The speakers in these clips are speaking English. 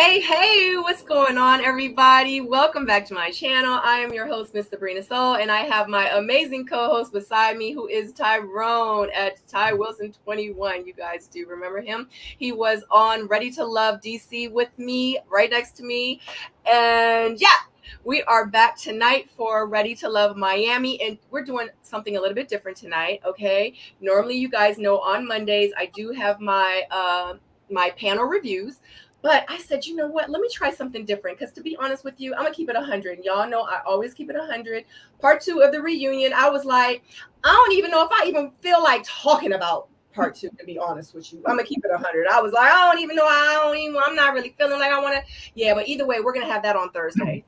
Hey, what's going on, everybody? Welcome back to my channel. I am your host, Miss Sabrina Soul, and I have my amazing co-host beside me, who is Tyrone at Ty Wilson 21. You guys do remember him? He was on Ready to Love DC with me, right next to me. And yeah, we are back tonight for Ready to Love Miami, and we're doing something a little bit different tonight, okay? Normally, you guys know on Mondays, I do have my my panel reviews. But I said, you know what? Let me try something different. Because to be honest with you, I'm going to keep it 100. Y'all know I always keep it 100. Part 2 of the reunion, I was like, I don't even know if I even feel like talking about part 2, to be honest with you. I'm going to keep it 100. I was like, I don't even know. I'm not really feeling like I want to. Yeah, but either way, we're going to have that on Thursday.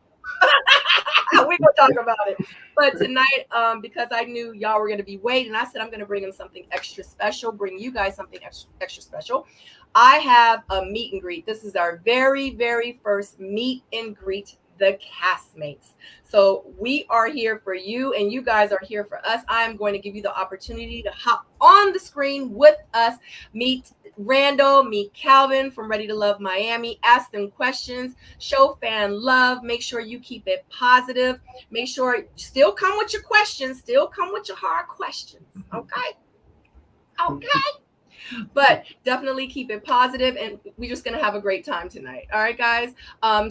We're going to talk about it. But tonight, because I knew y'all were going to be waiting, I said I'm going to bring them something extra special, bring you guys something extra special. I have a meet and greet. This is our very first meet and greet, the castmates. So we are here for you and you guys are here for us. I'm going to give you the opportunity to hop on the screen with us, meet Randall, meet Calvin from Ready to Love Miami, ask them questions, show fan love, make sure you keep it positive, make sure still come with your questions, still come with your hard questions, okay? But definitely keep it positive, and we're just going to have a great time tonight. All right, guys.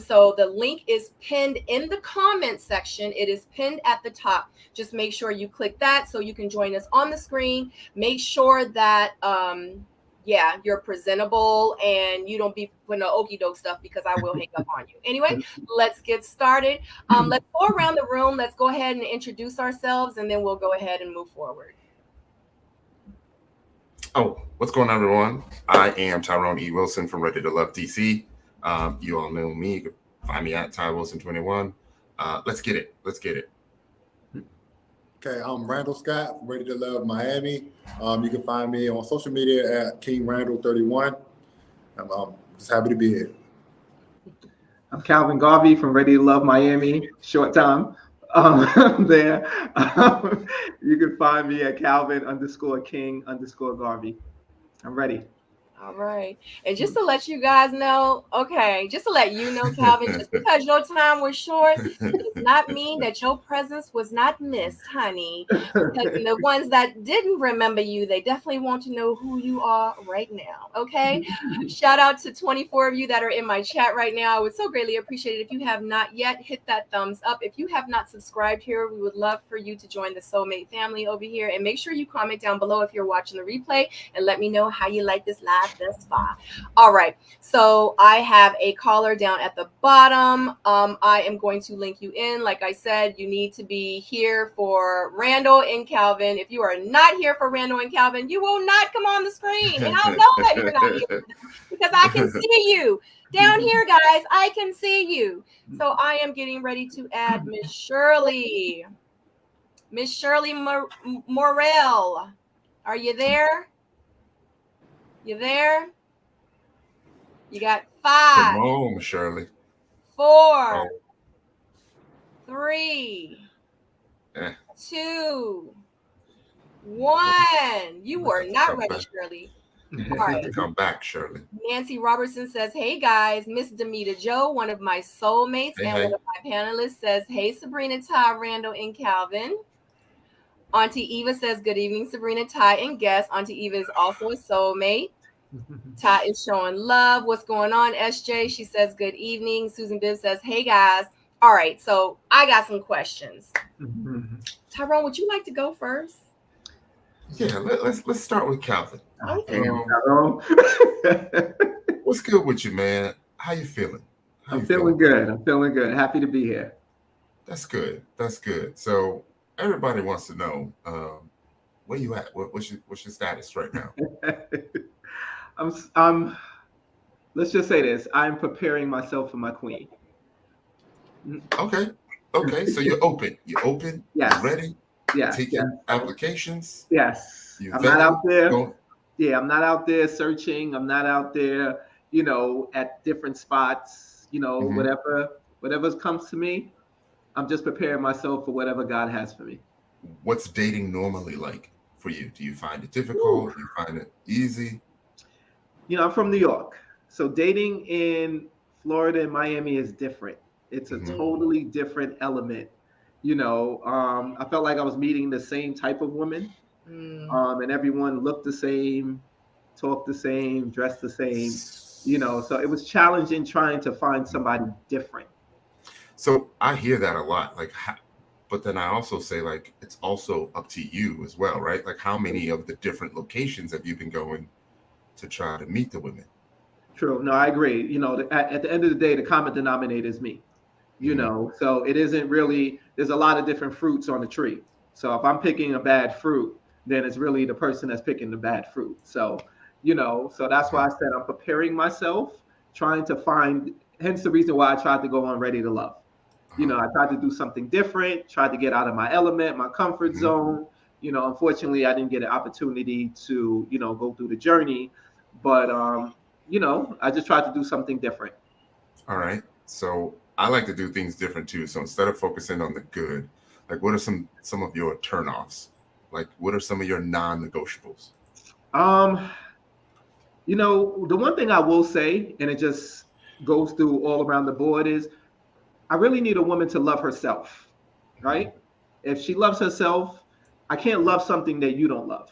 So the link is pinned in the comment section. It is pinned at the top. Just make sure you click that so you can join us on the screen. Make sure that you're presentable and you don't be with no okie doke stuff, because I will hang up on you. Anyway, let's get started. Let's go around the room. Let's go ahead and introduce ourselves, and then we'll go ahead and move forward. Oh, what's going on, everyone? I am Tyrone E. Wilson from Ready to Love DC. You all know me. You can find me at Ty Wilson 21. Let's get it. Okay, I'm Randall Scott from Ready to Love Miami. You can find me on social media at King Randall 31. I'm just happy to be here. I'm Calvin Garvey from Ready to Love Miami. Short time there. You can find me at Calvin_King_Garvey. I'm ready. All right. And just to let you guys know, just to let you know, Calvin, just because your time was short, it does not mean that your presence was not missed, honey. Because the ones that didn't remember you, they definitely want to know who you are right now. Okay. Shout out to 24 of you that are in my chat right now. I would so greatly appreciate it if you have not yet hit that thumbs up. If you have not subscribed here, we would love for you to join the Seoul Mate family over here. And make sure you comment down below if you're watching the replay, and let me know how you like this live thus far. All right, so I have a caller down at the bottom. I am going to link you in. Like I said, you need to be here for Randall and Calvin. If you are not here for Randall and Calvin, you will not come on the screen. And I'll know that you're not here because I can see you down here, guys. I can see you. So I am getting ready to add Miss Shirley. Miss Shirley Morel. Are you there? You there? You got 5. Come on, Shirley. 4. 3. 2. 1. You were not ready, Shirley. All right. Come back, Shirley. Nancy Robertson says, hey, guys. Miss Demita Joe, one of my soulmates and one of my panelists, says, hey, Sabrina, Ty, Randall, and Calvin. Auntie Eva says, good evening, Sabrina, Ty, and guest. Auntie Eva is also a soulmate. Ty is showing love. What's going on, SJ? She says, good evening. Susan Bibb says, hey, guys. All right, so I got some questions. Tyrone, would you like to go first? Yeah, let's start with Calvin. Okay. What's good with you, man? How you feeling? I'm feeling good. Happy to be here. That's good. So everybody wants to know where you at. What's your status right now? Let's just say this. I'm preparing myself for my queen. Okay. So you're open. Yes. You're ready. Yes. Taking applications. Yes. I'm not out there. I'm not out there searching. I'm not out there, at different spots. Whatever comes to me, I'm just preparing myself for whatever God has for me. What's dating normally like for you? Do you find it difficult? Do you find it easy? I'm from New York. So dating in Florida and Miami is different. It's a totally different element. I felt like I was meeting the same type of woman, and everyone looked the same, talked the same, dressed the same. So it was challenging trying to find somebody different. So I hear that a lot, but then I also say, like, it's also up to you as well, right? Like, how many of the different locations have you been going to try to meet the women? True. No, I agree. At the end of the day, the common denominator is me. So it isn't really, there's a lot of different fruits on the tree. So if I'm picking a bad fruit, then it's really the person that's picking the bad fruit. So, so that's why I said I'm preparing myself, trying to find, hence the reason why I tried to go on Ready to Love. I tried to do something different, tried to get out of my element, my comfort zone. Unfortunately, I didn't get an opportunity to, go through the journey, but, I just tried to do something different. All right. So I like to do things different too. So instead of focusing on the good, like, what are some of your turnoffs? Like, what are some of your non-negotiables? The one thing I will say, and it just goes through all around the board, is I really need a woman to love herself, right? If she loves herself, I can't love something that you don't love.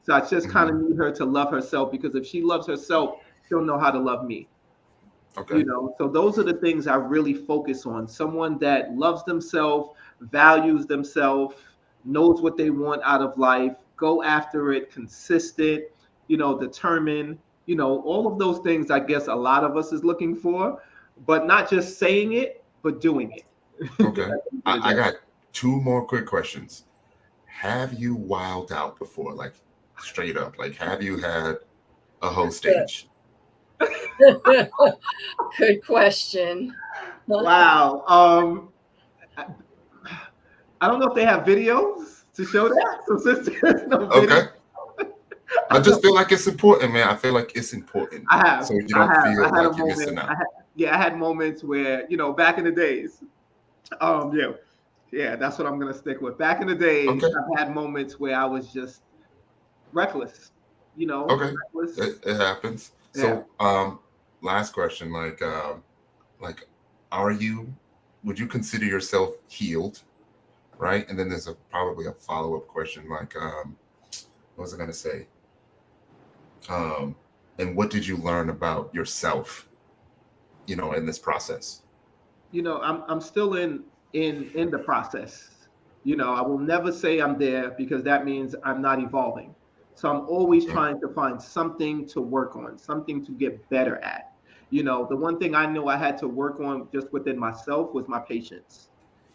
So I just kind of need her to love herself, because if she loves herself, she'll know how to love me. Okay. So those are the things I really focus on. Someone that loves themselves, values themselves, knows what they want out of life, go after it, consistent, determined, all of those things I guess a lot of us is looking for, but not just saying it, but doing it. Okay. I got two more quick questions. Have you wilded out before? Like, straight up, like, have you had a whole stage? Good question. Wow. I don't know if they have videos to show that. So since there's no video, okay. I just feel like it's important, man. I feel like it's important. I have. So you don't feel like you're missing out. I had moments where, back in the days, yeah, that's what I'm gonna stick with. Back in the days, I've had moments where I was just reckless, Okay, reckless. It happens. Yeah. So, last question, like, would you consider yourself healed, right? And then there's probably a follow-up question, like, what was I gonna say? And what did you learn about yourself, in this process? I'm still in the process. I will never say I'm there, because that means I'm not evolving. So I'm always trying to find something to work on, something to get better at. The one thing I know I had to work on just within myself was my patience.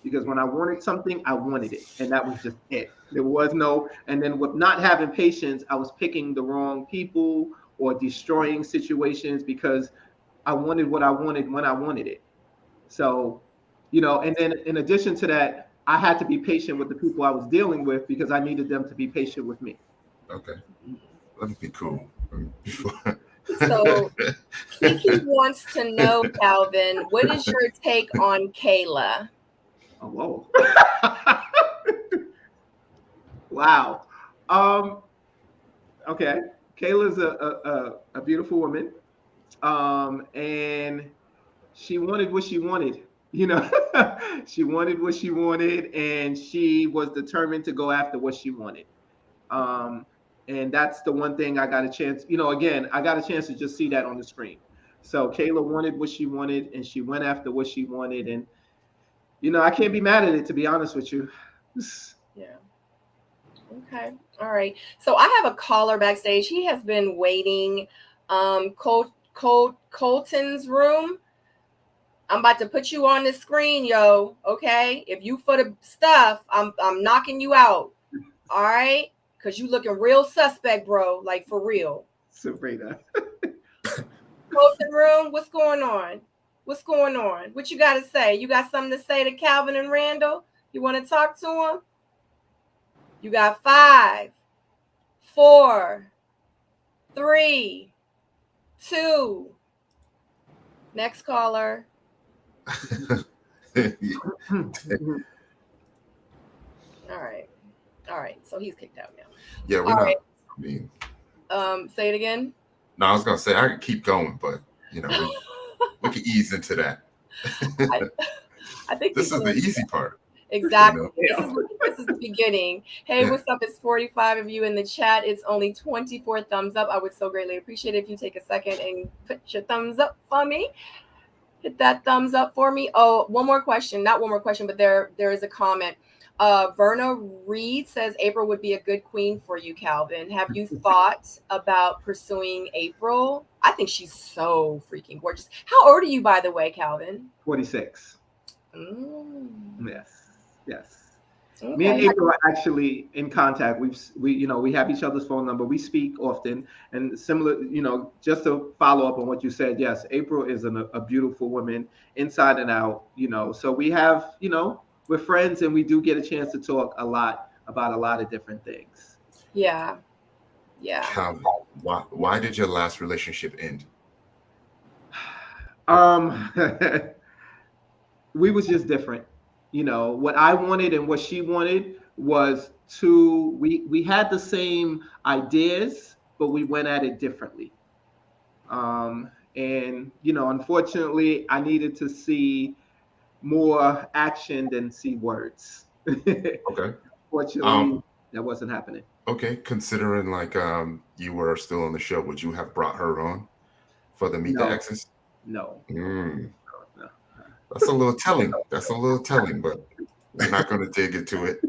Because when I wanted something, I wanted it. And that was just it. There was no, and then with not having patience, I was picking the wrong people or destroying situations because I wanted what I wanted when I wanted it. So, and then in addition to that, I had to be patient with the people I was dealing with, because I needed them to be patient with me. Okay. Let me be cool. So Kiki wants to know, Calvin, what is your take on Kayla? Oh, whoa. Wow. Okay. Kayla's a beautiful woman. And she wanted what she wanted. She wanted what she wanted, and she was determined to go after what she wanted. And that's the one thing I got a chance, again, I got a chance to just see that on the screen. So Kayla wanted what she wanted, and she went after what she wanted. And, I can't be mad at it, to be honest with you. Yeah. Okay. All right. So I have a caller backstage. He has been waiting. Colton's room. I'm about to put you on the screen, yo. Okay. If you for the stuff, I'm knocking you out. All right. Cause you looking real suspect, bro. Like, for real. Sabrina. Colton room. What's going on? What's going on? What you got to say? You got something to say to Calvin and Randall? You want to talk to them? You got 5, 4, 3, 2. Next caller. All right. So he's kicked out now. Yeah, we're all not. Right. I mean, say it again. No, I was gonna say I could keep going, but We can ease into that. I think this is the easy part. Exactly. You know? This is the beginning. Hey, what's up? It's 45 of you in the chat. It's only 24 thumbs up. I would so greatly appreciate it if you take a second and put your thumbs up for me. Hit that thumbs up for me. Oh, one more question. Not one more question, but there is a comment. Verna Reed says April would be a good queen for you, Calvin. Have you thought about pursuing April? I think she's so freaking gorgeous. How old are you, by the way, Calvin? 46. Yes. Okay. Me and April are actually in contact. We have each other's phone number. We speak often, and similar, just to follow up on what you said. Yes, April is a beautiful woman inside and out. So we have, we're friends, and we do get a chance to talk a lot about a lot of different things. Yeah. Calvin, why did your last relationship end? We was just different. What I wanted and what she wanted was we had the same ideas, but we went at it differently. And unfortunately, I needed to see more action than see words. Okay. Fortunately, that wasn't happening. Okay. Considering you were still on the show, would you have brought her on for the Meet the Exes? No. No. That's a little telling. But we're not going to dig into it.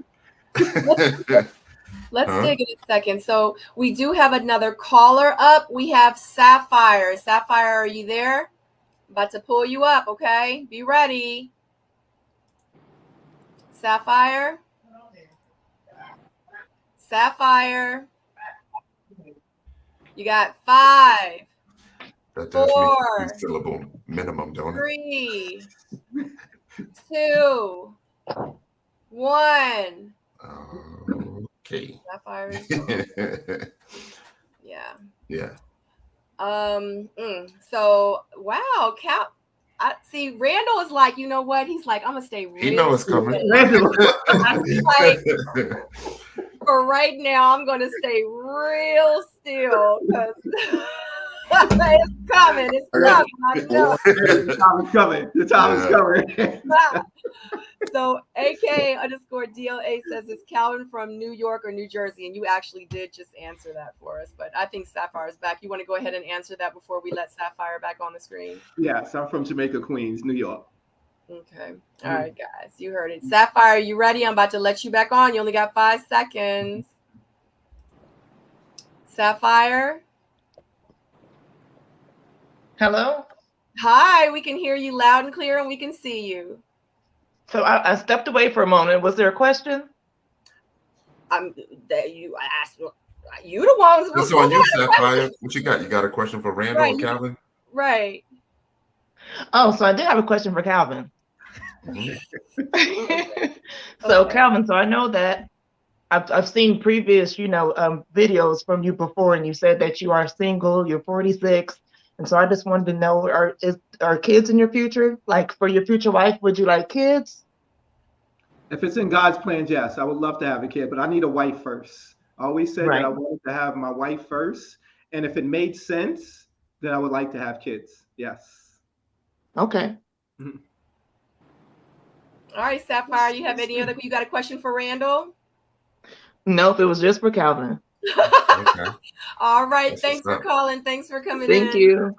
Let's dig in a second. So we do have another caller up. We have Sapphire. Sapphire, are you there? About to pull you up, okay? Be ready. Sapphire. You got 5. That does 4 mean 3-syllable minimum, don't it? 3, 2, 1. Okay. Sapphire. Yeah. So wow, I see Randall is like, you know what? He's like, I'm gonna stay real. He knows it's coming. Like, for right now, I'm gonna stay real still because it's coming. It's coming. I know. The time is coming. The time is coming. So AK_DLA says it's Calvin from New York or New Jersey, and you actually did just answer that for us. But I think Sapphire's back. You want to go ahead and answer that before we let Sapphire back on the screen? Yes, I'm from Jamaica, Queens, New York. Okay. All right, guys, you heard it. Sapphire, you ready? I'm about to let you back on. You only got 5 seconds. Sapphire. Hello. Hi, we can hear you loud and clear, and we can see you. So I stepped away for a moment. Was there a question? You asked. You the ones. That's on you, Sapphire. What you got? You got a question for Randall or Calvin? Right. Oh, so I did have a question for Calvin. So Calvin, so I know that I've seen previous, videos from you before, and you said that you are single. You're 46. And so I just wanted to know, are kids in your future? Like for your future wife, would you like kids? If it's in God's plan, yes, I would love to have a kid, but I need a wife first. I always said that I wanted to have my wife first. And if it made sense, then I would like to have kids. Yes. Okay. Mm-hmm. All right, Sapphire, you got a question for Randall? Nope, it was just for Calvin. Okay. All right. Thanks for calling. Thanks for coming in. Thank you.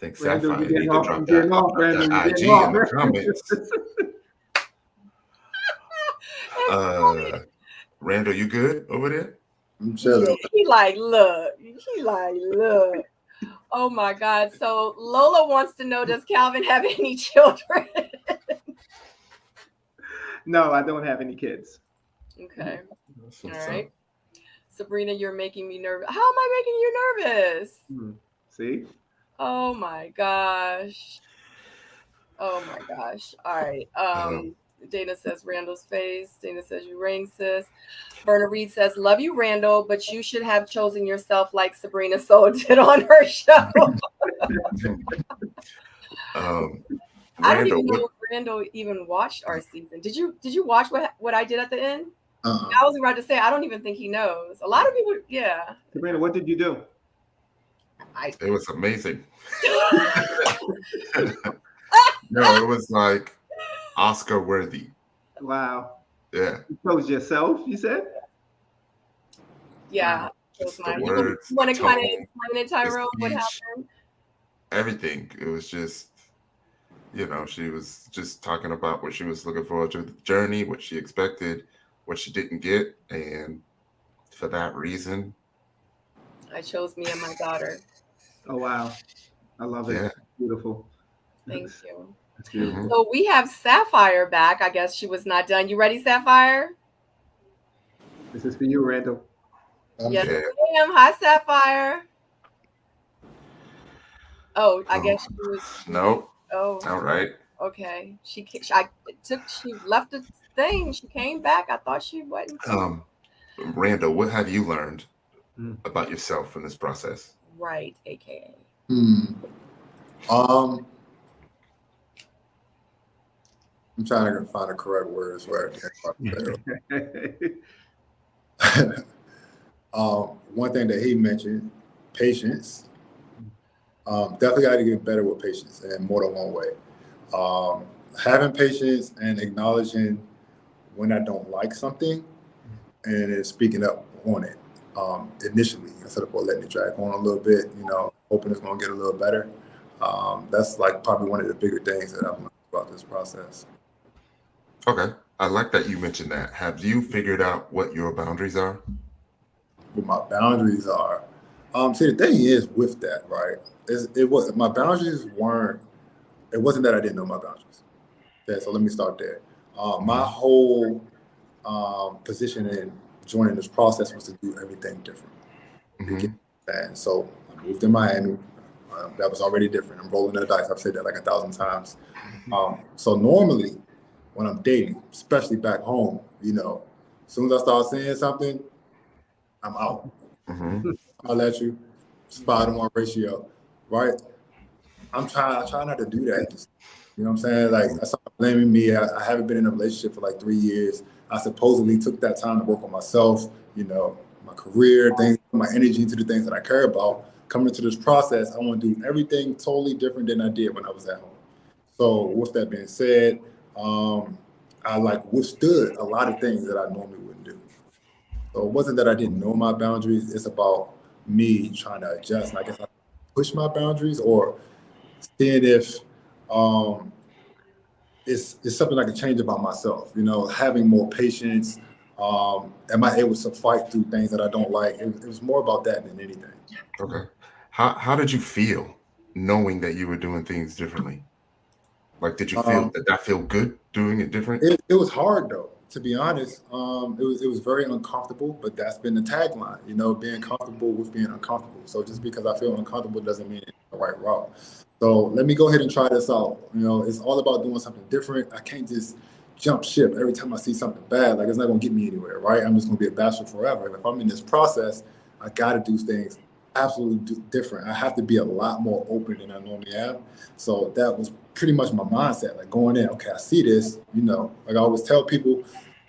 Thanks, Sapphire. You need to drop that IG in the comments. Randall, you good over there? I'm chilling. He like, look. Oh my God. So Lola wants to know, does Calvin have any children? No, I don't have any kids. Okay. All right. Sabrina, you're making me nervous. How am I making you nervous? See? Oh my gosh. All right. Dana says Randall's face. Dana says you rang, sis. Verna Reed says, love you, Randall, but you should have chosen yourself like Sabrina Soul did on her show. I don't even know if Randall even watched our season. Did you watch what I did at the end? I was about to say, I don't even think he knows. A lot of people, yeah. Sabrina, what did you do? It was amazing. No, it was like Oscar worthy. Wow. Yeah. You chose yourself, you said? Yeah. Wow. Just the words, you want to kind of tone, explain it, Tyrone? What happened? Everything. It was just, you know, she was just talking about what she was looking forward to, the journey, what she expected, what she didn't get, and for that reason, I chose me and my daughter. Oh wow. I love it. yeah. Beautiful. Thank you. That's beautiful. So we have Sapphire back. I guess she was not done. You ready, Sapphire? This is for you, Randall. Yes, ma'am. Hi, Sapphire. Oh, I guess she was. No. Oh. All right. Okay. She left the thing. She came back. I thought she wasn't. Randall, what have you learned about yourself in this process? Right, AKA. I'm trying to find the correct words for it. One thing that he mentioned, patience. Definitely got to get better with patience in more than one way. Having patience and acknowledging when I don't like something and then speaking up on it initially instead of letting it drag on a little bit, you know, hoping it's going to get a little better. That's like probably one of the bigger things that I've learned about this process. Okay. I like that you mentioned that. Have you figured out what your boundaries are? What my boundaries are? See, the thing is with that, right? My boundaries weren't. It wasn't that I didn't know my boundaries. Okay, so let me start there. My whole position in joining this process was to do everything different. And so I moved to Miami. That was already different. I'm rolling the dice. I've said that like 1,000 times. So normally, when I'm dating, especially back home, you know, as soon as I start saying something, I'm out. I'll let you. 5-to-1 ratio, right? I try not to do that. You know what I'm saying? Like, that's not blaming me. I haven't been in a relationship for like 3 years. I supposedly took that time to work on myself, you know, my career, things, my energy to the things that I care about. Coming into this process, I want to do everything totally different than I did when I was at home. So with that being said, I like withstood a lot of things that I normally wouldn't do. So it wasn't that I didn't know my boundaries. It's about me trying to adjust. And I guess I push my boundaries or seeing if it's something I can change about myself. You know, having more patience. Am I able to fight through things that I don't like? It was more about that than anything. Okay. How did you feel knowing that you were doing things differently? Like, did you feel that feel good doing it different? It was hard though, to be honest. It was very uncomfortable, but that's been the tagline, you know, being comfortable with being uncomfortable. So just because I feel uncomfortable doesn't mean it's the right route. So let me go ahead and try this out. You know, it's all about doing something different. I can't just jump ship every time I see something bad. Like, it's not gonna get me anywhere, right? I'm just gonna be a bachelor forever. If I'm in this process, I gotta do things absolutely different. I have to be a lot more open than I normally am. So that was pretty much my mindset, like going in, okay, I see this, you know, like I always tell people,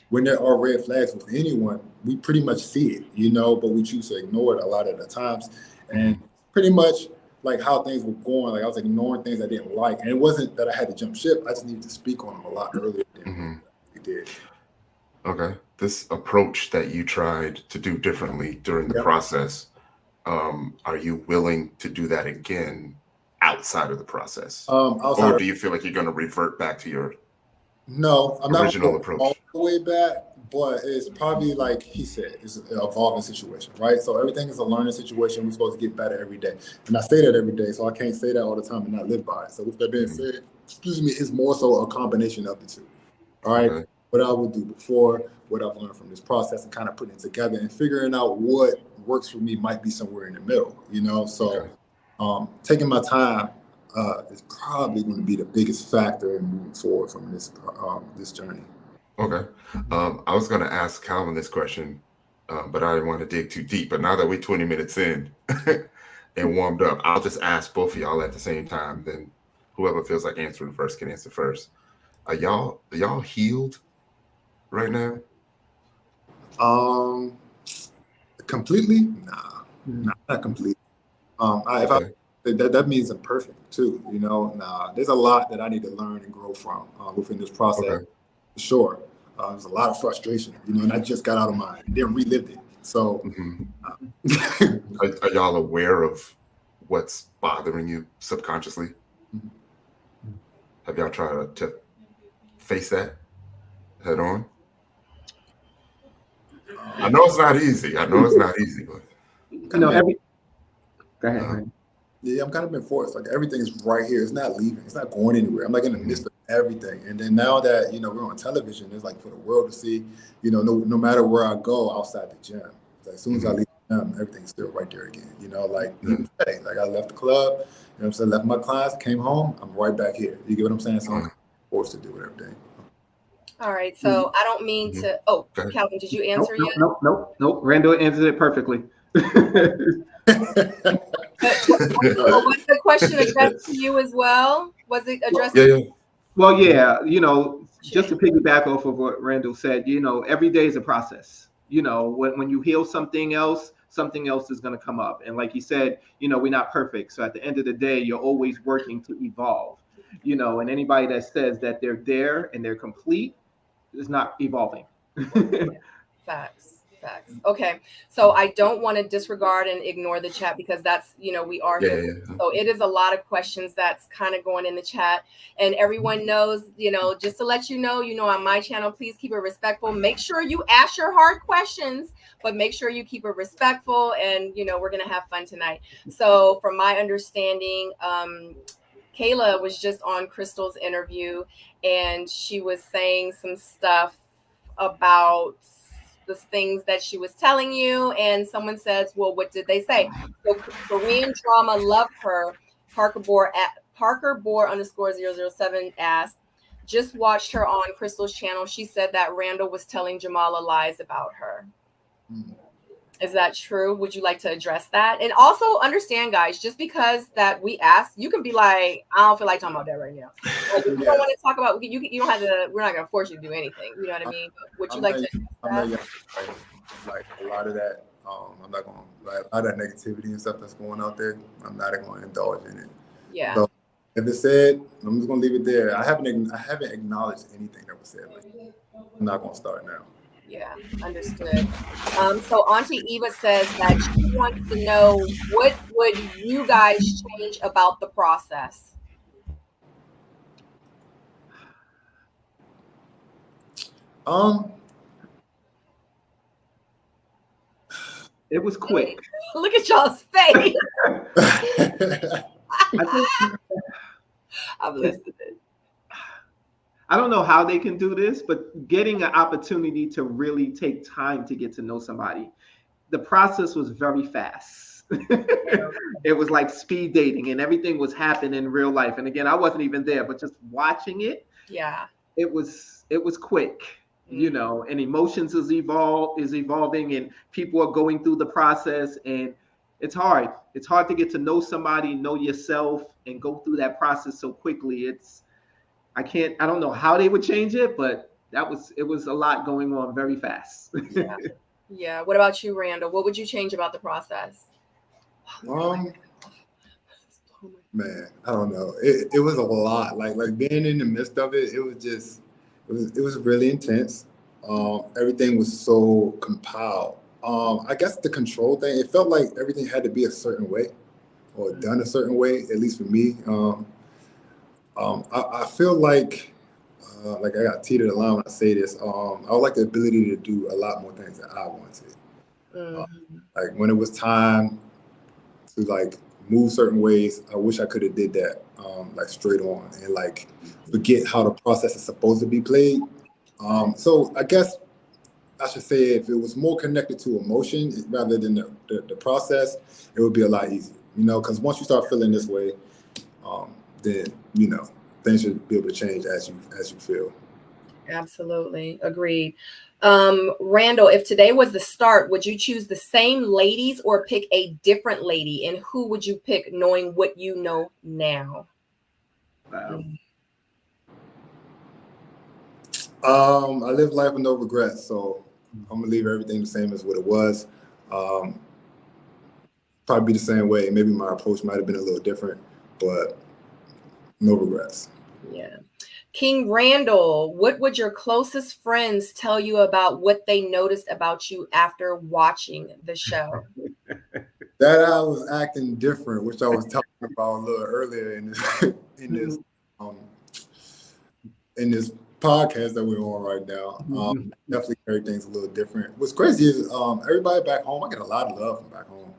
when there are red flags with anyone, we pretty much see it, you know, but we choose to ignore it a lot of the times. And pretty much like how things were going, like I was ignoring things I didn't like. And it wasn't that I had to jump ship, I just needed to speak on them a lot earlier than we did. Okay. This approach that you tried to do differently during the process, are you willing to do that again outside of the process? Or do you feel like you're going to revert back to your original approach? All the way back, but it's probably like he said, it's an evolving situation, right? So everything is a learning situation. We're supposed to get better every day. And I say that every day, so I can't say that all the time and not live by it. So with that being said, excuse me, it's more so a combination of the two. All right. Okay. What I would do before, what I've learned from this process, and kind of putting it together and figuring out what works for me might be somewhere in the middle, you know? So taking my time is probably going to be the biggest factor in moving forward from this this journey. Okay. I was going to ask Calvin this question, but I didn't want to dig too deep. But now that we're 20 minutes in and warmed up, I'll just ask both of y'all at the same time. Then whoever feels like answering first can answer first. Are y'all healed right now? Completely? Nah, not completely. That means I'm perfect too. You know, there's a lot that I need to learn and grow from within this process. Okay. For sure, there's a lot of frustration. You know, and I just got out of mine and then relived it. So, are y'all aware of what's bothering you subconsciously? Have y'all tried to face that head on? I know it's not easy. But Go ahead. Yeah, I'm kind of been forced. Like everything is right here. It's not leaving. It's not going anywhere. I'm like in the midst of everything. And then now that, you know, we're on television, it's like for the world to see, you know, no matter where I go outside the gym, like as soon as I leave the gym, everything's still right there again. You know, like even today, like I left the club, you know what I'm saying, left my class, came home, I'm right back here. You get what I'm saying? So I'm forced to do it every day. All right. So I don't mean to. Oh, Calvin, did you answer yet? Nope. Randall answered it perfectly. Was the question addressed to you as well? Was it addressed? Yeah. Well, yeah. You know, just to piggyback off of what Randall said, you know, every day is a process. You know, when you heal something else is going to come up. And like you said, you know, we're not perfect. So at the end of the day, you're always working to evolve. You know, and anybody that says that they're there and they're complete is not evolving. Facts. Okay. So I don't want to disregard and ignore the chat because that's, you know, we are here. So it is a lot of questions that's kind of going in the chat, and everyone knows, you know, just to let you know, on my channel, please keep it respectful. Make sure you ask your hard questions, but make sure you keep it respectful. And, you know, we're going to have fun tonight. So from my understanding, Kayla was just on Crystal's interview and she was saying some stuff about the things that she was telling you, and someone says, well, what did they say? So Korean drama love her. Parker Bohr _007 asked, just watched her on Crystal's channel. She said that Randall was telling Jamala lies about her. Is that true? Would you like to address that? And also understand, guys, just because that we asked, you can be like, I don't feel like talking about that right now. Like, if you don't want to talk about, you don't have to. We're not going to force you to do anything. You know what I mean? Would you like to address that? Like a lot of that, I'm not going to, like a lot of that negativity and stuff that's going out there, I'm not going to indulge in it. Yeah. So if it's said, I'm just going to leave it there. I haven't acknowledged anything that was said. Like, I'm not going to start now. Yeah, understood. So Auntie Eva says that she wants to know, what would you guys change about the process? It was quick. Look at y'all's face. I'm listening. I don't know how they can do this, but getting an opportunity to really take time to get to know somebody. The process was very fast. It was like speed dating and everything was happening in real life. And again, I wasn't even there, but just watching it, it was quick, you know, and emotions is evolving and people are going through the process, and it's hard. It's hard to get to know somebody, know yourself, and go through that process so quickly. I don't know how they would change it, but it was a lot going on very fast. Yeah. What about you, Randall? What would you change about the process? Man, I don't know. It was a lot. Like being in the midst of it, it was really intense. Everything was so compiled. I guess the control thing, it felt like everything had to be a certain way or done a certain way, at least for me. I feel like I got teetered the line when I say this. I would like the ability to do a lot more things that I wanted. Like when it was time to like move certain ways, I wish I could have did that like straight on and like forget how the process is supposed to be played. So I guess I should say if it was more connected to emotion rather than the process, it would be a lot easier, you know, because once you start feeling this way, then, you know, things should be able to change as you feel. Absolutely. Agreed. Randall, if today was the start, would you choose the same ladies or pick a different lady? And who would you pick knowing what you know now? Wow. I live life with no regrets, so I'm gonna leave everything the same as what it was. probably be the same way. Maybe my approach might have been a little different, but no regrets. Yeah. King Randall, what would your closest friends tell you about what they noticed about you after watching the show? That I was acting different, which I was talking about a little earlier in this podcast that we're on right now. Definitely carry things a little different. What's crazy is everybody back home, I get a lot of love from back home.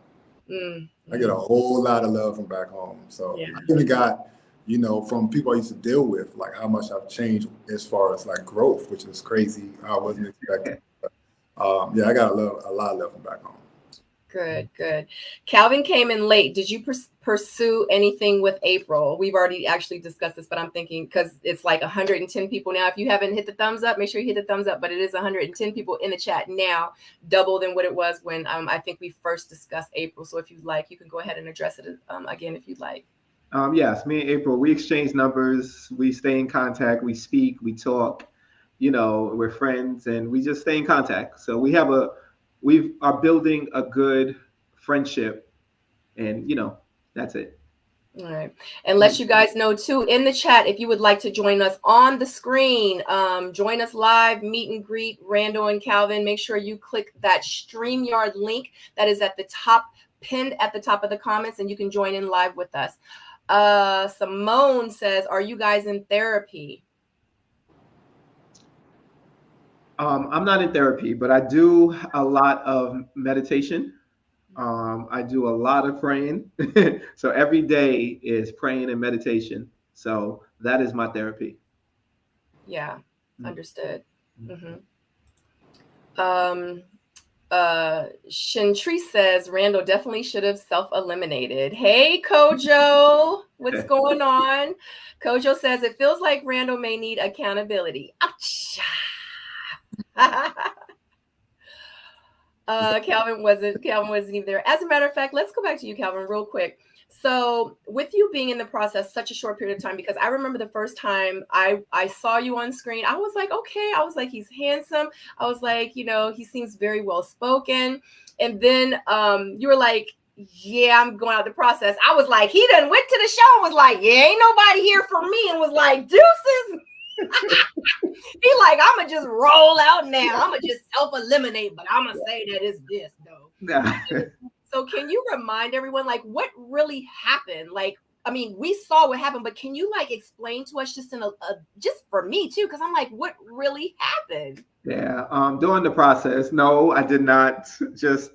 I get a whole lot of love from back home. So I even got, you know, from people I used to deal with, like how much I've changed as far as like growth, which is crazy. I wasn't expecting. But, yeah, I got a lot of love from back home. Good, good. Calvin came in late. Did you pursue anything with April? We've already actually discussed this, but I'm thinking because it's like 110 people now. If you haven't hit the thumbs up, make sure you hit the thumbs up. But it is 110 people in the chat now, double than what it was when I think we first discussed April. So if you'd like, you can go ahead and address it again if you'd like. Yes, me and April, we exchange numbers. We stay in contact. We speak. We talk. You know, we're friends, and we just stay in contact. So we are building a good friendship, and you know, that's it. All right. And let you guys know too in the chat, if you would like to join us on the screen, join us live, meet and greet Randall and Calvin. Make sure you click that StreamYard link that is at the top, pinned at the top of the comments, and you can join in live with us. Simone says, are you guys in therapy? I'm not in therapy, but I do a lot of meditation. I do a lot of praying. So every day is praying and meditation. So that is my therapy. Yeah, understood. Shintri says Randall definitely should have self-eliminated. Hey, Kojo, what's going on? Kojo says it feels like Randall may need accountability. Calvin wasn't even there. As a matter of fact, let's go back to you, Calvin, real quick. So with you being in the process such a short period of time, because I remember the first time I saw you on screen, I was like, okay, I was like, he's handsome. I was like, you know, he seems very well spoken. And then you were like, yeah, I'm going out the process. I was like, he done went to the show and was like, yeah, ain't nobody here for me, and was like, deuces. He like, I'ma just roll out now. I'ma just self-eliminate, but I'ma say that it's this though. So can you remind everyone like what really happened? Like, I mean, we saw what happened, but can you like explain to us just in just for me too? Because I'm like, what really happened? Yeah, during the process, no, I did not just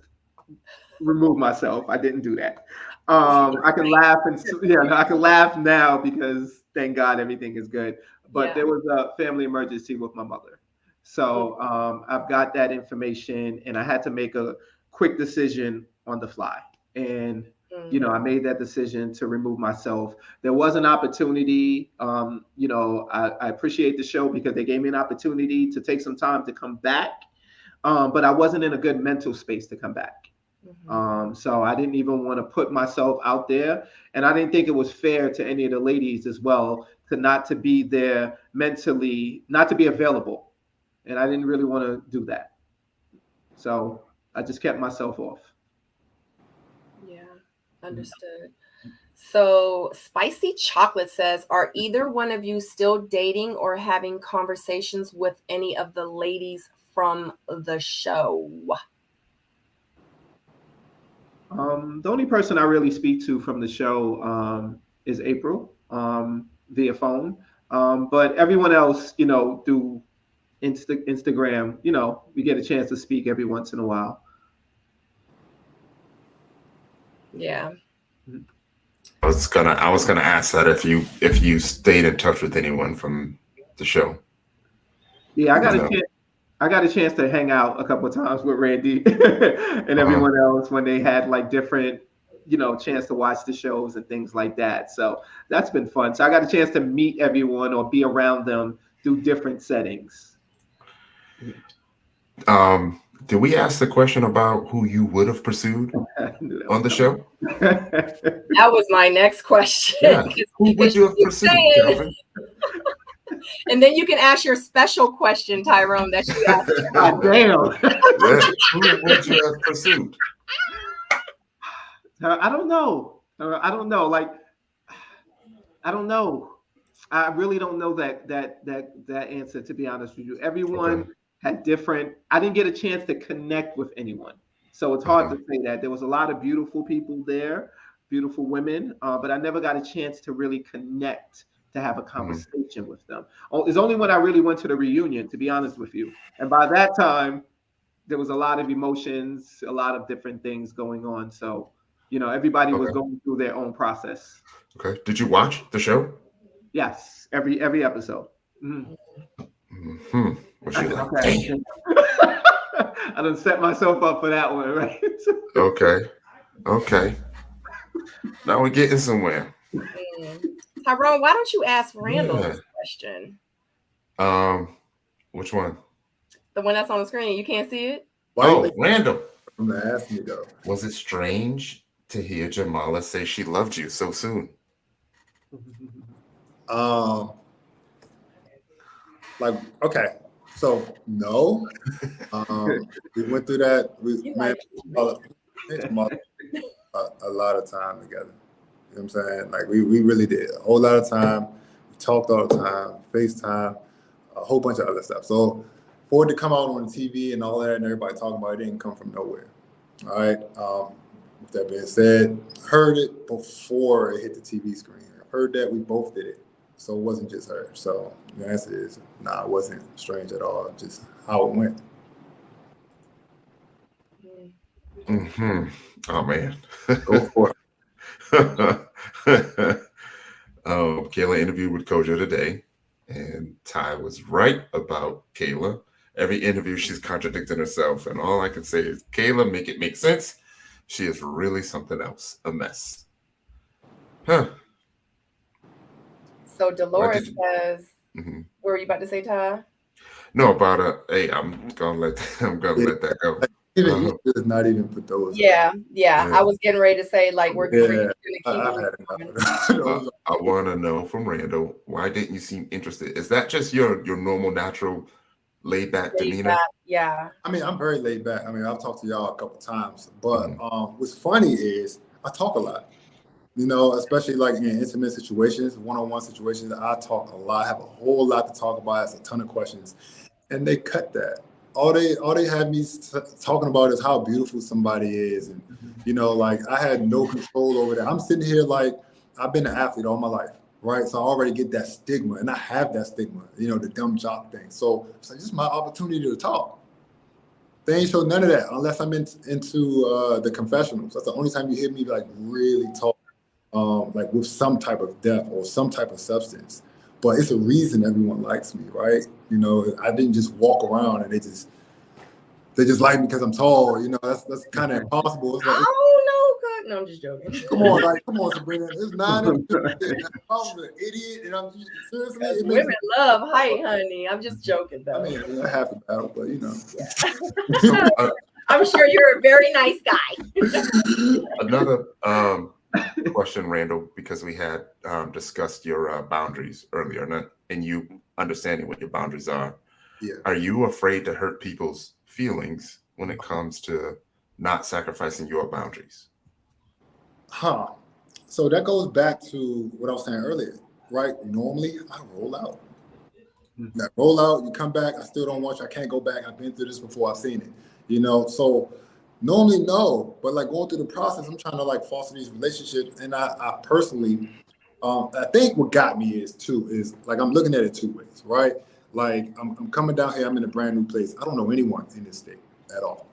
remove myself. I didn't do that. I can laugh I can laugh now because thank God everything is good. But there was a family emergency with my mother. So I've got that information and I had to make a quick decision on the fly. And, you know, I made that decision to remove myself. There was an opportunity, you know, I appreciate the show because they gave me an opportunity to take some time to come back. But I wasn't in a good mental space to come back. So I didn't even want to put myself out there. And I didn't think it was fair to any of the ladies as well not to be there mentally, not to be available. And I didn't really want to do that. So I just kept myself off. Yeah, understood. So Spicy Chocolate says, are either one of you still dating or having conversations with any of the ladies from the show? The only person I really speak to from the show is April via phone. But everyone else, you know, through Instagram, you know, we get a chance to speak every once in a while. Yeah. I was gonna ask that if you stayed in touch with anyone from the show. Yeah, I got a chance to hang out a couple of times with Randy and everyone else when they had like different, you know, chance to watch the shows and things like that. So that's been fun. So I got a chance to meet everyone or be around them through different settings. Did we ask the question about who you would have pursued on the show? That was my next question. Yeah. Who would you have pursued, Calvin? And then you can ask your special question, Tyrone, that you asked. Oh, damn. Yeah. Who would you have pursued? I don't know. I don't know. Like, I don't know. I really don't know that answer, to be honest with you. Everyone Okay. had different. I didn't get a chance to connect with anyone, so it's hard to say that. There was a lot of beautiful people there, beautiful women, but I never got a chance to really connect, to have a conversation with them. Oh, it's only when I really went to the reunion, to be honest with you, and by that time there was a lot of emotions, a lot of different things going on. So, everybody was Okay. going through their own process. Okay. Did you watch the show? Yes, every episode. Mm-hmm. Was I you said, like, okay. damn? I done set myself up for that one, right? Okay. Okay. Now we're getting somewhere. Tyrone, why don't you ask Randall Yeah. this question? Which one? The one that's on the screen. You can't see it? Oh, Randall. I'm gonna ask me though. Was it strange to hear Jamala say she loved you so soon? Like, okay, so no. We went through that. We spent a lot of time together. You know what I'm saying? Like we really did a whole lot of time. We talked all the time, FaceTime, a whole bunch of other stuff. So for it to come out on the TV and all that, and everybody talking about it, didn't come from nowhere. All right. With that being said, heard it before it hit the TV screen. Heard that we both did it. So it wasn't just her. So the answer is, nah, it wasn't strange at all. Just how it went. Oh man. Go for it. Kayla interviewed with Koja today, and Ty was right about Kayla. Every interview, she's contradicting herself, and all I can say is, Kayla, make it make sense. She is really something else, a mess. Huh. So Dolores says, what were you about to say, Ty? No, about hey, I'm gonna let that go. Even not even put those. Yeah. I was getting ready to say, like, we're going to keep I want to know from Randall, why didn't you seem interested? Is that just your normal, natural, laid back demeanor? Yeah. I mean, I'm very laid back. I mean, I've talked to y'all a couple times, but what's funny is I talk a lot. Especially like in intimate situations, one-on-one situations, I talk a lot. I have a whole lot to talk about. It's a ton of questions, and they cut that. All they have me talking about is how beautiful somebody is, and like I had no control over that. I'm sitting here like I've been an athlete all my life, right? So I already get that stigma, and I have that stigma, the dumb jock thing. So it's like, this is my opportunity to talk. They ain't show none of that unless I'm into the confessionals. That's the only time you hear me like really talk. Like with some type of depth or some type of substance, but it's a reason everyone likes me, right? I didn't just walk around and they just like me because I'm tall. That's kind of impossible. It's like, no, I'm just joking. Come on, Sabrina. It's 9 I'm an idiot, and I'm seriously. Women love height, honey. I'm just joking, though. I mean, I have to battle, but I'm sure you're a very nice guy. Another question, Randall, because we had discussed your boundaries earlier, and you understanding what your boundaries are. Yeah. Are you afraid to hurt people's feelings when it comes to not sacrificing your boundaries? So that goes back to what I was saying earlier, right? Normally, I roll out. That roll out, you come back, I still don't want you. I can't go back. I've been through this before. I've seen it, So normally, no. But like going through the process, I'm trying to like foster these relationships. And I personally, I think what got me is like I'm looking at it two ways, right? Like I'm coming down here, I'm in a brand new place. I don't know anyone in this state at all.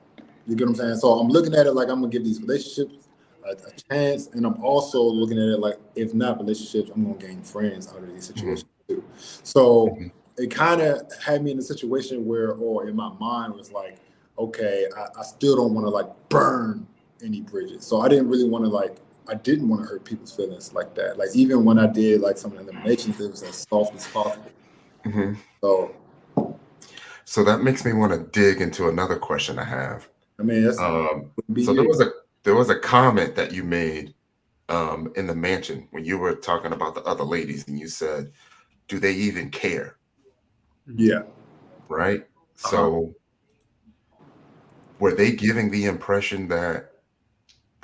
You get what I'm saying? So I'm looking at it like I'm gonna give these relationships a chance, and I'm also looking at it like, if not relationships, I'm gonna gain friends out of these situations too. So it kind of had me in a situation where, or in my mind was like, okay, I still don't want to like burn any bridges. So I didn't really want to I didn't want to hurt people's feelings like that. Like even when I did like some eliminations, it was as soft as possible. So that makes me want to dig into another question I have. I mean, that's so there was a comment that you made in the mansion when you were talking about the other ladies, and you said, "Do they even care?" Yeah. Right. So were they giving the impression that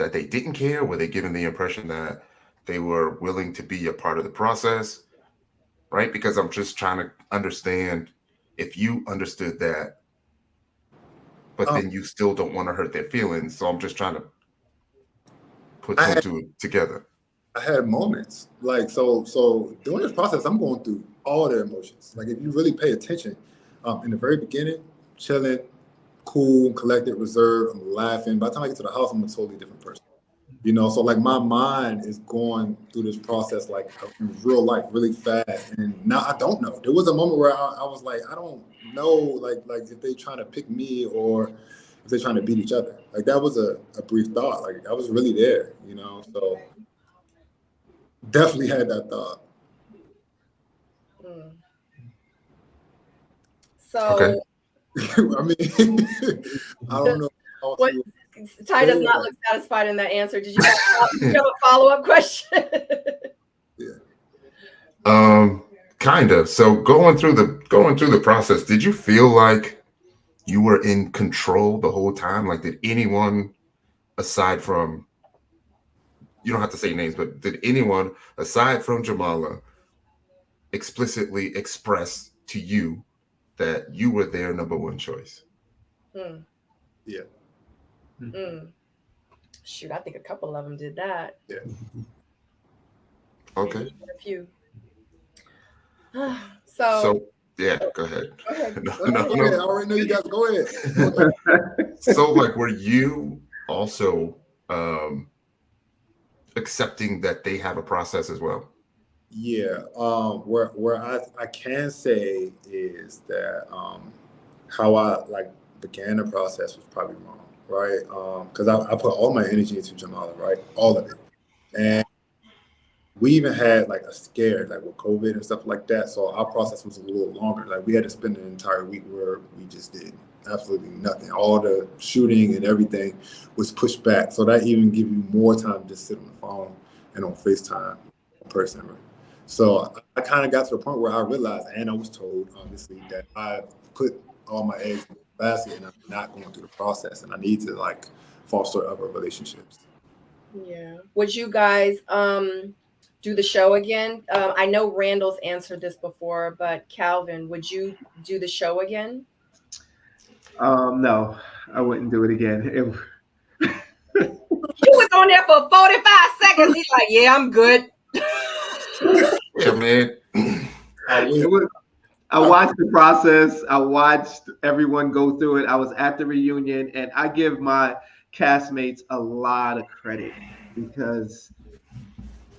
that they didn't care? Were they given the impression that they were willing to be a part of the process? Right? Because I'm just trying to understand if you understood that, but then you still don't want to hurt their feelings. So I'm just trying to put two together. I had moments like, so during this process, I'm going through all the emotions. Like if you really pay attention, in the very beginning, chilling, cool, collected, reserved, I'm laughing. By the time I get to the house, I'm a totally different person. You know, so like my mind is going through this process like in real life, really fast. And now I don't know. There was a moment where I was like, I don't know, like if they trying to pick me or if they're trying to beat each other. Like that was a brief thought. Like I was really there, you know. So definitely had that thought. So okay. I mean, I don't know. Ty does not look satisfied in that answer. Did you have a follow-up question? Yeah. Kind of. So going through the process, did you feel like you were in control the whole time? Like, did anyone aside from, you don't have to say names, but did anyone aside from Jamala explicitly express to you that you were their number one choice? Yeah. Shoot, I think a couple of them did that. Yeah. Okay. A few. So yeah, go ahead. No. I already know you guys. Go ahead. So like, were you also accepting that they have a process as well? Yeah. Where I can say is that how I like began the process was probably wrong, right? Because I put all my energy into Jamala, right? All of it. And we even had like a scare, like with COVID and stuff like that. So our process was a little longer. Like we had to spend an entire week where we just did absolutely nothing. All the shooting and everything was pushed back. So that even give you more time to just sit on the phone and on FaceTime in person. Right? So I kind of got to the point where I realized, and I was told, obviously, that I put all my eggs in the basket and I'm not going through the process, and I need to like foster other relationships. Yeah. Would you guys do the show again? I know Randall's answered this before, but Calvin, would you do the show again? No, I wouldn't do it again. He was on there for 45 seconds. He's like, yeah, I'm good. Yeah, man. I watched the process. I watched everyone go through it. I was at the reunion, and I give my castmates a lot of credit because,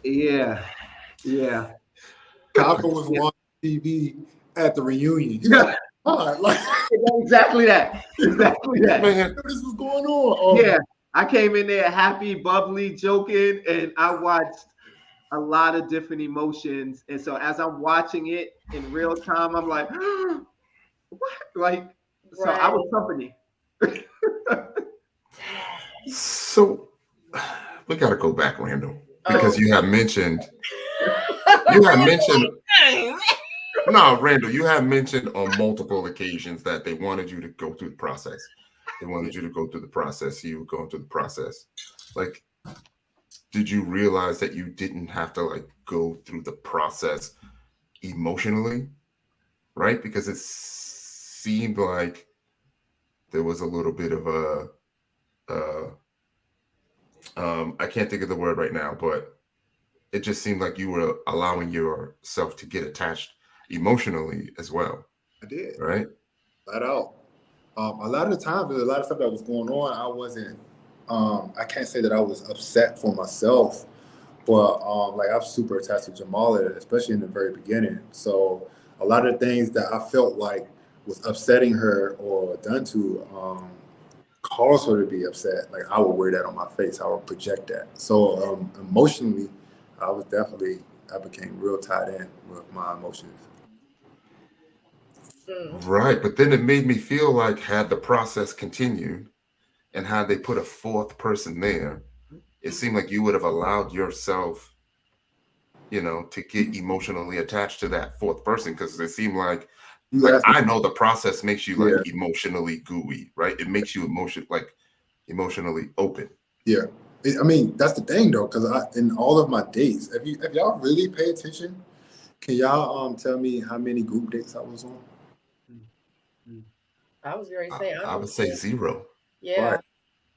yeah. Calvin was watching TV at the reunion. Yeah. Like, exactly that. Man, this was going on. Yeah, I came in there happy, bubbly, joking, and I watched a lot of different emotions. And so as I'm watching it in real time, I'm like, what? Like, so I was company. So we got to go back, Randall, because you have mentioned. No, Randall, you have mentioned on multiple occasions that they wanted you to go through the process. They wanted you to go through the process. You were going through the process. Like, did you realize that you didn't have to like go through the process emotionally, right? Because it seemed like there was a little bit of a, I can't think of the word right now, but it just seemed like you were allowing yourself to get attached emotionally as well. I did. Right? Flat out. A lot of the times, there's a lot of stuff that was going on. I wasn't, I can't say that I was upset for myself, but like I'm super attached to Jamala, especially in the very beginning. So a lot of things that I felt like was upsetting her or done to caused her to be upset. Like I would wear that on my face. I would project that. So emotionally, I became real tied in with my emotions. Right. But then it made me feel like had the process continued and had they put a fourth person there, it seemed like you would have allowed yourself, to get emotionally attached to that fourth person, because it seemed like I know the process makes you like emotionally gooey, right? It makes you emotionally open. Yeah. I mean, that's the thing though, because in all of my dates, if y'all really pay attention, can y'all tell me how many group dates I was on? I was going to say, I would say 0. Yeah. Right.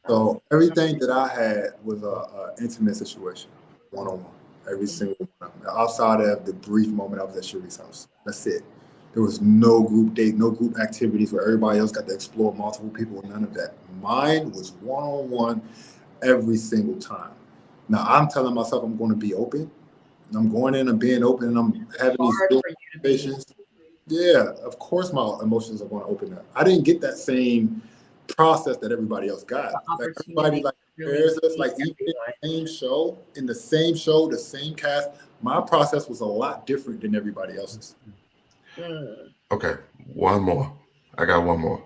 So everything that I had was a intimate situation, one-on-one, every single one of them. Outside of the brief moment I was at Shirley's house. That's it. There was no group date, no group activities where everybody else got to explore multiple people, none of that. Mine was one-on-one every single time. Now I'm telling myself I'm going to be open, and I'm going in and being open, and I'm having these conversations. Yeah, of course my emotions are going to open up. I didn't get that same process that everybody else got. Like everybody like compares us, like even in the same show, the same cast, my process was a lot different than everybody else's. Okay, one more. I got one more.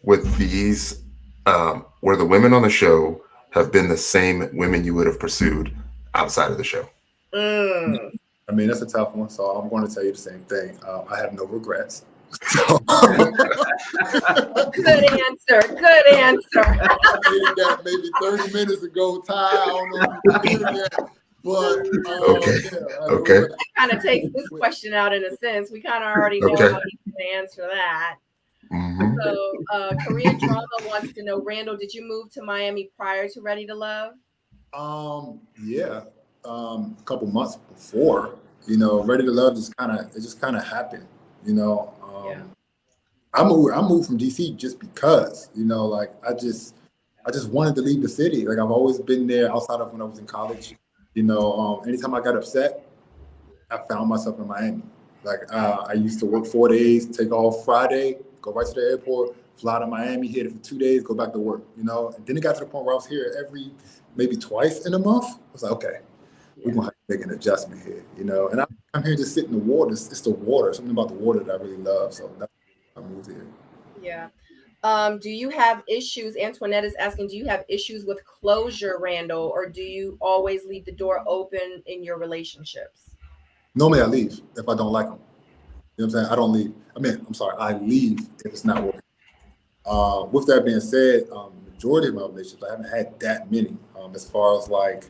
With these, where the women on the show have been the same women you would have pursued outside of the show? I mean, that's a tough one, so I'm going to tell you the same thing. I have no regrets. Good answer. Good answer. Maybe 30 minutes ago, Ty. I don't know if you hear that, but okay. That kind of takes this question out in a sense. We kind of already know how he's going to answer that. So, Korean Drama wants to know, Randall, did you move to Miami prior to Ready to Love? Yeah. A couple months before, Ready to Love just kind of happened, I moved from DC just because, like I just wanted to leave the city. Like I've always been there outside of when I was in college. Anytime I got upset, I found myself in Miami. Like I used to work 4 days, take off Friday, go right to the airport, fly to Miami, hit it for 2 days, go back to work, And then it got to the point where I was here maybe twice in a month. I was like, okay, we're gonna have to make an adjustment here, And I'm here just sitting in the water. It's the water, something about the water that I really love. So that's why I moved here. Yeah. Do you have issues? Antoinette is asking, do you have issues with closure, Randall, or do you always leave the door open in your relationships? Normally I leave if I don't like them. You know what I'm saying? I don't leave. I leave if it's not working. With that being said, majority of my relationships, I haven't had that many. As far as like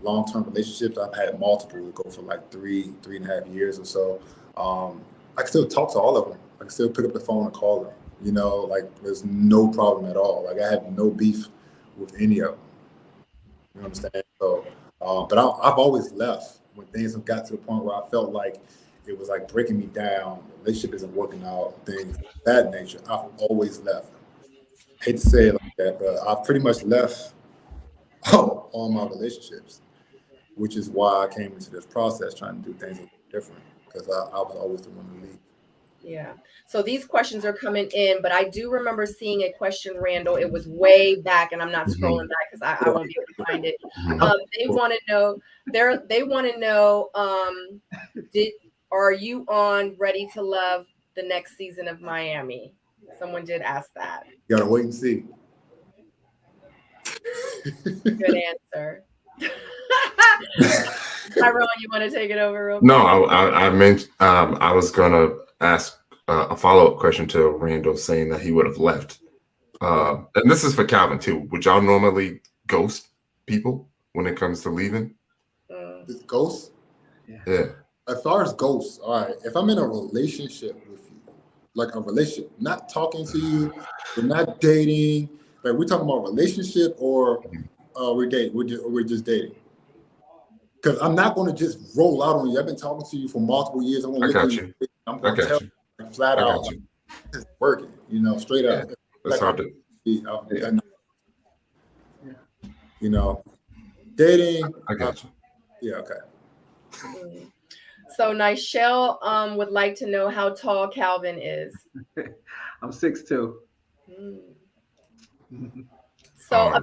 long-term relationships, I've had multiple that go for like 3.5 years or so. I can still talk to all of them. I can still pick up the phone and call them. Like there's no problem at all. Like I have no beef with any of them. You understand? So, but I've always left when things have got to the point where I felt like it was like breaking me down. The relationship isn't working out, things of that nature. I've always left. I hate to say it like that, but I've pretty much left all my relationships, which is why I came into this process trying to do things a little different, because I was always the one to leave. Yeah. So these questions are coming in, but I do remember seeing a question, Randall. It was way back, and I'm not scrolling back because I won't be able to find it. They want to know. They want to know. Are you on Ready to Love the next season of Miami? Someone did ask that. You gotta wait and see. Good answer. Tyrone, you want to take it over real quick? No, I meant I was gonna ask a follow-up question to Randall, saying that he would have left. And this is for Calvin too. Would y'all normally ghost people when it comes to leaving? Ghost? Yeah. As far as ghosts, all right. If I'm in a relationship with you, like a relationship, not talking to you, we're not dating. Like we're talking about relationship, or we're dating. We're just dating. Because I'm not going to just roll out on you. I've been talking to you for multiple years. I'm going to look at you. I'm going to tell you flat out, it's working. Straight up. That's hard to. Dating. I got you. Yeah. Okay. So Nichelle would like to know how tall Calvin is. I'm 6'2". So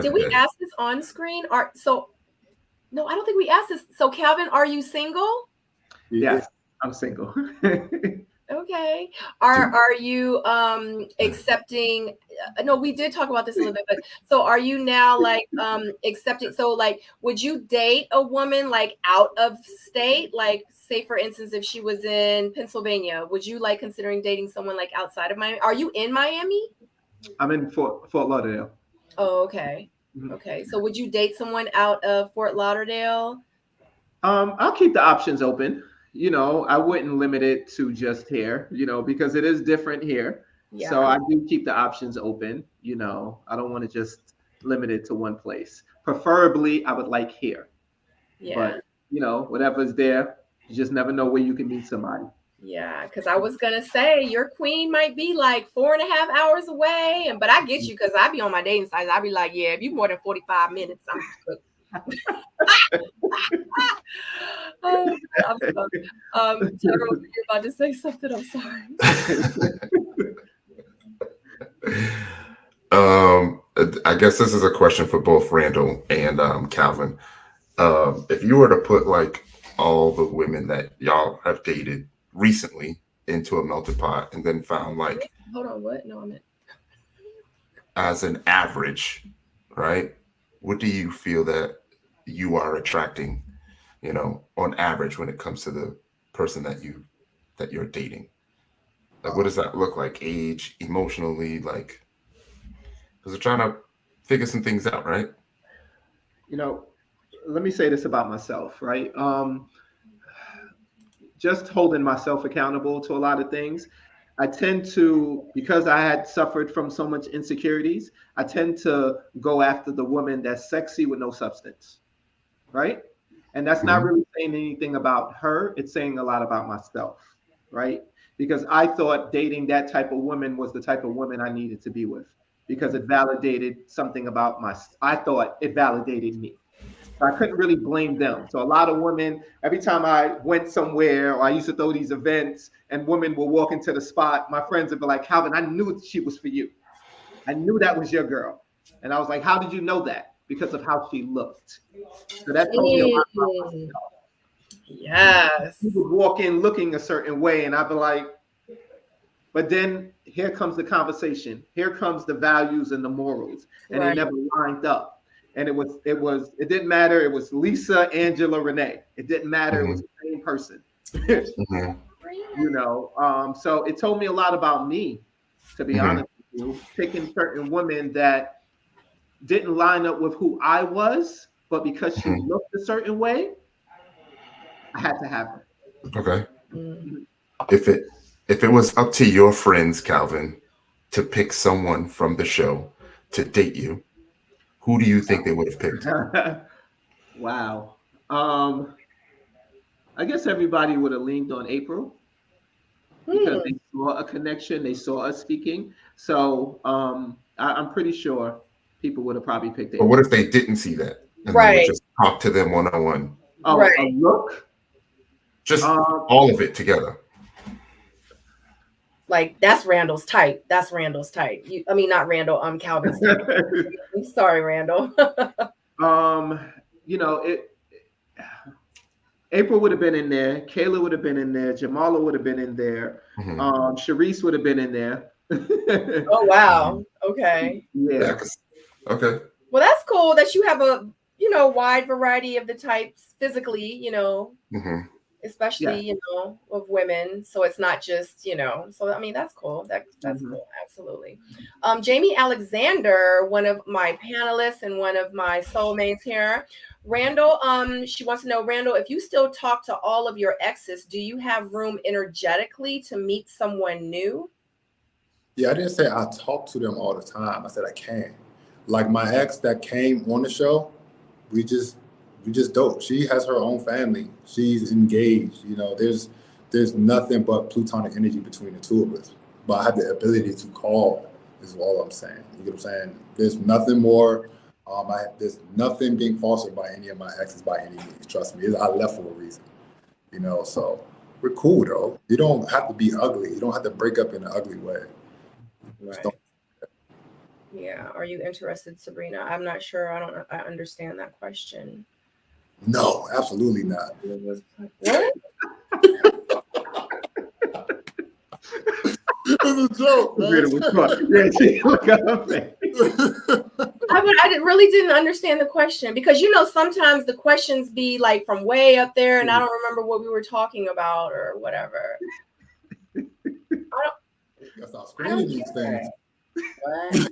did we ask this on screen? No, I don't think we asked this. So Calvin, are you single? Yes, I'm single. Okay. Are you accepting? No, we did talk about this a little bit, but so are you now like accepting? So like, would you date a woman like out of state? Like, say for instance, if she was in Pennsylvania, would you like considering dating someone like outside of Miami? Are you in Miami? I'm in Fort Lauderdale. Oh, okay. Okay, so would you date someone out of Fort Lauderdale? I'll keep the options open. You know, I wouldn't limit it to just here, you know, because it is different here. Yeah. So I do keep the options open. You know, I don't want to just limit it to one place. Preferably, I would like here. Yeah. But, you know, whatever's there, you just never know where you can meet somebody. Yeah, because I was gonna say your queen might be like 4.5 hours away, but I get you because I be on my dating sites. I be like, yeah, if you more than 45 minutes, I'm cooked. Oh, I'm sorry. Tyrone, you're about to say something. I'm sorry. I guess this is a question for both Randall and Calvin. If you were to put like all the women that y'all have dated recently into a melting pot and then found like, wait, hold on, what? No, I meant as an average, right? What do you feel that you are attracting, you know, on average when it comes to the person that you're dating? Like, what does that look like? Age, emotionally, like, because we're trying to figure some things out, right? You know, let me say this about myself, right? Just holding myself accountable to a lot of things. I tend to, because I had suffered from so much insecurities, I tend to go after the woman that's sexy with no substance, right? And that's not really saying anything about her. It's saying a lot about myself, right? Because I thought dating that type of woman was the type of woman I needed to be with because it validated something about I thought it validated me. I couldn't really blame them. So a lot of women, every time I went somewhere or I used to throw these events and women will walk into the spot, my friends would be like, Calvin, I knew she was for you. I knew that was your girl. And I was like, how did you know that? Because of how she looked. So that told me a lot about myself. yes. You would walk in looking a certain way and I'd be like, but then here comes the conversation. Here comes the values and the morals. And they never lined up. And it didn't matter. It was Lisa, Angela, Renee. It didn't matter. It was the same person. You know, so it told me a lot about me, to be honest with you, picking certain women that didn't line up with who I was, but because she looked a certain way, I had to have her. Okay. If it was up to your friends, Calvin, to pick someone from the show to date you, who do you think they would have picked? Wow. I guess everybody would have leaned on April because they saw a connection, they saw us speaking. So I'm pretty sure people would have probably picked April. But what if they didn't see that? And they would just talk to them one-on-one? Oh, a look? Just all of it together. Like, that's Randall's type. That's Randall's type. I mean, not Randall, Calvin's type. I'm sorry, Randall. You know, April would have bbeen in there. Kayla would have been in there. Jamala would have been in there. Sharice would have been in there. Oh, wow. Okay. Yeah. Okay. Well, that's cool that you have a, you know, wide variety of the types physically, you know, especially, you know, of women. So it's not just, you know, so I mean, that's cool. That's cool. Absolutely. Jamie Alexander, one of my panelists and one of my soulmates here. Randall, she wants to know, Randall, if you still talk to all of your exes, do you have room energetically to meet someone new? Yeah, I didn't say I talk to them all the time. I said I can. Like my ex that came on the show, we just dope. She has her own family. She's engaged. You know, there's nothing but platonic energy between the two of us. But I have the ability to call, is all I'm saying. You get what I'm saying? There's nothing more. There's nothing being fostered by any of my exes by any means. Trust me, I left for a reason. You know, so we're cool though. You don't have to be ugly. You don't have to break up in an ugly way. Right. Yeah. Are you interested, Sabrina? I'm not sure. I understand that question. No, absolutely not. What? It's a joke, I really didn't understand the question because, you know, sometimes the questions be like from way up there and I don't remember what we were talking about or whatever. Gotta stop screening these things. What?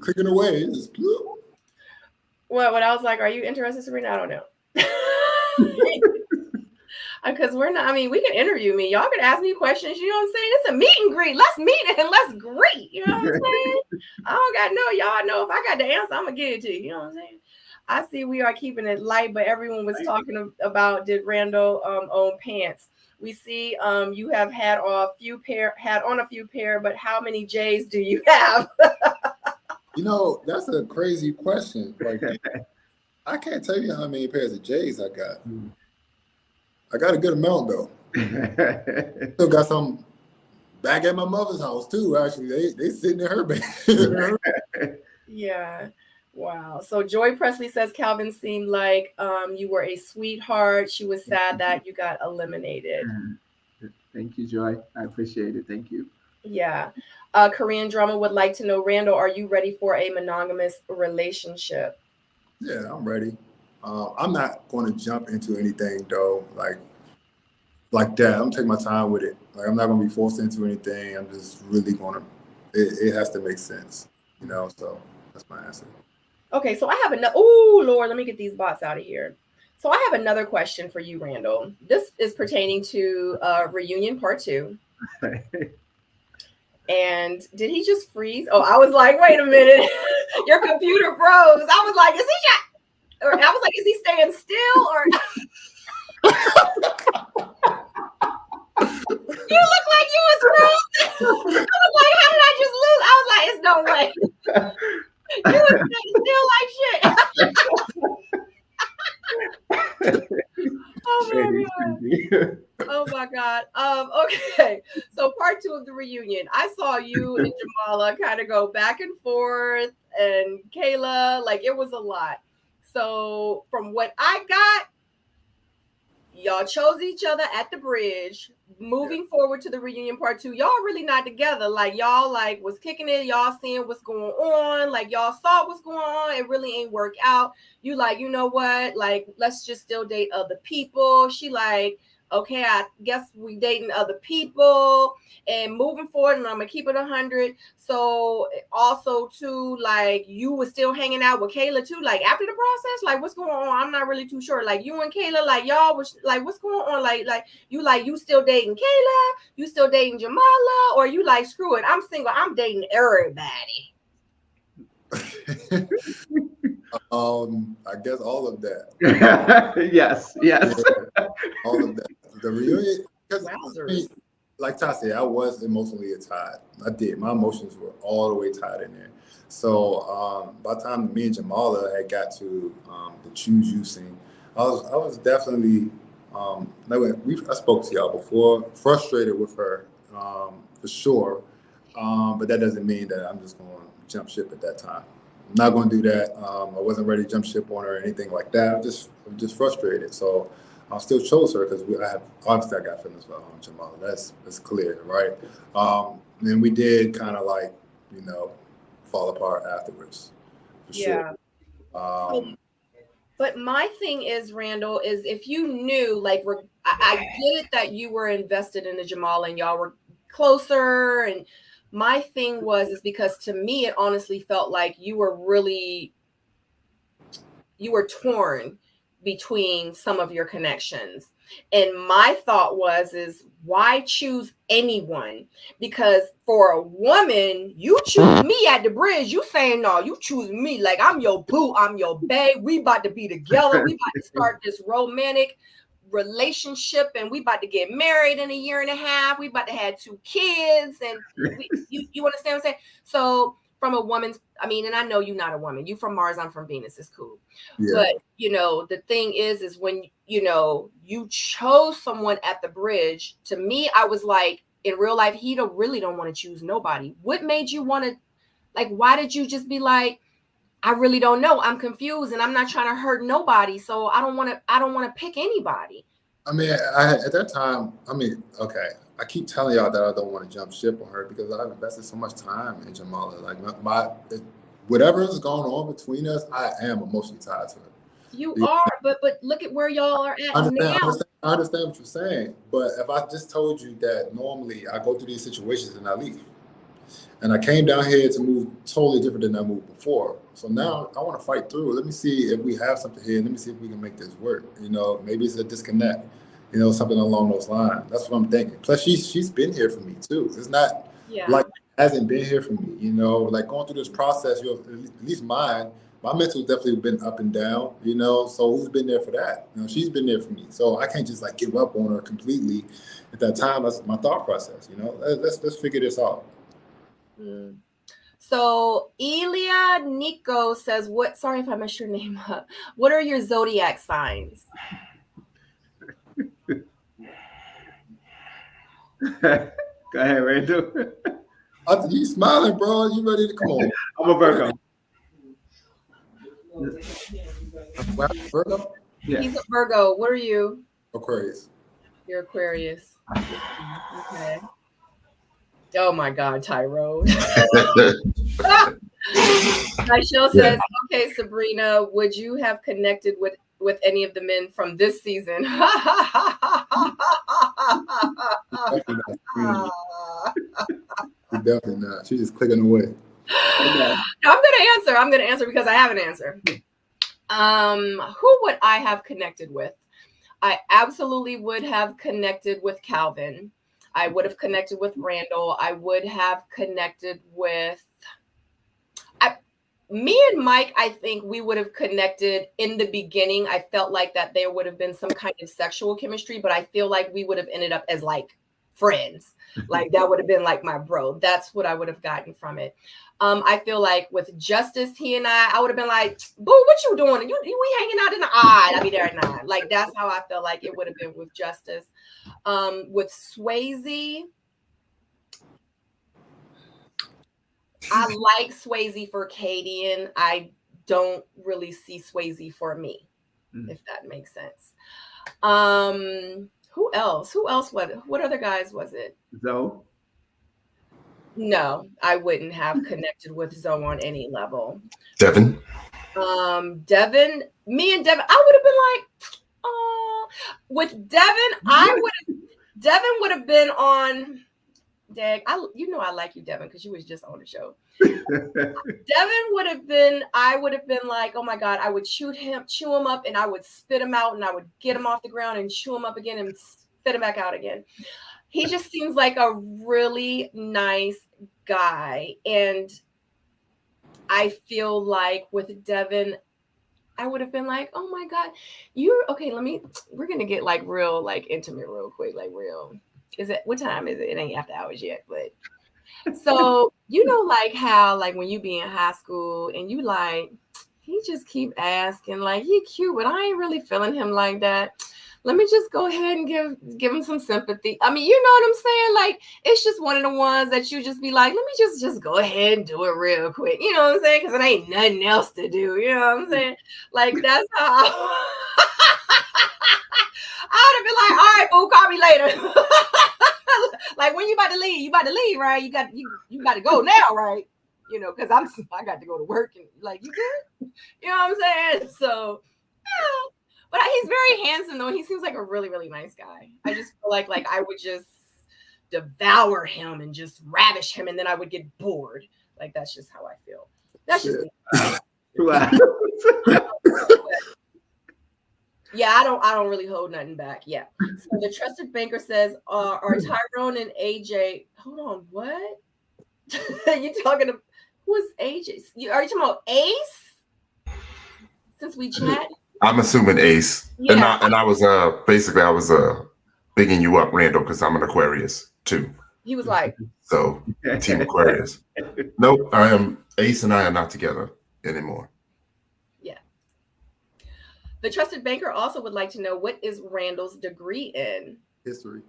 Clicking away. What I was like, are you interested, Sabrina? I don't know. Because we're not, I mean, we can interview me. Y'all can ask me questions. You know what I'm saying? It's a meet and greet. Let's meet and let's greet. You know what I'm saying? I don't got to know. Y'all know if I got the answer, I'm going to give it to you. You know what I'm saying? I see we are keeping it light, but everyone was talking about, did Randall own pants? We see you have had on a few pair, but how many J's do you have? You know, that's a crazy question. Like, I can't tell you how many pairs of J's I got. I got a good amount though. Still got some back at my mother's house too. Actually, they sitting in her bed. Yeah. Wow. So Joy Presley says Calvin seemed like you were a sweetheart. She was sad that you got eliminated. Thank you, Joy. I appreciate it. Thank you. Yeah. Korean drama would like to know, Randall, are you ready for a monogamous relationship? Yeah, I'm ready. I'm not going to jump into anything though, like that. I'm taking my time with it. Like, I'm not going to be forced into anything. I'm just really going to. It has to make sense, you know. So that's my answer. Okay, so I have another. Oh Lord, let me get these bots out of here. So I have another question for you, Randall. This is pertaining to reunion part 2. And did he just freeze? Oh, I was like, wait a minute, your computer froze. I was like, is he? Or I was like, is he staying still? Or you look like you was frozen. I was like, how did I just lose? I was like, it's no way. You was still like shit. Oh my god. Oh my god. Okay. So part 2 of the reunion. I saw you and Jamala kind of go back and forth, and Kayla, like it was a lot. So from what I got, y'all chose each other at the bridge. Moving forward to the reunion part 2, y'all really not together. Like y'all like was kicking it, y'all seeing what's going on, like y'all saw what's going on. It really ain't work out. You like, you know what? Like, let's just still date other people. She like, okay, I guess we dating other people and moving forward, and I'm gonna keep it 100. So also too, like you were still hanging out with Kayla too, like after the process, like what's going on? I'm not really too sure. Like you and Kayla, like y'all was like, what's going on? Like you still dating Kayla? You still dating Jamala? Or you like, screw it, I'm single, I'm dating everybody? I guess all of that. Yes. Yeah, all of that. The reunion, because like Ty said, I was emotionally tied. I did. My emotions were all the way tied in there. So by the time me and Jamala had got to the Choose You scene, I was definitely I spoke to y'all before, frustrated with her for sure. But that doesn't mean that I'm just going to jump ship at that time. I'm not going to do that. I wasn't ready to jump ship on her or anything like that. I'm just frustrated. So I still chose her because obviously I got feelings for Jamala. That's clear, right? And we did kind of like, you know, fall apart afterwards. For sure. But my thing is, Randall, is if you knew, like, I get it that you were invested in the Jamala and y'all were closer. And my thing is because to me, it honestly felt like you were torn between some of your connections. And my thought is why choose anyone? Because for a woman, you choose me at the bridge. You saying, no, you choose me. Like, I'm your boo, I'm your bae. We about to be together. We about to start this romantic relationship, and we about to get married in a year and a half. We about to have 2 kids. And you understand what I'm saying? So from a woman's, I mean, and I know you're not a woman. You from Mars, I'm from Venus. It's cool. Yeah. But, you know, the thing is when, you know, you chose someone at the bridge, to me, I was like, in real life, he really don't want to choose nobody. What made you want to, like, why did you just be like, I really don't know. I'm confused and I'm not trying to hurt nobody. So I don't want to pick anybody. I mean, at that time, I mean, okay. I keep telling y'all that I don't want to jump ship on her because I've invested so much time in Jamala. Like whatever is going on between us, I am emotionally tied to her. You are, but look at where y'all are at now. I understand what you're saying, but if I just told you that normally I go through these situations and I leave, And I came down here to move totally different than I moved before. So now I want to fight through. Let me see if we have something here. Let me see if we can make this work. You know, maybe it's a disconnect, you know, something along those lines. That's what I'm thinking. Plus, she's been here for me too. It's not like hasn't been here for me, you know, like going through this process, you know, at least my mental's definitely been up and down, you know, so who's been there for that? You know, she's been there for me. So I can't just like give up on her completely at that time. That's my thought process, you know, let's figure this out. So Elia Nico says, sorry if I messed your name up. What are your zodiac signs? Go ahead, Randall. You smiling, bro. You ready to come on? I'm a Virgo. Virgo? Yeah. He's a Virgo. What are you? Aquarius. You're Aquarius. Okay. Oh my God, Tyrone. Michelle says, okay, Sabrina, would you have connected with any of the men from this season? Definitely not. She's just clicking away. No, I'm gonna answer because I have an answer. Who would I have connected with? I absolutely would have connected with Calvin. I would have connected with Randall. I would have connected with me and Mike. I think we would have connected in the beginning. I felt like that there would have been some kind of sexual chemistry, but I feel like we would have ended up as like friends. Like that would have been like my bro. That's what I would have gotten from it. I feel like with Justice, he and I would have been like, boo, what you doing? We hanging out in the eye. I'll be there at 9. Like that's how I felt like it would have been with Justice. With Swayze, I like Swayze for Cadian. I don't really see Swayze for me, if that makes sense. Who else? What other guys was it? Zoe? No, I wouldn't have connected with Zoe on any level. Devin? Devin, me and Devin, I would have been like, oh, with Devin, Devin would have been on, Dag, I like you, Devin, because you was just on the show. Devin would have been, I would have been like, oh my God, I would chew him up and I would spit him out and I would get him off the ground and chew him up again and spit him back out again. He just seems like a really nice guy. And I feel like with Devin, I would have been like, oh my God, we're going to get like real, like intimate real quick, like real. What time is it? It ain't after hours yet, but so, like how, like when you be in high school and you like, he just keep asking, like, he cute, but I ain't really feeling him like that. Let me just go ahead and give him some sympathy. I mean, you know what I'm saying? Like, it's just one of the ones that you just be like, let me just go ahead and do it real quick. You know what I'm saying? Because it ain't nothing else to do. You know what I'm saying? Like, that's how I would have been like, all right, boo, call me later. Like, when you about to leave, right? You got to go now, right? Because I got to go to work and like, you good? You know what I'm saying? So, yeah. But he's very handsome, though. He seems like a really, really nice guy. I just feel like I would just devour him and just ravish him, and then I would get bored. Like, that's just how I feel. That's just yeah, I don't really hold nothing back. Yeah. So the trusted banker says, are Tyrone and AJ? Hold on, what? You talking to who's AJ? Are you talking about Ace? Since we chat. I'm assuming Ace. Yeah. And I was basically bigging you up, Randall, because I'm an Aquarius too. He was like, so Team Aquarius. Nope, Ace and I are not together anymore. Yeah. The trusted banker also would like to know, what is Randall's degree in? History.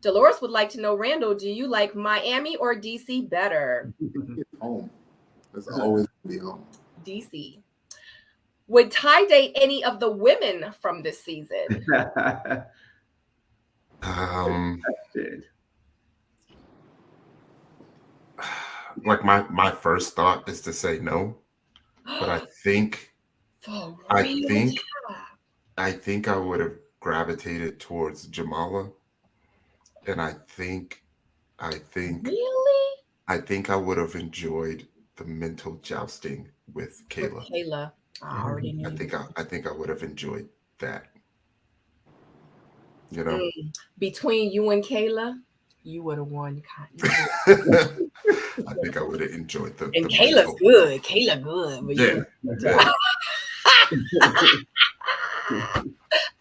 Dolores would like to know, Randall, do you like Miami or DC better? Home. It's always be home. DC. Would Ty date any of the women from this season? Like my first thought is to say no, but I think I would have gravitated towards Jamala, and I think I think Really? I think I would have enjoyed the mental jousting with Kayla. With Kayla. I already knew. I think I would have enjoyed that. You know, between you and Kayla, you would have won. I think I would have enjoyed the. And the Kayla's mental. good. Kayla good. But Yeah.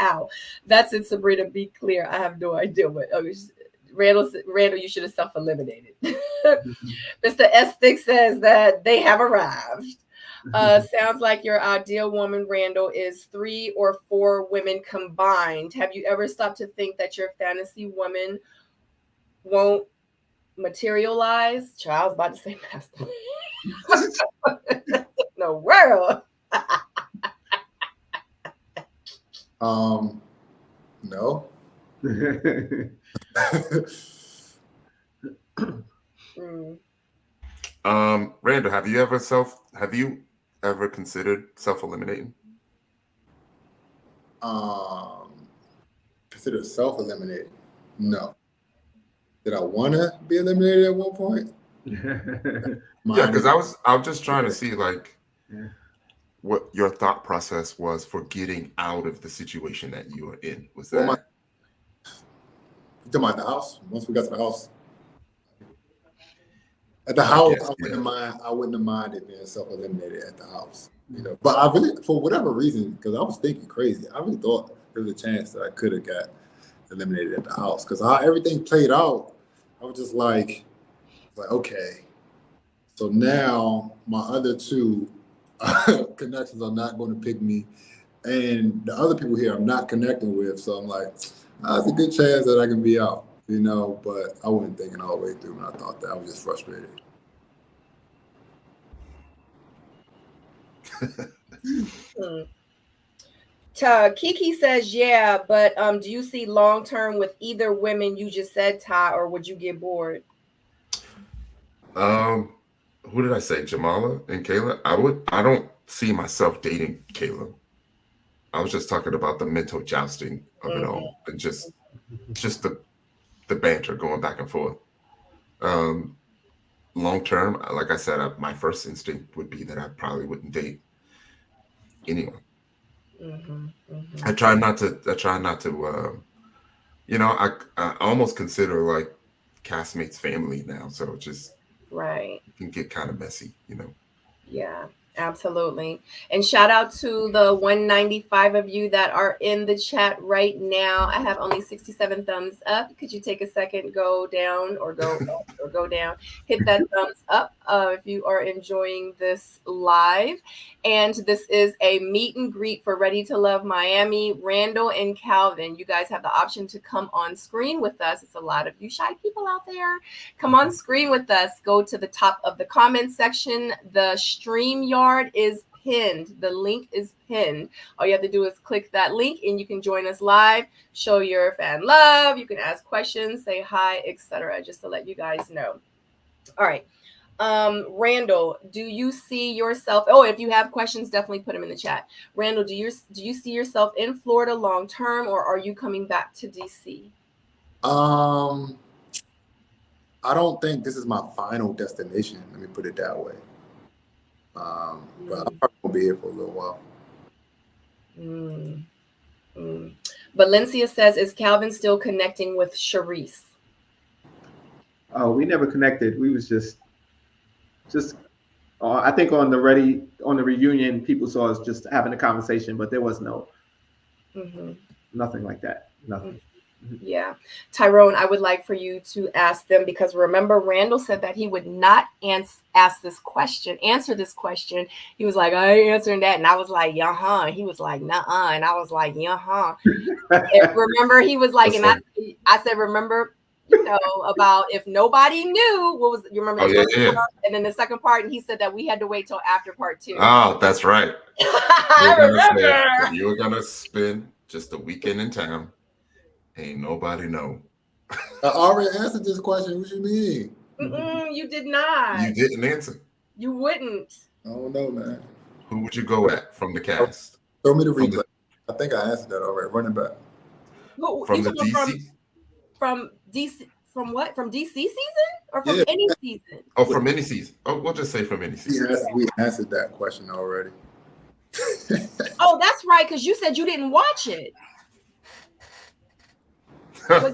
Ow. That's it, Sabrina. Be clear. I have no idea what. Randall, you should have self-eliminated. Mr. S. says that they have arrived. Sounds like your ideal woman, Randall, is 3 or 4 women combined. Have you ever stopped to think that your fantasy woman won't materialize? Child's about to say master. No world. No. Randall, have you ever considered self-eliminating? Consider self-eliminating? No. Did I want to be eliminated at one point? Yeah, because I was just trying to see like what your thought process was for getting out of the situation that you were in. Was that? You talking about the house? Once we got to the house. At the house, I wouldn't have minded being self-eliminated at the house. You know, but I really, for whatever reason, because I was thinking crazy, I really thought there was a chance that I could have got eliminated at the house. Because how everything played out, I was just like, okay. So now my other 2 connections are not going to pick me, and the other people here I'm not connecting with. So I'm like, it's a good chance that I can be out. You know, but I wasn't thinking all the way through when I thought that. I was just frustrated. Kiki says, yeah, but do you see long-term with either women you just said, Ty, or would you get bored? Who did I say? Jamala and Kayla? I don't see myself dating Kayla. I was just talking about the mental jousting of it all, and just the banter going back and forth. Long term, like I said, my first instinct would be that I probably wouldn't date anyone. I try not to. You know, I almost consider like castmates family now, so it just it can get kind of messy, you know. Yeah. Absolutely. And shout out to the 195 of you that are in the chat right now. I have only 67 thumbs up. Could you take a second, go down or go up or go down? Hit that thumbs up if you are enjoying this live. And this is a meet and greet for Ready to Love Miami. Randall and Calvin, you guys have the option to come on screen with us. It's a lot of you shy people out there. Come on screen with us. Go to the top of the comment section. The StreamYard is pinned. The link is pinned. All you have to do is click that link and you can join us live, show your fan love, you can ask questions, say hi, etc., just to let you guys know. All right. Randall, do you see yourself, if you have questions, definitely put them in the chat. Randall, do you see yourself in Florida long term, or are you coming back to DC? I don't think this is my final destination. Let me put it that way. But I'm probably gonna be here for a little while. Valencia says, is Calvin still connecting with Sharice? Oh, we never connected. We was just I think on the reunion, people saw us just having a conversation, but there was nothing like that. Nothing. Yeah. Tyrone, I would like for you to ask them, because remember, Randall said that he would not answer this question. He was like, I ain't answering that. And I was like, yeah, he was like, nuh-uh. And I was like, yeah. Remember, he was like, and I said, remember, you know, about if nobody knew what was, you remember? And then the second part, and he said that we had to wait till after part 2. Oh, that's right. I remember. You were going to spend just a weekend in town. Ain't nobody know. I already answered this question. What you mean? You did not. You didn't answer. You wouldn't. I don't know, man. Who would you go at from the cast? Throw me the replay. I think I answered that already. Running back. From the DC? From DC. From what? From DC season or from any season? Oh, from any season. Oh, we'll just say from any season. Yes, we answered that question already. Oh, that's right, because you said you didn't watch it. Was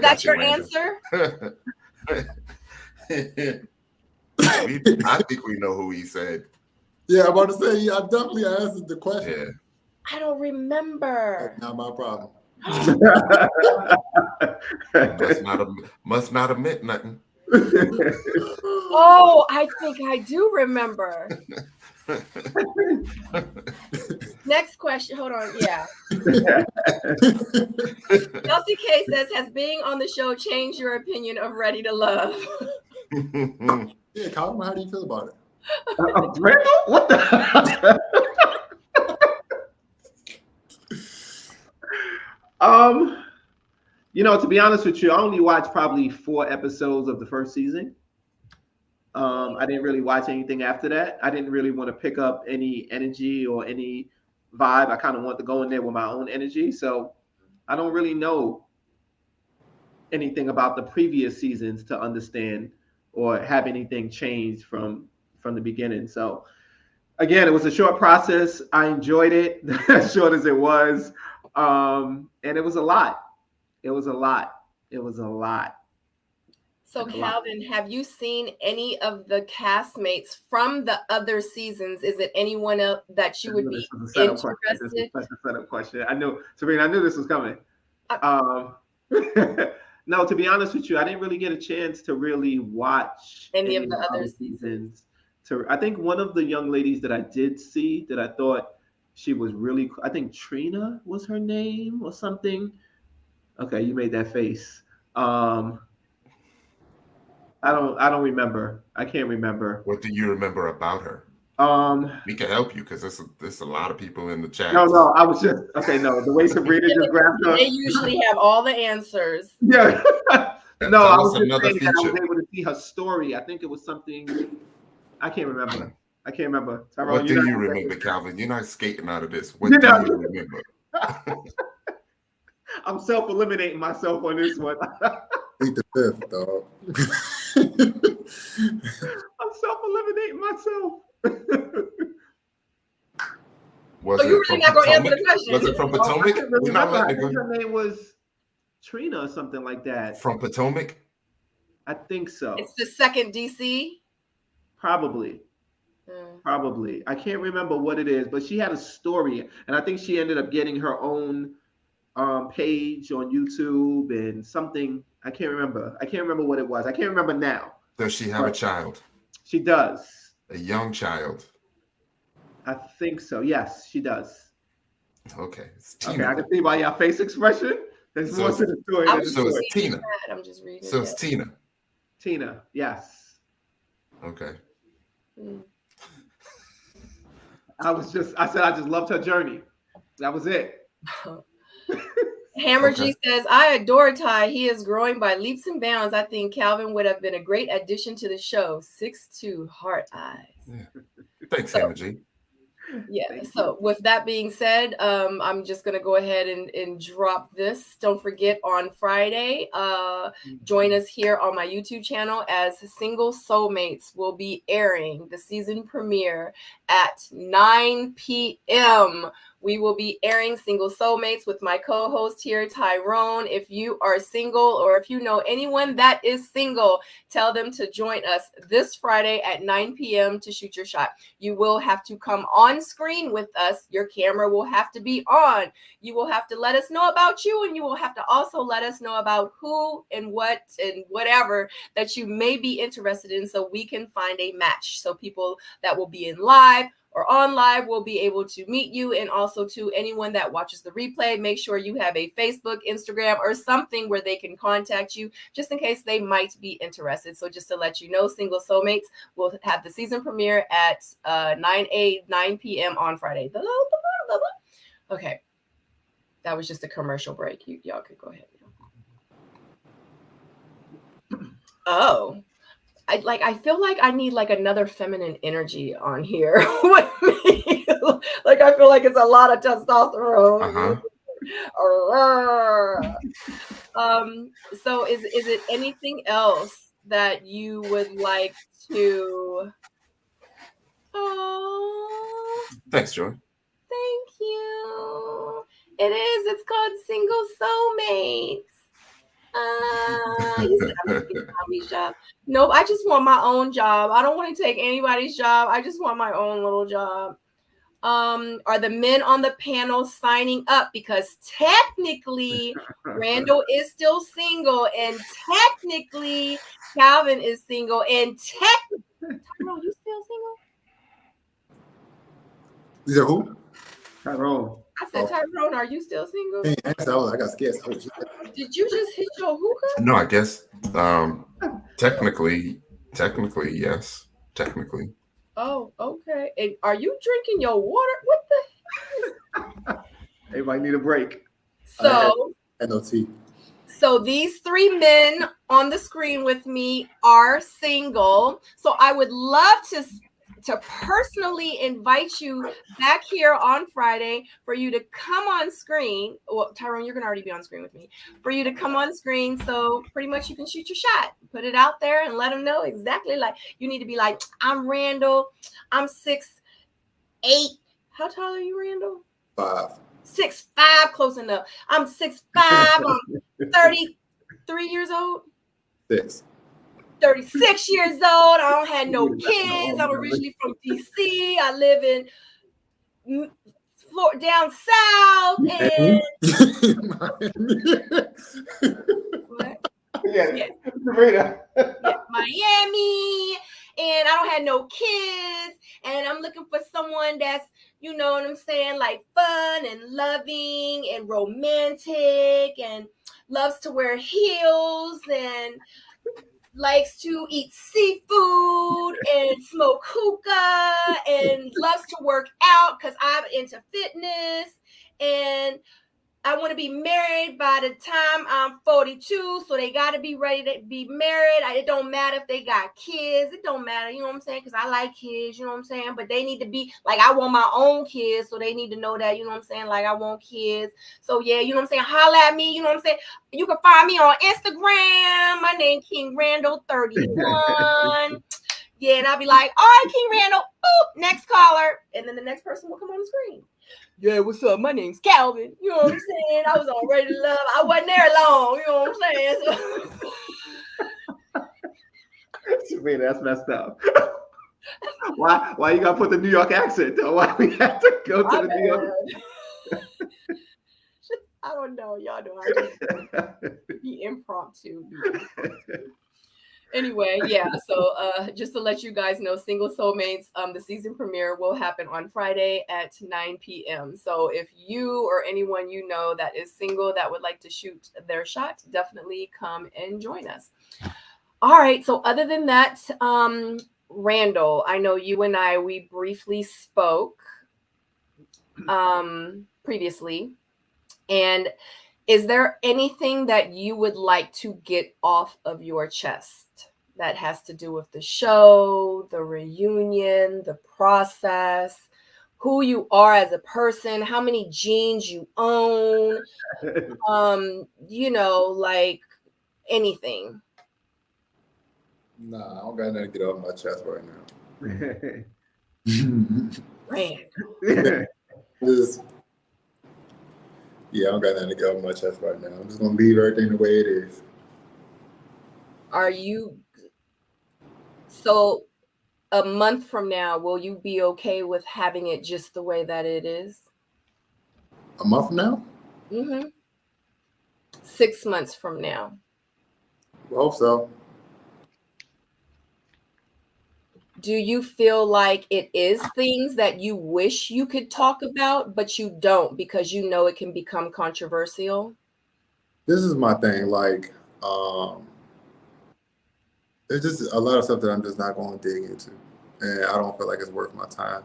that your answer? I think we know who he said. Yeah, I'm about to say, I definitely answered the question. Yeah. I don't remember. That's not my problem. must not have meant nothing. Oh, I think I do remember. Next question. Hold on. Yeah. Kelsey K says, has being on the show changed your opinion of Ready to Love? Yeah, Calvin, how do you feel about it? Randall? What the? You know, to be honest with you, I only watched probably 4 episodes of the first season. I didn't really watch anything after that. I didn't really want to pick up any energy or any vibe. I kind of want to go in there with my own energy. So I don't really know anything about the previous seasons to understand or have anything changed from the beginning. So again, it was a short process. I enjoyed it, as short as it was. And it was a lot. It was a lot. So Calvin, have you seen any of the castmates from the other seasons? Is it anyone else that you would be interested? This is such a setup question. I knew, Sabrina, I knew this was coming. No, to be honest with you, I didn't really get a chance to really watch any of the other seasons. I think one of the young ladies that I did see that I thought she was really, I think Trina was her name or something. Okay, you made that face. I don't remember. I can't remember. What do you remember about her? We can help you because there's a lot of people in the chat. No, I was just no. The way Sabrina just grabbed her. They usually have all the answers. Yeah. No, I was just saying that I was able to see her story. I think it was something. I can't remember. Tyrone, what do you remember, Calvin? You're not skating out of this. What do you remember? I'm self-eliminating myself on this one. Plead the fifth, dog. I'm self-eliminating myself. Was you really not going to answer the question? Was it from Potomac? Her name was Trina or something like that. From Potomac? I think so. It's the second DC? Probably. Probably. I can't remember what it is, but she had a story, and I think she ended up getting her own page on YouTube and something. I can't remember what it was. I can't remember now. Does she have a child? She does. A young child? I think so. Yes, she does. Okay. Okay, I can see by your face expression. There's more to the story. So it's Tina. I'm just reading. So it's Tina. Tina, yes. Okay. I said I just loved her journey. That was it. Hammer G says, I adore Ty. He is growing by leaps and bounds. I think Calvin would have been a great addition to the show. 6'2", heart eyes. Yeah. Thanks, Hammer G. Yeah. So with that being said, I'm just going to go ahead and drop this. Don't forget on Friday, join us here on my YouTube channel as Single Soulmates will be airing the season premiere at 9 p.m. We will be airing Single Soulmates with my co-host here, Tyrone. If you are single or if you know anyone that is single, tell them to join us this Friday at 9 p.m. to shoot your shot. You will have to come on screen with us. Your camera will have to be on. You will have to let us know about you, and you will have to also let us know about who and what and whatever that you may be interested in so we can find a match. So people that will be in live or on live will be able to meet you, and also to anyone that watches the replay, make sure you have a Facebook, Instagram, or something where they can contact you just in case they might be interested. So just to let you know, Single Soulmates will have the season premiere at 9 p.m. on Friday. Okay. That was just a commercial break. Y'all could go ahead now. Oh. I feel like I need like another feminine energy on here with me. Like I feel like it's a lot of testosterone. So is it anything else that you would like to? Oh, Thanks, Joy. thank you. It is. It's called Single Soulmates. You said I'm taking Tommy's job. Nope, I just want my own job. I don't want to take anybody's job. I just want my own little job. Are the men on the panel signing up? Because technically Randall is still single, and technically Calvin is single, and Tyrone, you still single? You said who? Tyrone. I said, Tyrone, are you still single? Hey, I got scared. Did you just hit your hookah? No, I guess technically, yes. Technically. Oh, okay. And are you drinking your water? What the? They might need a break. So, no tea. So these three men on the screen with me are single. So I would love to personally invite you back here on Friday for you to come on screen. Well, Tyrone, you're going to already be on screen with me. For you to come on screen. So pretty much you can shoot your shot. Put it out there and let them know exactly. Like, you need to be like, I'm Randall. I'm 6'8". How tall are you, Randall? 5. 6'5", close enough. I'm 6'5". I'm 33 years old. 6. 36 years old. I don't have no kids. I'm originally from DC. I live in down south. And what? Yeah. Sabrina. Yeah, Miami. And I don't have no kids. And I'm looking for someone that's, you know what I'm saying, like fun and loving and romantic and loves to wear heels and likes to eat seafood and smoke hookah and loves to work out because I'm into fitness, and I want to be married by the time I'm 42, so they got to be ready to be married. It don't matter if they got kids. It don't matter, you know what I'm saying, because I like kids, you know what I'm saying, but they need to be, like, I want my own kids, so they need to know that, you know what I'm saying, like, I want kids. So, yeah, you know what I'm saying, holla at me, you know what I'm saying. You can find me on Instagram. My name King Randall 31. Yeah, and I'll be like, all right, King Randall, boop, next caller. And then the next person will come on the screen. Yeah, what's up? My name's Calvin. You know what I'm saying? I was on Ready to Love. I wasn't there long. You know what I'm saying? So. Sabrina, that's messed up. Why you gotta put the New York accent though? Why we have to go to the New York? I don't know. Y'all know I just be impromptu. Anyway, yeah, so just to let you guys know, Single Soulmates, the season premiere will happen on Friday at 9 p.m. So if you or anyone you know that is single that would like to shoot their shot, definitely come and join us. All right, so other than that, Randall, I know you and we briefly spoke previously, and is there anything that you would like to get off of your chest that has to do with the show, the reunion, the process, who you are as a person, how many jeans you own, you know, like anything? Nah, I don't got nothing to get off my chest right now. Randall. Yeah, I don't got nothing to get off my chest right now. I'm just gonna leave everything the way it is. Are you, so a month from now, will you be okay with having it just the way that it is? A month from now? Mm-hmm. 6 months from now. I hope so. Do you feel like it is things that you wish you could talk about, but you don't because you know it can become controversial? This is my thing. Like, there's just a lot of stuff that I'm just not going to dig into. And I don't feel like it's worth my time.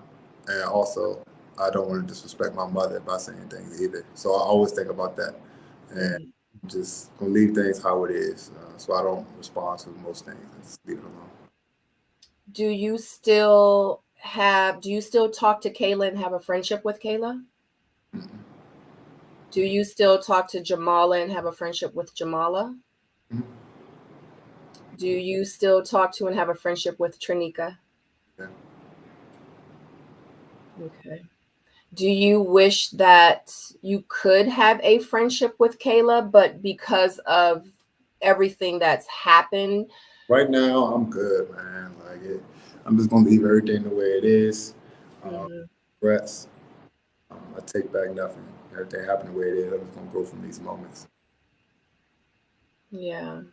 And also, I don't want to disrespect my mother by saying things either. So I always think about that. And just gonna leave things how it is. So I don't respond to most things and just leave it alone. Do you still talk to Kayla and have a friendship with Kayla? Mm-mm. Do you still talk to Jamala and have a friendship with Jamala? Mhm. Do you still talk to and have a friendship with Trinika? Yeah. Okay. Do you wish that you could have a friendship with Kayla, but because of everything that's happened? Right now, I'm good, man. I'm just gonna leave everything the way it is. Regrets. I take back nothing. Everything happened the way it is. I'm just gonna grow from these moments. Yeah.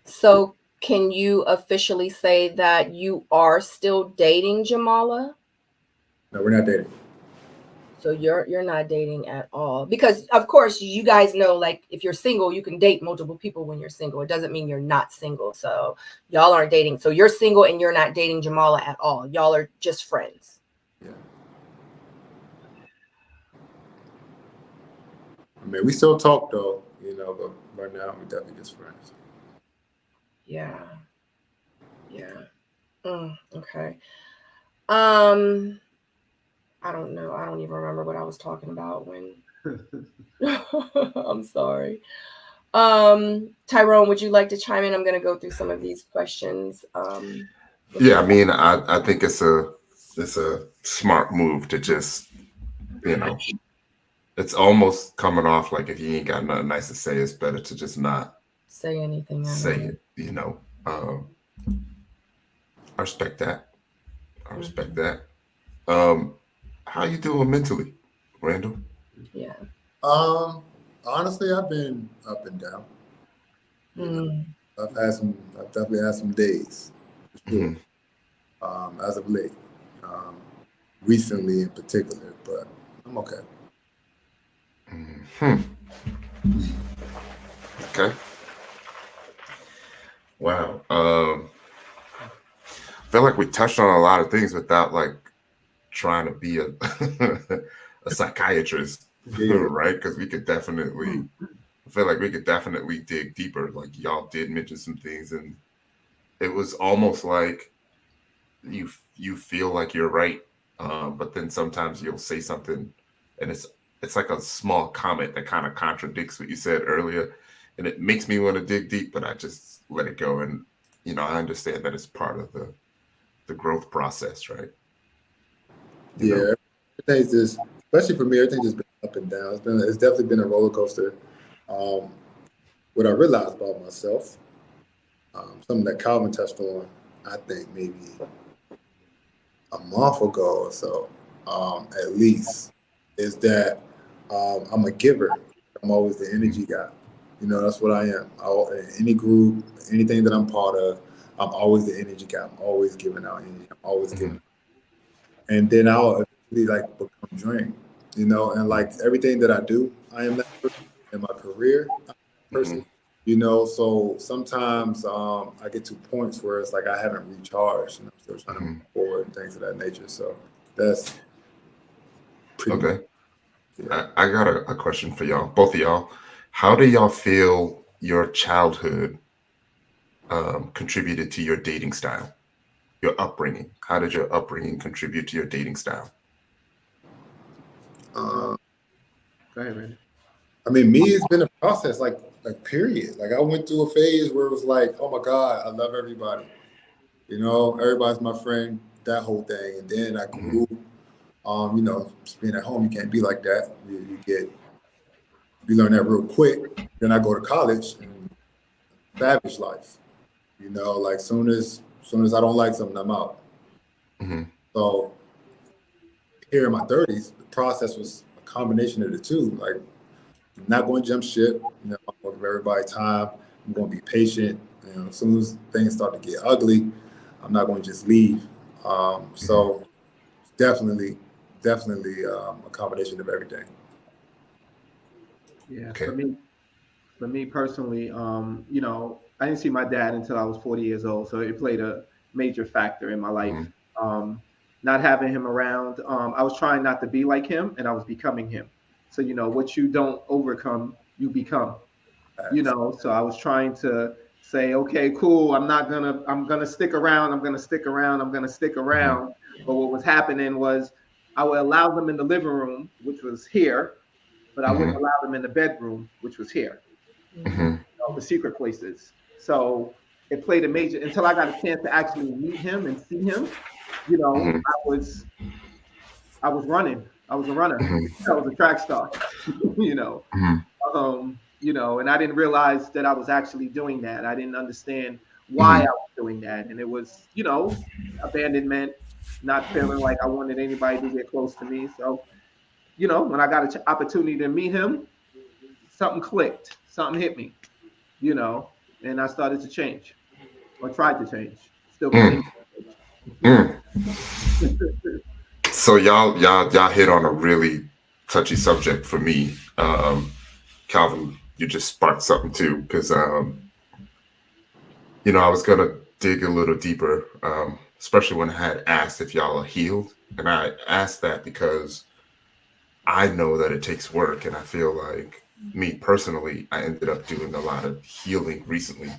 So can you officially say that you are still dating Jamala? No, we're not dating. So you're not dating at all, because of course you guys know, like, if you're single, you can date multiple people when you're single. It doesn't mean you're not single. So y'all aren't dating. So you're single and you're not dating Jamala at all. Y'all are just friends. Yeah. I mean, we still talk though, but right now we're definitely just friends. Yeah. Yeah. Okay. I don't know. I don't even remember what I was talking about when. I'm sorry. Tyrone, would you like to chime in? I'm going to go through some of these questions. Yeah, I mean, I think it's a smart move to just, it's almost coming off like if you ain't got nothing nice to say, it's better to just not say anything. Say it. I respect that. I respect that. How you doing mentally, Randall? Yeah. Honestly, I've been up and down. I've definitely had some days, for sure. As of late, recently in particular, but I'm okay. Okay. Wow. I feel like we touched on a lot of things without like trying to be a a psychiatrist, right? Because we could definitely, I feel like we could definitely dig deeper. Like y'all did mention some things, and it was almost like you feel like you're right, but then sometimes you'll say something, and it's like a small comment that kind of contradicts what you said earlier, and it makes me want to dig deep, but I just let it go. And I understand that it's part of the growth process, right? Yeah, everything's just, especially for me, everything's just been up and down. It's definitely been a roller coaster. What I realized about myself, something that Calvin touched on, I think maybe a month ago or so, at least, is that I'm a giver. I'm always the energy guy. That's what I am. In any group, anything that I'm part of, I'm always the energy guy. I'm always giving out energy. I'm always giving. And then I'll eventually like become drained, and like everything that I do, I am that person. In my career, I'm that person. So sometimes I get to points where it's like I haven't recharged and I'm still trying to move forward and things of that nature. So that's pretty okay. I got a question for y'all, both of y'all. How do y'all feel your childhood contributed to your dating style, your upbringing? How did your upbringing contribute to your dating style? Go ahead, Randy. I mean, me, it's been a process, like period. Like I went through a phase where it was like, oh my God, I love everybody. Everybody's my friend, that whole thing. And then I grew, just being at home, you can't be like that. You learn that real quick. Then I go to college and savage life. Like soon as I don't like something, I'm out. So here in my 30s, the process was a combination of the two. Like I'm not going to jump ship. I'm going to give everybody time. I'm going to be patient. As soon as things start to get ugly, I'm not going to just leave. So definitely a combination of everything. Yeah, okay. For me personally, I didn't see my dad until I was 40 years old, so it played a major factor in my life. Not having him around, I was trying not to be like him, and I was becoming him. So what you don't overcome, you become. So I was trying to say, okay, cool, I'm gonna stick around, I'm gonna stick around. But what was happening was I would allow them in the living room, which was here, but I wouldn't allow them in the bedroom, which was here, the secret places. So it played a major until I got a chance to actually meet him and see him. You know, I was running. I was a runner. I was a track star. you know, and I didn't realize that I was actually doing that. I didn't understand why I was doing that, and it was, abandonment, not feeling like I wanted anybody to get close to me. So, when I got an opportunity to meet him, something clicked, something hit me, and I started to change, or tried to change. Still continue to change. So y'all hit on a really touchy subject for me. Calvin, you just sparked something too, because I was gonna dig a little deeper, especially when I had asked if y'all are healed, and I asked that because I know that it takes work, and I feel like me personally, I ended up doing a lot of healing recently.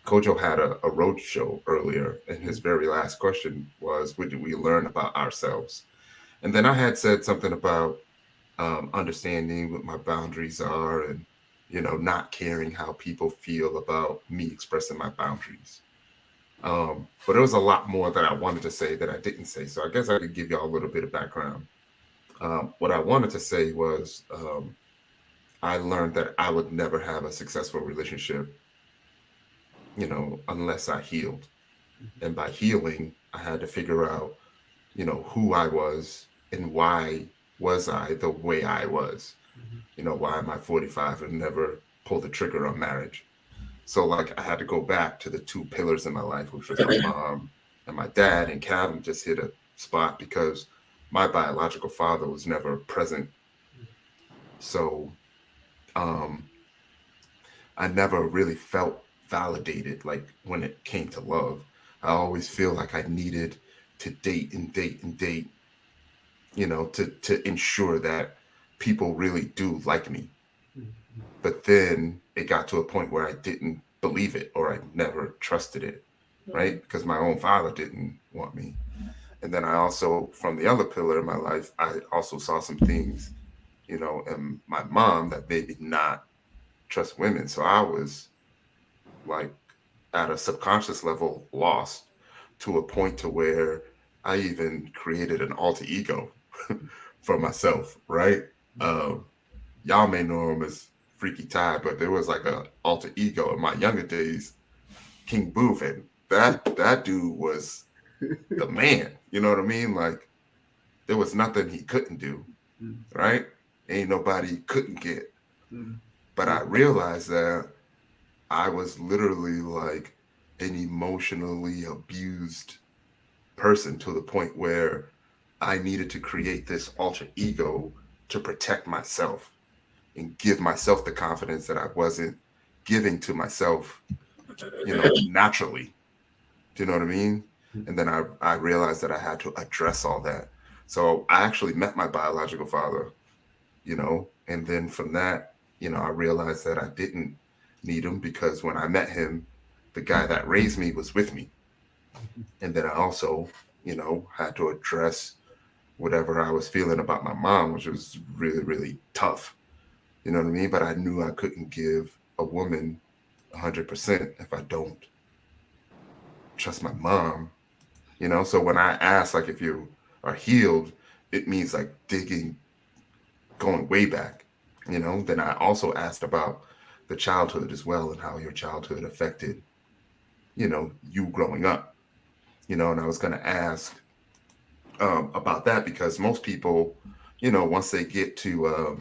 Kojo had a road show earlier, and his very last question was, what did we learn about ourselves? And then I had said something about understanding what my boundaries are, and not caring how people feel about me expressing my boundaries. But there was a lot more that I wanted to say that I didn't say, so I guess I could give y'all a little bit of background. What I wanted to say was I learned that I would never have a successful relationship unless I healed. And by healing, I had to figure out who I was and why was I the way I was. Why am I 45 and never pulled the trigger on marriage? So like I had to go back to the two pillars in my life, which was my mom and my dad. And Calvin just hit a spot because my biological father was never present. So I never really felt validated, like when it came to love. I always feel like I needed to date and date and date, to ensure that people really do like me. But then it got to a point where I didn't believe it, or I never trusted it, right? Because my own father didn't want me. And then I also, from the other pillar in my life, I also saw some things, in my mom that made me not trust women. So I was like at a subconscious level lost, to a point to where I even created an alter ego for myself, right? Y'all may know him as Freaky Ty, but there was like a alter ego in my younger days, King Booth, and that dude was the man. You know what I mean? Like there was nothing he couldn't do, right? Ain't nobody couldn't get. But I realized that I was literally like an emotionally abused person, to the point where I needed to create this alter ego to protect myself and give myself the confidence that I wasn't giving to myself, naturally. Do you know what I mean? And then I realized that I had to address all that. So I actually met my biological father, and then from that, I realized that I didn't need him, because when I met him, the guy that raised me was with me. And then I also, had to address whatever I was feeling about my mom, which was really, really tough. You know what I mean? But I knew I couldn't give a woman 100% if I don't trust my mom. So when I ask, like, if you are healed, it means like digging, going way back. Then I also asked about the childhood as well, and how your childhood affected, you growing up. And I was going to ask about that, because most people, once they get to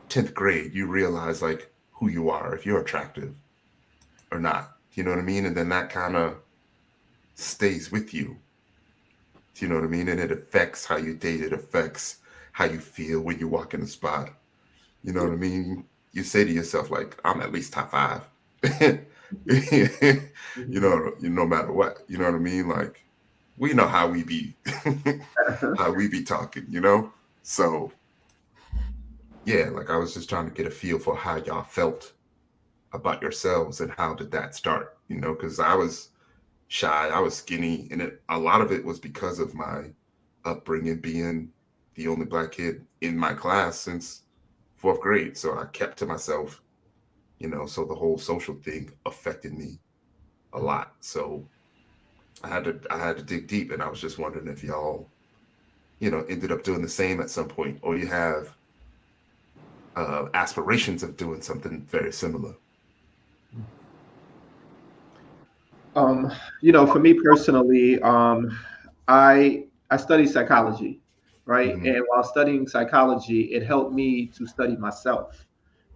10th grade, you realize like who you are, if you're attractive or not. You know what I mean? And then that kind of stays with you. Do you know what I mean? And it affects how you date. It affects how you feel when you walk in the spot. You know what I mean? You say to yourself, like, I'm at least top 5. No matter what. You know what I mean? Like, we know how we be, how we be talking, So, yeah, like I was just trying to get a feel for how y'all felt about yourselves, and how did that start? Because I was shy, I was skinny, and a lot of it was because of my upbringing, being the only black kid in my class since 4th grade. So I kept to myself, you know, so the whole social thing affected me a lot. So I had to dig deep, and I was just wondering if y'all, you know, ended up doing the same at some point, or you have aspirations of doing something very similar. You know, for me personally, I study psychology, right? Mm-hmm. And while studying psychology, it helped me to study myself.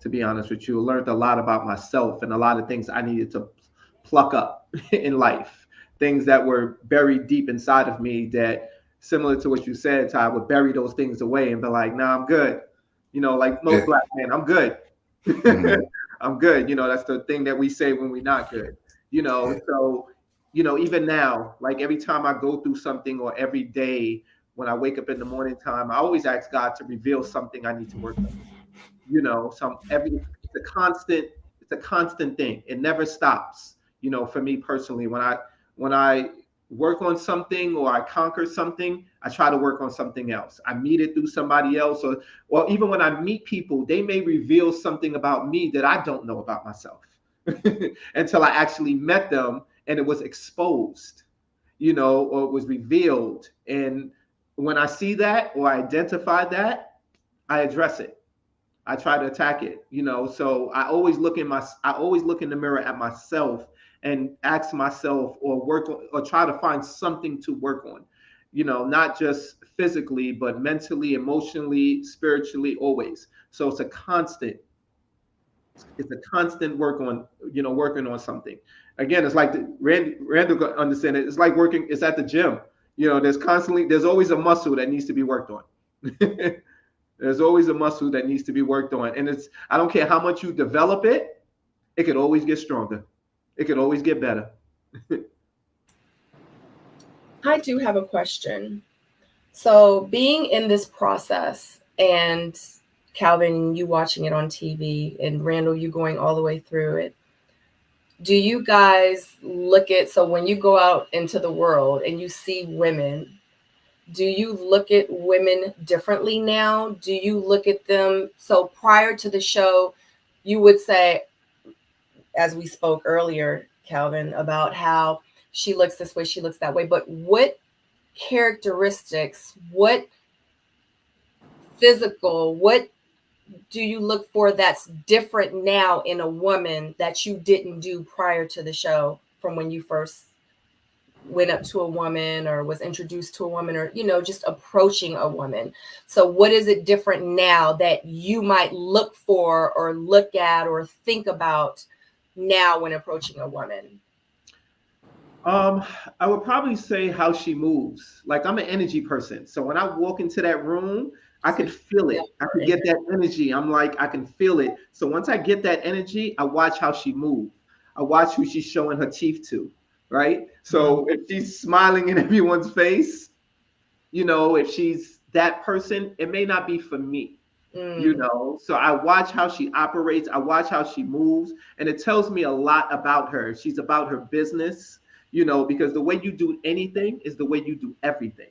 To be honest with you, I learned a lot about myself and a lot of things I needed to pluck up in life. Things that were buried deep inside of me that, similar to what you said, Ty, would bury those things away and be like, "Nah, I'm good." You know, like most black men, I'm good. Mm-hmm. I'm good. You know, that's the thing that we say when we're not good. You know, so, you know, even now, like every time I go through something or every day when I wake up in the morning time, I always ask God to reveal something I need to work on. You know, it's a constant thing. It never stops. You know, for me personally, when I work on something or I conquer something, I try to work on something else. I meet it through somebody else, or even when I meet people, they may reveal something about me that I don't know about myself until I actually met them and it was exposed, you know, or it was revealed. And when I see that or identify that, I address it. I try to attack it, you know. So I always look in the mirror at myself and ask myself or work on, or try to find something to work on, you know, not just physically, but mentally, emotionally, spiritually, always. So it's a constant work on, you know, working on something. Again, it's like Randall got understand it. It's like working, it's at the gym. You know, there's always a muscle that needs to be worked on. There's always a muscle that needs to be worked on. And I don't care how much you develop it, it could always get stronger. It could always get better. I do have a question. So being in this process, and Calvin, you watching it on TV, and Randall, you going all the way through it, do you guys look at, so when you go out into the world and you see women, do you look at women differently now? Do you look at them? So prior to the show, you would say, as we spoke earlier, Calvin, about how she looks this way, she looks that way, but what characteristics, what physical, what do you look for that's different now in a woman that you didn't do prior to the show, from when you first went up to a woman or was introduced to a woman, or, you know, just approaching a woman? So what is it different now that you might look for or look at or think about now when approaching a woman? I would probably say how she moves. Like, I'm an energy person. So when I walk into that room, I could feel it. I could get that energy. I'm like, I can feel it. So once I get that energy, I watch how she moves. I watch who she's showing her teeth to, right? So if she's smiling in everyone's face, you know, if she's that person, it may not be for me. You know, so I watch how she operates, I watch how she moves, and it tells me a lot about her. She's about her business, you know, because the way you do anything is the way you do everything.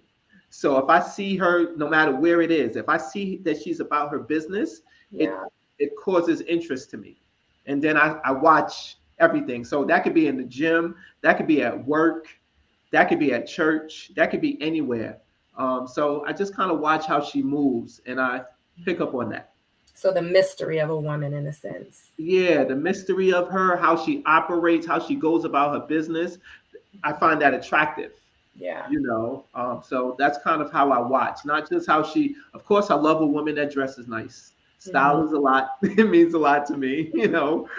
So if I see her, no matter where it is, if I see that she's about her business, it causes interest to me. And then I watch everything. So that could be in the gym, that could be at work, that could be at church, that could be anywhere. So I just kind of watch how she moves, and I pick up on that. So the mystery of a woman, in a sense. Yeah, the mystery of her, how she operates, how she goes about her business, I find that attractive. Yeah. You know, so that's kind of how I watch, not just how she, of course, I love a woman that dresses nice. Style is a lot. It means a lot to me, you know,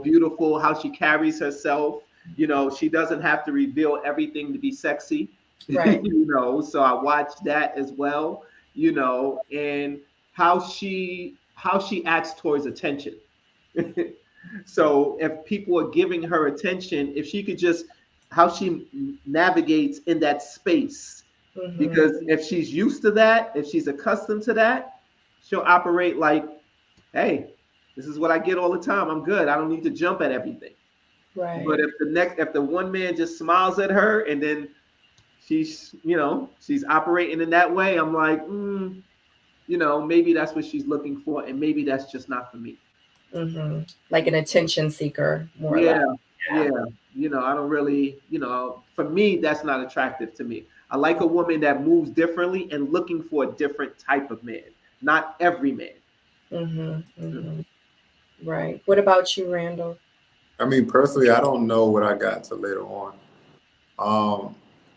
beautiful, how she carries herself. You know, she doesn't have to reveal everything to be sexy, right? You know, so I watch that as well, you know, and how she acts towards attention. So if people are giving her attention, if she could just, how she navigates in that space, because if she's used to that, if she's accustomed to that, she'll operate like, hey, this is what I get all the time. I'm good. I don't need to jump at everything. Right. But if the one man just smiles at her and then she's, you know, she's operating in that way, I'm like, you know, maybe that's what she's looking for, and maybe that's just not for me. Like an attention seeker, more or Yeah, less. yeah. You know, I don't really, you know, for me, that's not attractive to me. I like a woman that moves differently and looking for a different type of man, not every man. Right. What about you, Randall? I mean, personally, I don't know what I got until later on.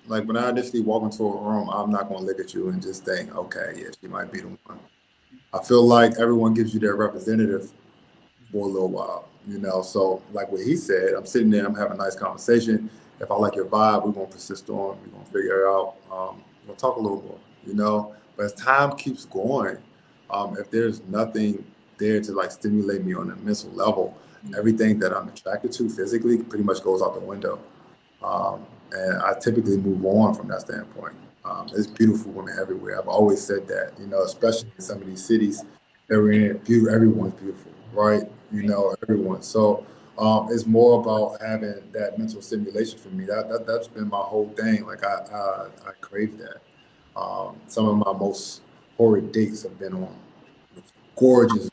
Like when I initially walk into a room, I'm not going to look at you and just think, okay, yeah, she might be the one. I feel like everyone gives you their representative for a little while, you know? So like what he said, I'm sitting there, I'm having a nice conversation. If I like your vibe, we're going to persist on, we're going to figure it out. We'll talk a little more, you know? But as time keeps going, if there's nothing there to like stimulate me on a mental level, everything that I'm attracted to physically pretty much goes out the window. And I typically move on from that standpoint. There's beautiful women everywhere. I've always said that, you know, especially in some of these cities that we're in, everyone's beautiful, right? You know, everyone. So it's more about having that mental stimulation for me. That's been my whole thing. Like I crave that. Some of my most horrid dates have been on gorgeous,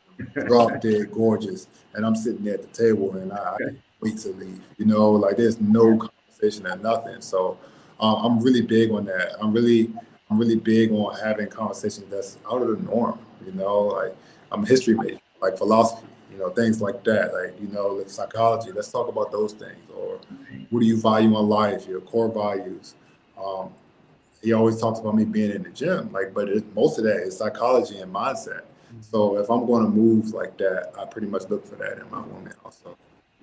drop dead gorgeous, and I'm sitting there at the table and I can't wait to leave. You know, like there's no conversation or nothing. So I'm really big on that. I'm really big on having conversations that's out of the norm. You know, like I'm a history major, like philosophy, you know, things like that. Like, you know, like psychology. Let's talk about those things. Or what do you value in life? Your core values. He always talks about me being in the gym, like, but most of that is psychology and mindset. So if I'm going to move like that, I pretty much look for that in my woman also.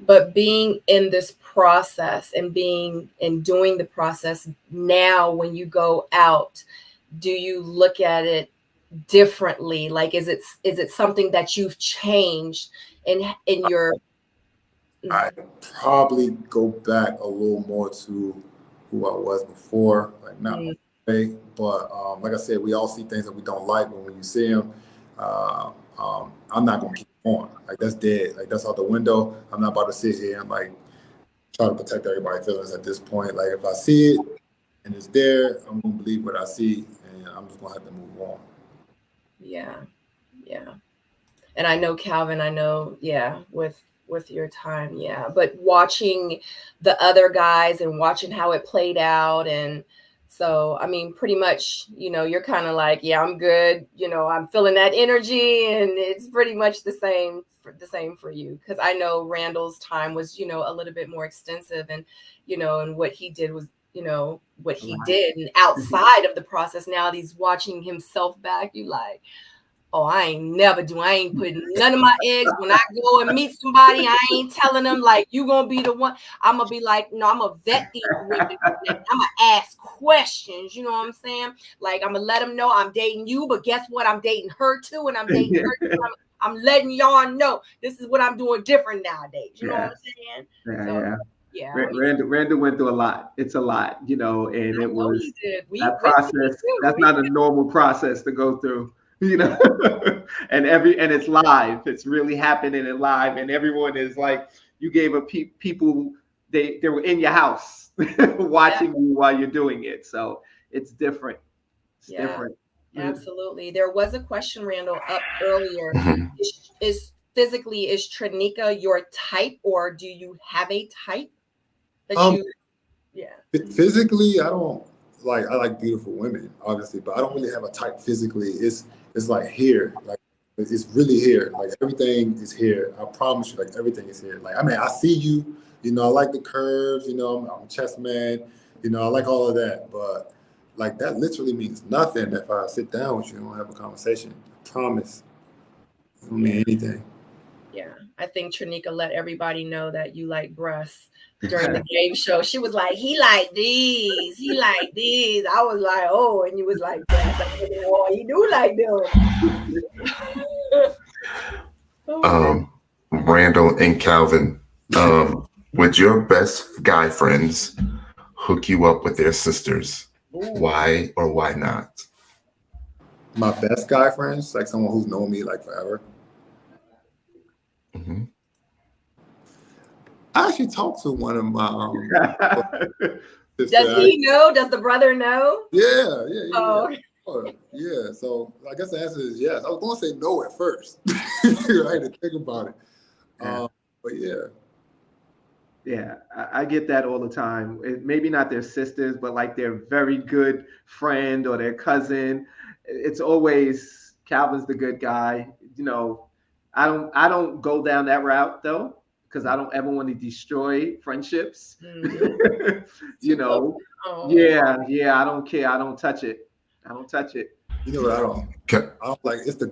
But being in this process and being and doing the process now, when you go out, do you look at it differently? Like, is it something that you've changed in your? I probably go back a little more to who I was before, like not way, but like I said, we all see things that we don't like, but when you see them, I'm not gonna keep on. Like that's dead. Like that's out the window. I'm not about to sit here and like try to protect everybody's feelings at this point. Like if I see it and it's there, I'm gonna believe what I see, and I'm just gonna have to move on. Yeah. And I know Calvin. I know, with your time, but watching the other guys and watching how it played out, and so I mean, pretty much, you know, you're kind of like, yeah, I'm good. You know, I'm feeling that energy, and it's pretty much the same for you, because I know Randall's time was, you know, a little bit more extensive, and you know, and what he did was, you know, what he did, and outside of the process, now he's watching himself back. You like, oh, I ain't putting none of my eggs. When I go and meet somebody, I ain't telling them like you gonna be the one. I'm gonna be like, no, I'm gonna vet these women. I'm gonna ask questions. You know what I'm saying? Like I'm gonna let them know I'm dating you, but guess what? I'm dating her too, and I'm dating her too. I'm letting y'all know this is what I'm doing different nowadays. You know what I'm saying? Yeah. Randall went through a lot. It's a lot, you know, and it was that process. That's not a normal process to go through. You know, and it's live. It's really happening in live, and everyone is like, you gave a people they were in your house watching you while you're doing it. So it's different. It's different. Absolutely. There was a question, Randall, up earlier. Is Trinika your type, or do you have a type that physically, I don't like. I like beautiful women, obviously, but I don't really have a type physically. It's like here, like it's really here. Like everything is here. I promise you, like everything is here. Like I mean, I see you. You know, I like the curves. You know, I'm a chest man. You know, I like all of that. But like that literally means nothing if I sit down with you and have a conversation. I promise. It don't mean anything. Yeah, I think Trinika let everybody know that you like breasts during the game show. She was like, he like these. I was like, oh, and you was like, breasts. I said, oh, he do like them. Randall and Calvin, would your best guy friends hook you up with their sisters? Why or why not? My best guy friends, like someone who's known me like forever. I actually talked to one of my Does he know? Does the brother know? Yeah. Oh. Yeah. So I guess the answer is yes. I was going to say no at first. I had to think about it. But yeah. Yeah, I get that all the time. Maybe not their sisters, but like their very good friend or their cousin. It's always Calvin's the good guy. You know, I don't go down that route though, because I don't ever want to destroy friendships. You know, yeah, I don't care. I don't touch it. You know what I don't like? It's the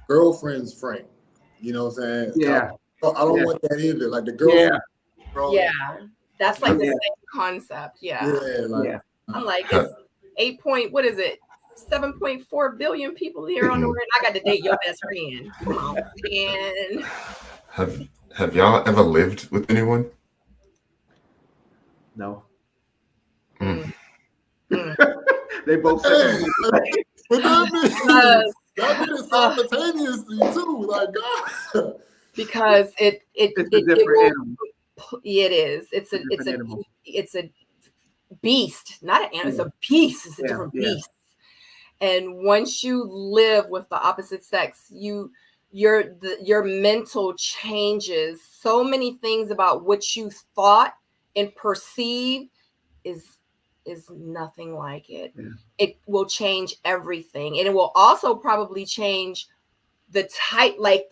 girlfriend's friend. You know what I'm saying? Yeah. I don't want that either. Like the girlfriend. Yeah. Yeah, that's like the same concept. Yeah. I'm like, it's 7.4 billion people here on the world. I got to date your best friend. Come on, man. Have y'all ever lived with anyone? No. They both said but that means simultaneously too. Like God. Because it's a different animal. It is. It's a beast, not an animal. It's a beast. It's a different beast. And once you live with the opposite sex, your mental changes. So many things about what you thought and perceived is nothing like it. It will change everything, and it will also probably change the type, like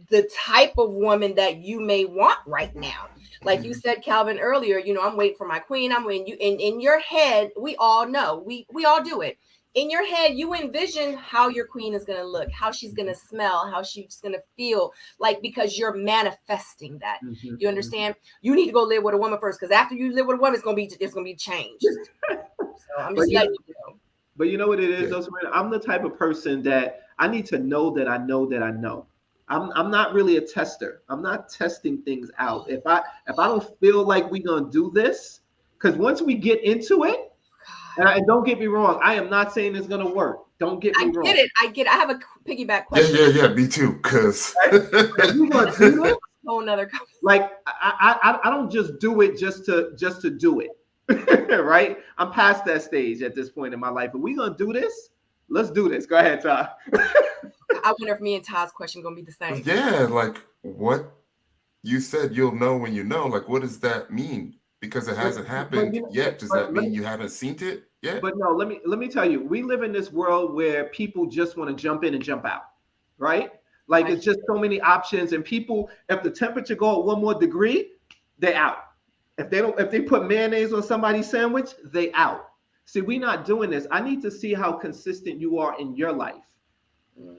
the type of woman that you may want right now. Like you said, Calvin, earlier, you know, I'm waiting for my queen. I'm waiting. In your head, we all know, we all do it. In your head, you envision how your queen is going to look, how she's going to smell, how she's going to feel, like, because you're manifesting that. You understand? You need to go live with a woman first, because after you live with a woman, it's going to be changed. So I'm just letting you know. But you know what it is, though, Sabrina? I'm the type of person that I need to know that I know that I know. I'm not really a tester. I'm not testing things out. If I don't feel like we're gonna do this, because once we get into it, and don't get me wrong, I am not saying it's gonna work. Don't get me wrong. I get it. I have a piggyback question. Yeah, me too. Because you gonna do this? Whole another. Like I don't just do it just to do it, right? I'm past that stage at this point in my life. If we gonna do this, let's do this. Go ahead, Ty. I wonder if me and Ty's question gonna be the same. Yeah, like what you said, you'll know when you know. Like, what does that mean? Because it hasn't happened yet. Does that mean you haven't seen it yet? But no, let me tell you, we live in this world where people just want to jump in and jump out, right? Like it's just so many options, and people, if the temperature go up 1 more degree, they're out. If they put mayonnaise on somebody's sandwich, they out. See, we're not doing this. I need to see how consistent you are in your life,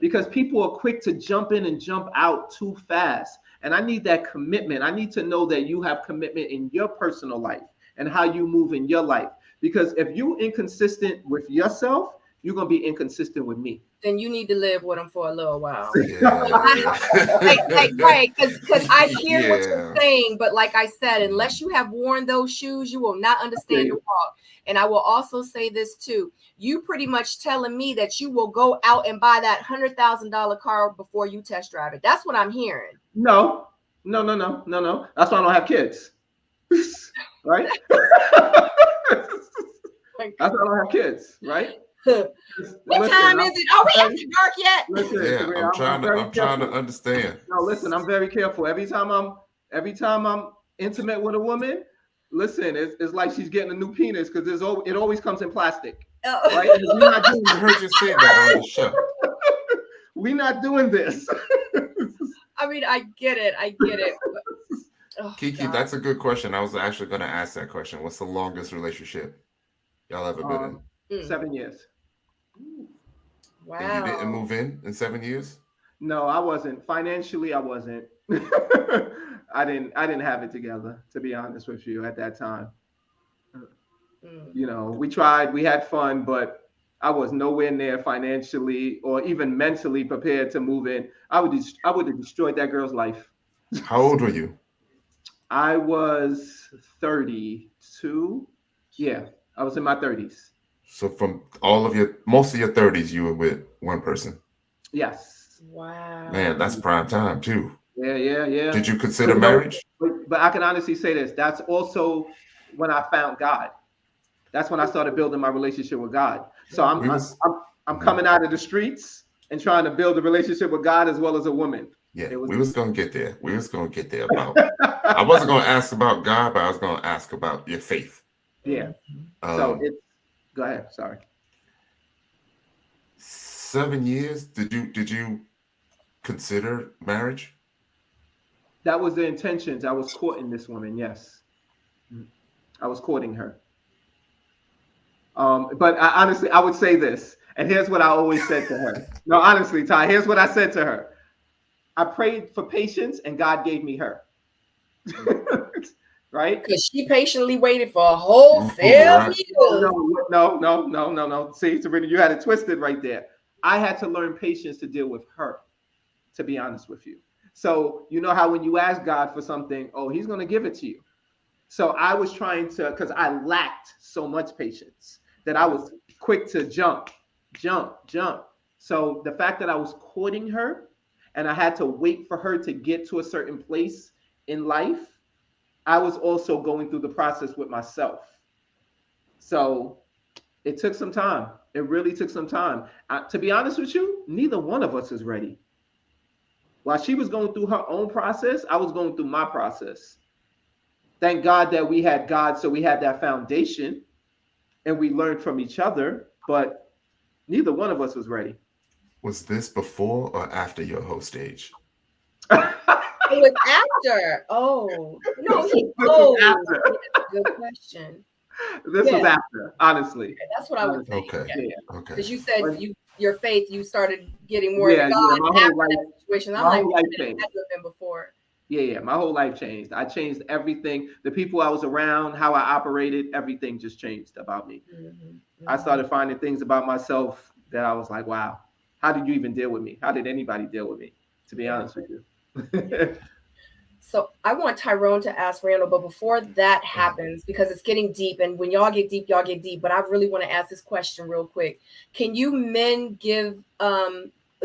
because people are quick to jump in and jump out too fast. And I need that commitment. I need to know that you have commitment in your personal life and how you move in your lilife. Because if you're inconsistent with yourself, you're going to be inconsistent with me. Then you need to live with them for a little while. Yeah. Right, because I hear what you're saying, but like I said, unless you have worn those shoes, you will not understand the walk. And I will also say this too. You pretty much telling me that you will go out and buy that $100,000 car before you test drive it. That's what I'm hearing. No. That's why I don't have kids. Right? That's why I don't have kids, right? What time is it? Oh, we haven't dark yet. Listen, I'm trying to understand. No, listen, I'm very careful. Every time I'm intimate with a woman, listen, it's like she's getting a new penis, because it always comes in plastic. Right? I heard you say that on the show. We're not doing this. I mean, I get it. But, Kiki, God. That's a good question. I was actually going to ask that question. What's the longest relationship y'all ever been in? 7 years. Wow. And you didn't move in 7 years? No, I wasn't. Financially, I wasn't. I didn't have it together, to be honest with you, at that time. You know, we tried, we had fun, but I was nowhere near financially or even mentally prepared to move in. I would have destroyed that girl's life. How old were you? I was 32. Yeah, I was in my 30s. So from most of your 30s, you were with one person? Yes. Wow. Man, that's prime time too. Yeah. Did you consider marriage? But I can honestly say this. That's also when I found God. That's when I started building my relationship with God. So I'm coming out of the streets and trying to build a relationship with God as well as a woman. Yeah, we was gonna get there. We was gonna get there about. I wasn't gonna ask about God, but I was gonna ask about your faith. Yeah. So it's. Go ahead. Sorry. 7 years. Did you consider marriage? That was the intentions. I was courting this woman. Yes, I was courting her. But honestly, I would say this, and here's what I always said to her. No, honestly, Ty, here's what I said to her. I prayed for patience, and God gave me her. Right? Because she patiently waited for a whole 7 years. No. See, Sabrina, you had it twisted right there. I had to learn patience to deal with her, to be honest with you. So you know how when you ask God for something, oh, he's going to give it to you. So I was trying to, because I lacked so much patience that I was quick to jump. So the fact that I was courting her and I had to wait for her to get to a certain place in life, I was also going through the process with myself. So it took some time. It really took some time. To be honest with you, neither one of us is ready. While she was going through her own process, I was going through my process. Thank God that we had God, so we had that foundation and we learned from each other, but neither one of us was ready. Was this before or after your whole stage? It was after. Oh, no, after. Good question. This was after, honestly. Okay, that's what I would think. Okay. Because you said your faith, you started getting more into God after that situation. I'm like, it had to have been before. Yeah, my whole life changed. I changed everything. The people I was around, how I operated, everything just changed about me. I started finding things about myself that I was like, wow, how did you even deal with me? How did anybody deal with me? To be honest with you. So I want Tyrone to ask Randall, but before that happens, because it's getting deep, and when y'all get deep, but I really want to ask this question real quick. Can you men give,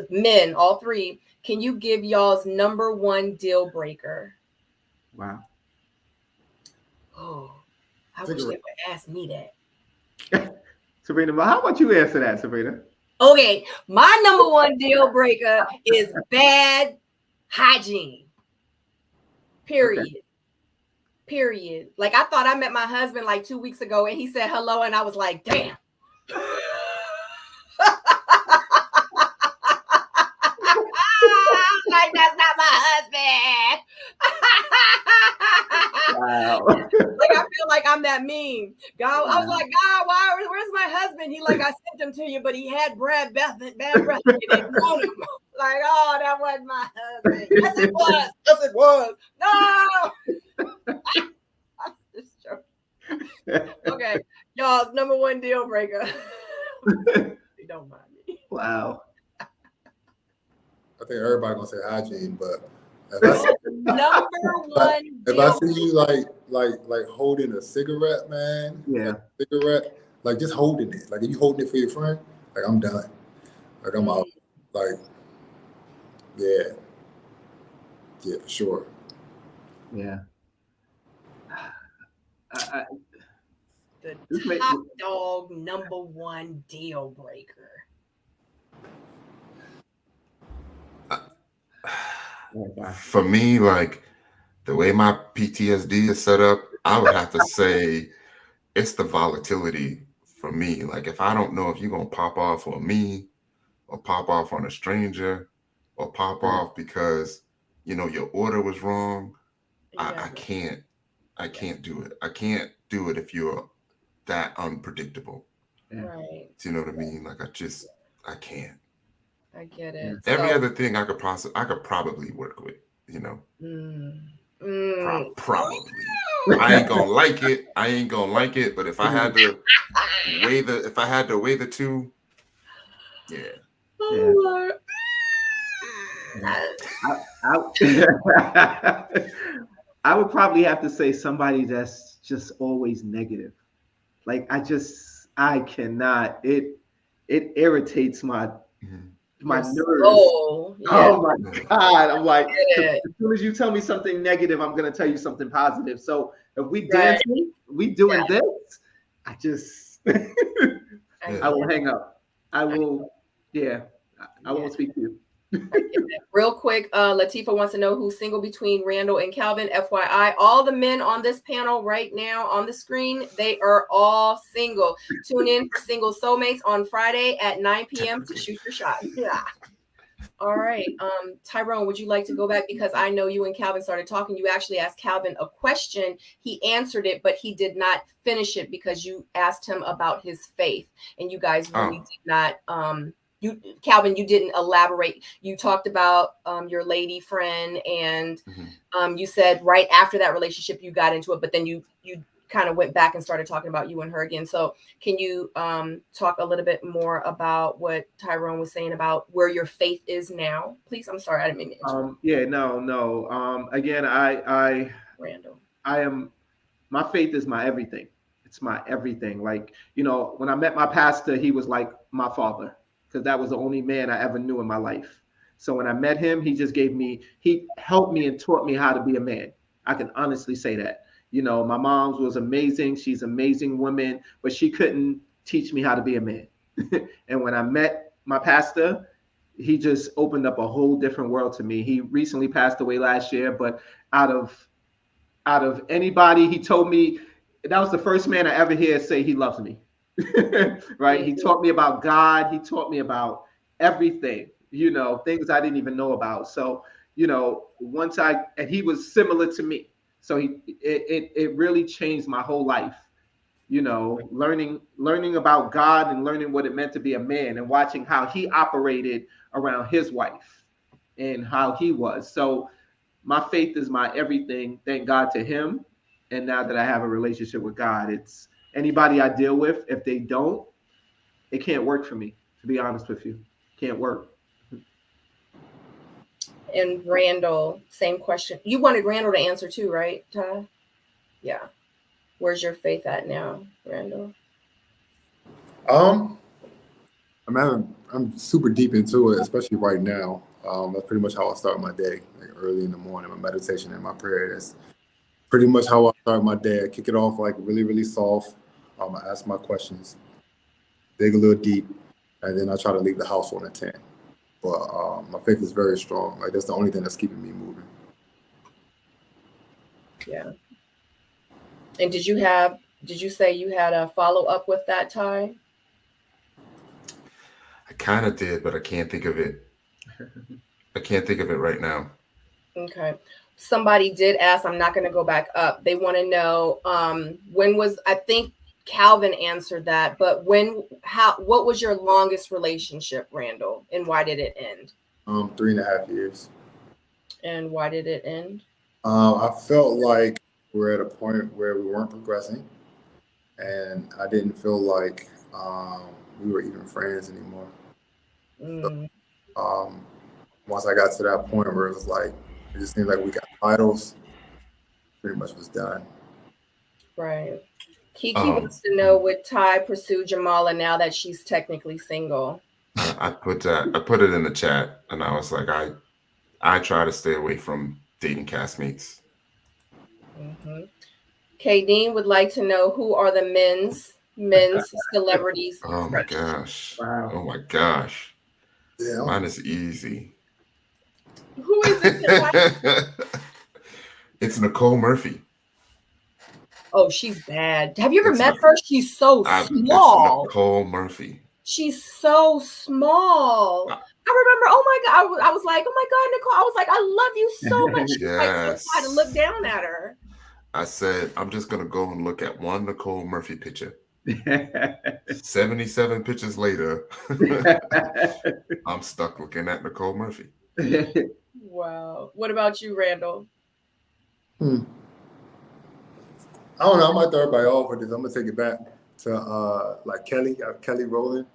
men, all three, can you give y'all's #1 deal breaker? Wow. Oh, I wish they would ask me that. Sabrina, how about you answer that, Sabrina? Okay, my #1 deal breaker is bad hygiene. Period. Okay. Period. Like, I thought I met my husband like 2 weeks ago and he said hello and I was like, damn. Like, that's not my husband. Wow. Like, I feel like I'm that mean. God, I was like, God, where's my husband? He like, I sent him to you, but he had bad breath and they didn't want him. Like, oh, that wasn't my husband. Yes, it was. Yes, it was. No. I'm just joking. Okay, y'all's #1 deal breaker. You don't mind me. Wow. I think everybody gonna say hygiene, but if I see you like holding a cigarette, man, cigarette, like just holding it, like if you holding it for your friend, like I'm done, like I'm out, like yeah, for sure. Yeah. The top dog #1 deal breaker. For me, like the way my PTSD is set up, I would have to say it's the volatility for me. Like if I don't know if you're gonna pop off on me or pop off on a stranger or pop off because you know your order was wrong, I can't do it. I can't do it if you're that unpredictable. Right. Do you know what I mean? Like I can't. I get it. Every other thing I could probably work with, you know. Probably. I ain't gonna like it. But if I had to weigh the two, yeah. Oh, I would probably have to say somebody that's just always negative. Like I cannot. It irritates my nerves. Oh my God. I'm like, as soon as you tell me something negative, I'm gonna tell you something positive. So if we dancing, we doing this, I just, I will hang up. I will, I won't speak to you. Real quick, Latifah wants to know who's single between Randall and Calvin. FYI, all the men on this panel right now on the screen, they are all single. Tune in for Single Soulmates on Friday at 9 p.m. to shoot your shot. Yeah. All right. Tyrone, would you like to go back? Because I know you and Calvin started talking. You actually asked Calvin a question. He answered it, but he did not finish it because you asked him about his faith. And you guys really did not Calvin, you didn't elaborate. You talked about your lady friend, and you said right after that relationship you got into it, but then you kind of went back and started talking about you and her again. So can you talk a little bit more about what Tyrone was saying about where your faith is now, please? I'm sorry, I didn't mean to interrupt. No. Again, Randall, my faith is my everything. It's my everything. Like, when I met my pastor, he was like my father, because that was the only man I ever knew in my life. So when I met him, he helped me and taught me how to be a man. I can honestly say that. My mom's was amazing. She's an amazing woman, but she couldn't teach me how to be a man. And when I met my pastor, he just opened up a whole different world to me. He recently passed away last year, but out of anybody, he told me, that was the first man I ever hear say he loves me. Right? He taught me about God. He taught me about everything, things I didn't even know about. So, and he was similar to me. So it really changed my whole life, learning about God and learning what it meant to be a man and watching how he operated around his wife and how he was. So my faith is my everything. Thank God to him. And now that I have a relationship with God, it's anybody I deal with. If they don't, it can't work for me, to be honest with you. Can't work. And Randall, same question. You wanted Randall to answer too, right, Ty? Yeah. Where's your faith at now, Randall? I'm super deep into it, especially right now. That's pretty much how I start my day, like early in the morning. My meditation and my prayer. That's pretty much how I start my day. I kick it off like really, really soft. I ask my questions, dig a little deep, and then I try to leave the house on a 10. But my faith is very strong. Like, that's the only thing that's keeping me moving. Yeah. And did you say you had a follow-up with that, Ty? I kind of did, but I can't think of it. I can't think of it right now. Okay. Somebody did ask, I'm not going to go back up. They want to know I think Calvin answered that, but what was your longest relationship, Randall, and why did it end? 3.5 years. And why did it end? I felt like we're at a point where we weren't progressing, and I didn't feel like we were even friends anymore. So, once I got to that point where it was like, it just seemed like we got titles, pretty much was done. Right. Kiki wants to know, would Ty pursue Jamala now that she's technically single? I put it in the chat, and I was like, I try to stay away from dating castmates. Kadeen would like to know, who are the men's celebrities? Oh my gosh. Wow. Oh my gosh. Yeah. Mine is easy. Who is it? It's Nicole Murphy. Oh, she's bad. Have you ever met her? She's so small. It's Nicole Murphy. She's so small. I remember, oh my God, I was like, oh my God, Nicole. I was like, I love you so much. She's like, so hard to look down at her. I said, I'm just going to go and look at one Nicole Murphy picture. 77 pictures later, I'm stuck looking at Nicole Murphy. Wow. What about you, Randall? I don't know. I might throw everybody off with this. I'm gonna take it back to like Kelly Rowland.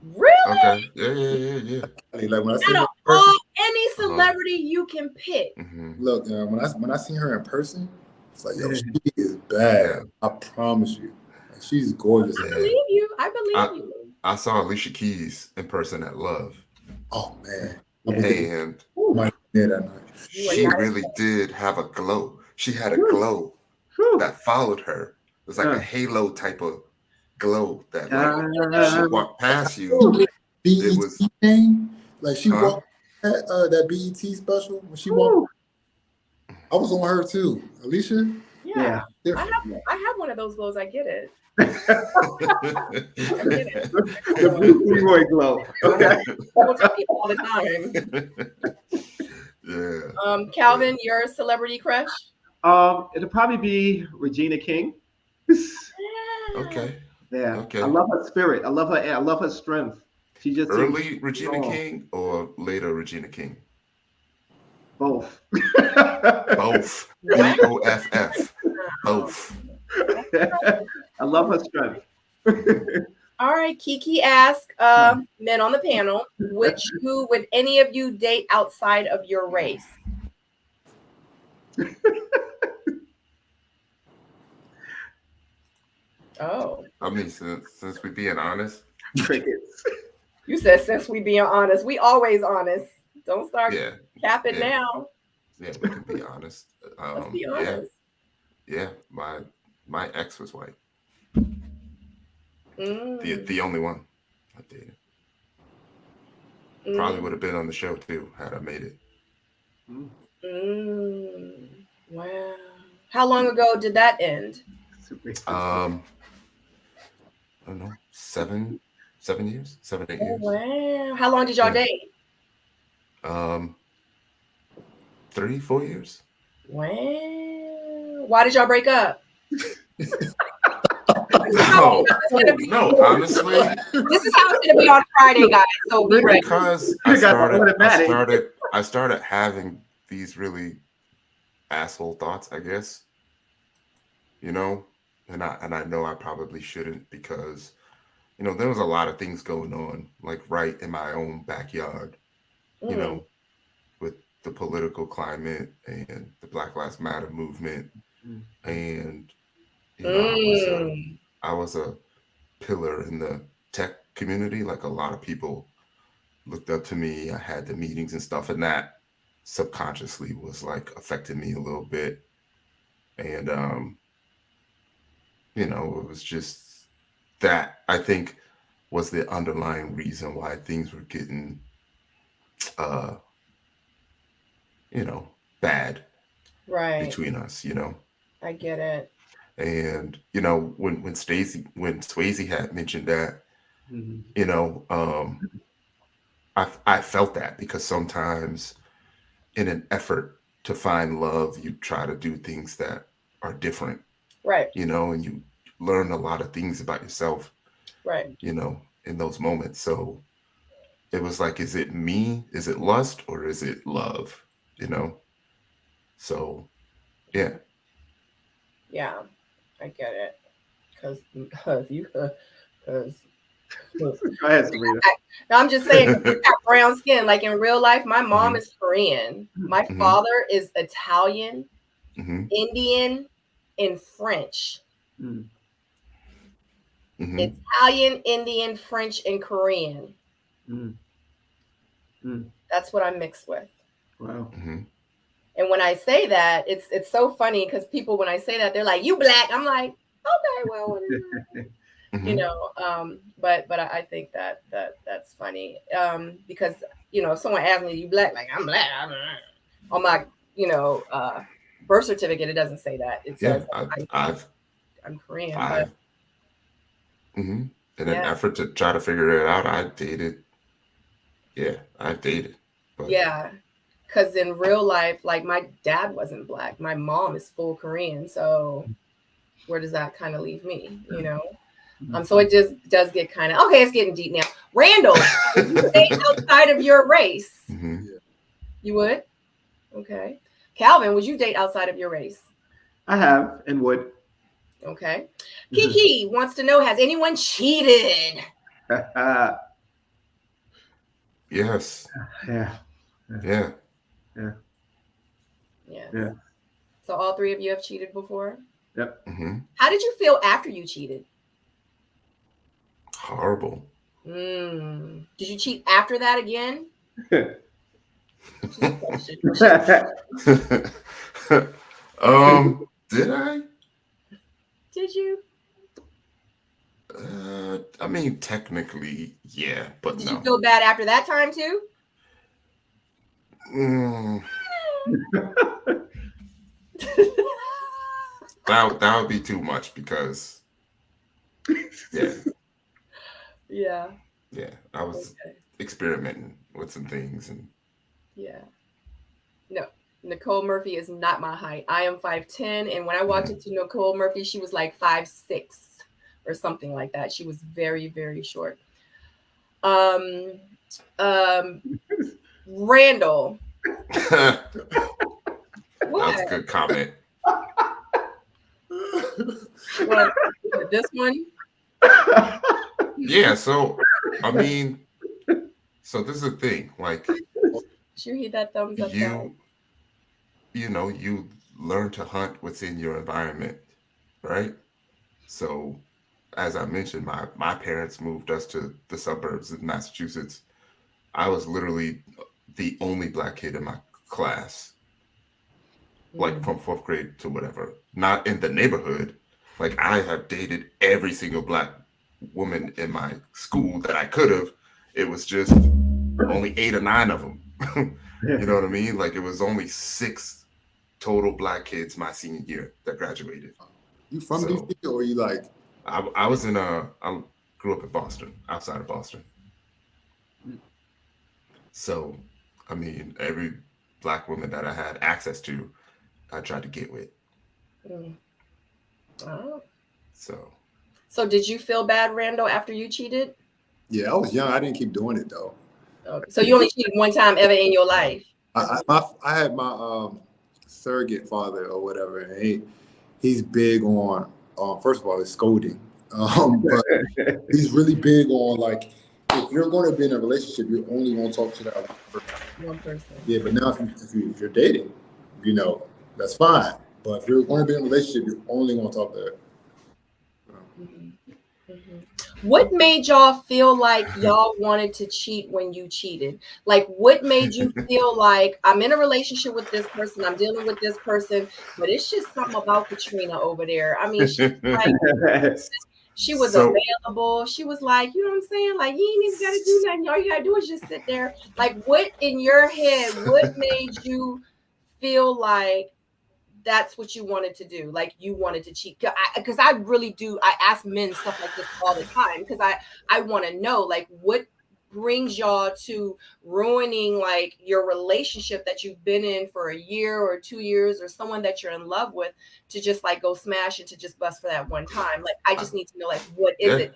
Really? Okay. Yeah. Kelly, like when I see her any celebrity you can pick. Look, when I see her in person, it's like, yo, she is bad. I promise you, like, she's gorgeous. I believe you. I saw Alicia Keys in person at Love. Oh man. And she really did have a glow. She had a glow that followed her. It was like a halo type of glow that like she walked past you. BET was thing, like she walked that BET special when she walked. I was on her too, Alicia. Yeah. I have one of those glows. I get it. The Bruce Leroy glow. Okay. All the time. Yeah. Calvin, your celebrity crush? It'll probably be Regina King. Okay. Yeah. Okay. I love her spirit. I love her strength. She just early Regina King or later Regina King? Both. Both. BOFF. Both. I love her strength. All right, Kiki asked men on the panel, would any of you date outside of your race? Oh. I mean, since we being honest. Crickets. You said since we being honest. We always honest. Don't start capping now. Yeah, we can be honest. Let's be honest. Yeah, my ex was white. The only one I dated. Probably would have been on the show too had I made it. Wow. How long ago did that end? I don't know, 7 years, 7, 8 years. Wow. How long did y'all date? 3, 4 years. Wow. Why did y'all break up? No, honestly. This is how it's gonna be on Friday, guys. So be ready. Because I started having these really asshole thoughts, I guess. You know, and I know I probably shouldn't, because, you know, there was a lot of things going on, like right in my own backyard, you know, with the political climate and the Black Lives Matter movement. And, you know, I was a pillar in the tech community. Like, a lot of people looked up to me. I had the meetings and stuff, and that subconsciously was like affecting me a little bit. And, you know, it was just that, I think, was the underlying reason why things were getting, you know, bad between us, you know. I get it. And, you know, when Swayze had mentioned that, you know, I felt that, because sometimes in an effort to find love, you try to do things that are different. Right. You know, and you learn a lot of things about yourself. Right. You know, in those moments. So it was like, is it me? Is it lust, or is it love? You know? So, yeah. Yeah, I get it. Because Go ahead, Sabrina. I'm just saying, you got brown skin. Like, in real life, my mom is Korean. My father is Italian, Indian, and French. Italian, Indian, French, and Korean. That's what I'm mixed with. Wow. And when I say that, it's so funny, because people, when I say that, they're like, "You black?" I'm like, "Okay, well, whatever." You know, but I think that's funny, because, you know, if someone asks me, "You black?" Like, I'm black. On my, you know, birth certificate, it doesn't say that. It says I'm Korean. In an effort to try to figure it out, I dated. Yeah, I dated. But. Yeah, because in real life, like, my dad wasn't black. My mom is full Korean. So where does that kind of leave me? You know. So it just does get kind of, okay, it's getting deep now. Randall, would you stay outside of your race? You would? Okay. Calvin, would you date outside of your race? I have and would. Okay. Kiki wants to know, has anyone cheated? Yes. Yeah. So all three of you have cheated before? Yep. How did you feel after you cheated? Horrible. Did you cheat after that again? Did I? Did you? I mean, technically, yeah, but Did no. you feel bad after that time too? That would be too much because, yeah. Yeah, I was experimenting with some things and. Yeah. No, Nicole Murphy is not my height. I am 5'10", and when I walked into Nicole Murphy, she was like 5'6" or something like that. She was very, very short. Randall. That's a good comment. Well, this one. Yeah, so I mean, so this is the thing. Like, you hit that thumbs up. You know, you learn to hunt what's in your environment, right? So, as I mentioned, my parents moved us to the suburbs of Massachusetts. I was literally the only Black kid in my class, like from 4th grade to whatever. Not in the neighborhood. Like, I have dated every single Black woman in my school that I could have. It was just only 8 or 9 of them. You know what I mean? Like, it was only 6 total Black kids my senior year that graduated. You from DC or you like? I was in I grew up in Boston, outside of Boston. So, I mean, every Black woman that I had access to, I tried to get with. Oh. So did you feel bad, Randall, after you cheated? Yeah, I was young. I didn't keep doing it though. Okay. So you only cheated one time ever in your life? I had my surrogate father or whatever, and he's big on first of all, it's scolding, but he's really big on like, if you're going to be in a relationship, you only want to talk to that other person. One person. Yeah, but now if you're dating, you know, that's fine. But if you're going to be in a relationship, you only want to talk to her. What made y'all feel like y'all wanted to cheat when you cheated? Like, what made you feel like, I'm in a relationship with this person, I'm dealing with this person, but it's just something about Katrina over there. I mean, she was available. She was like, you know what I'm saying? Like, you ain't even got to do nothing. All you got to do is just sit there. Like, what in your head, what made you feel like that's what you wanted to do? Like, you wanted to cheat? Because I really do. I ask men stuff like this all the time because I want to know, like, what brings y'all to ruining like your relationship that you've been in for a year or 2 years, or someone that you're in love with, to just like go smash and to just bust for that one time. Like, I just need to know, like, what is it?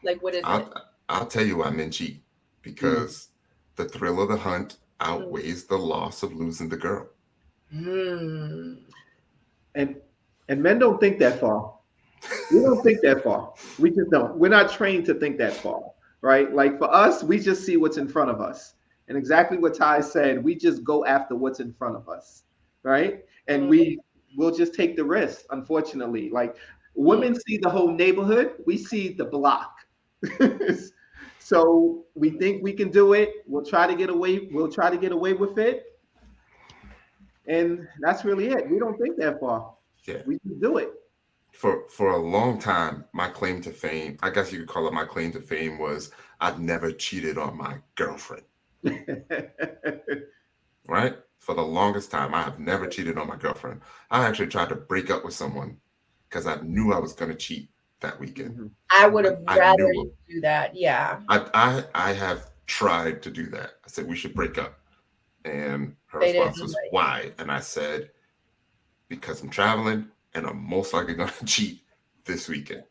Like, what is it? I'll tell you why men cheat, because the thrill of the hunt outweighs the loss of losing the girl. And men don't think that far. We don't think that far. We just don't. We're not trained to think that far, right? Like, for us, we just see what's in front of us. And exactly what Ty said, we just go after what's in front of us, right? And we'll just take the risk, unfortunately. Like, women see the whole neighborhood, we see the block. So we think we can do it. We'll try to get away with it. And that's really it. We don't think that far. Yeah. We can do it. For a long time, my claim to fame, I guess you could call it my claim to fame, was I've never cheated on my girlfriend. Right? For the longest time, I have never cheated on my girlfriend. I actually tried to break up with someone because I knew I was going to cheat that weekend. I would have rather you do that. Yeah. I have tried to do that. I said, we should break up. And her response was, why? And I said, because I'm traveling and I'm most likely going to cheat this weekend.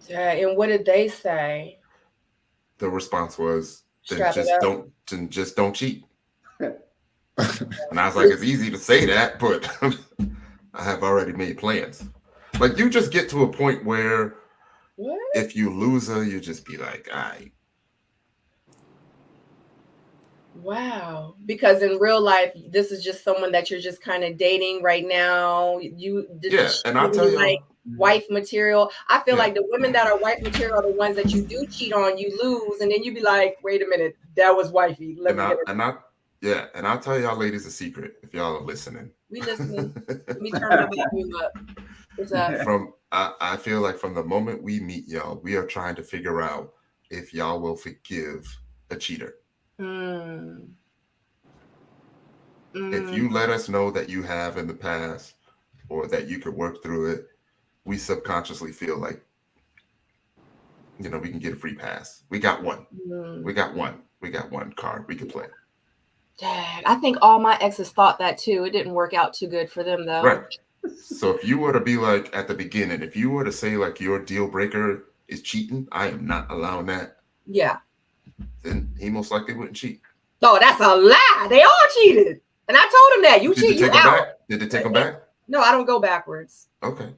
Yeah. And what did they say? The response was, then just don't cheat. And I was like, it's easy to say that, but I have already made plans. Like, you just get to a point where if you lose her, you just be like, all right. Wow. Because in real life, this is just someone that you're just kind of dating right now. And I'll tell you, like, wife material. I feel like the women that are wife material are the ones that you do cheat on, you lose, and then you be like, wait a minute, that was wifey. And I'll tell y'all ladies a secret if y'all are listening. We listening. Let me turn my volume up. What's up? I feel like from the moment we meet y'all, we are trying to figure out if y'all will forgive a cheater. If you let us know that you have in the past or that you could work through it, we subconsciously feel like, you know, we can get a free pass. We got one. We got one card we can play. Dang, I think all my exes thought that too. It didn't work out too good for them though. Right. So if you were to be like at the beginning, if you were to say like your deal breaker is cheating, I am not allowing that. Yeah. Then he most likely wouldn't cheat. Oh, that's a lie. They all cheated. And I told him that. You cheat, you out. Did they take him back? No, I don't go backwards. Okay.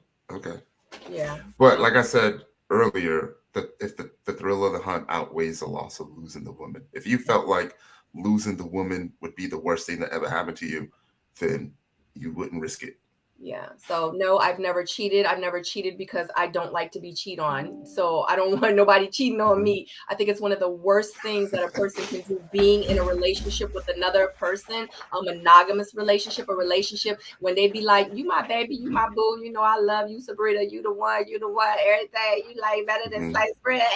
Yeah. But like I said earlier, if the thrill of the hunt outweighs the loss of losing the woman, if you felt like losing the woman would be the worst thing that ever happened to you, then you wouldn't risk it. Yeah. So no, I've never cheated. I've never cheated because I don't like to be cheated on. So I don't want nobody cheating on me. I think it's one of the worst things that a person can do, being in a relationship with another person, a monogamous relationship, a relationship when they be like, you my baby, you my boo, you know, I love you, Sabrina, you the one, everything, you like better than sliced bread.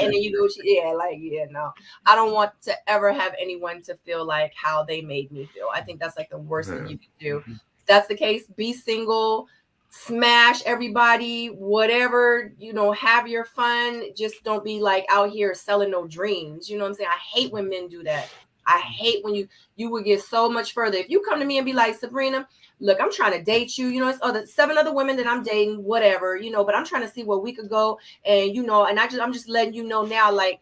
And then you go, no. I don't want to ever have anyone to feel like how they made me feel. I think that's like the worst thing you can do. If that's the case, be single, smash everybody, whatever, you know, have your fun. Just don't be like out here selling no dreams. You know what I'm saying? I hate when men do that. I hate when you would get so much further. If you come to me and be like, Sabrina, look, I'm trying to date you, you know, it's 7 other women that I'm dating, whatever, you know, but I'm trying to see where we could go. And, you know, and I'm just letting you know now, like,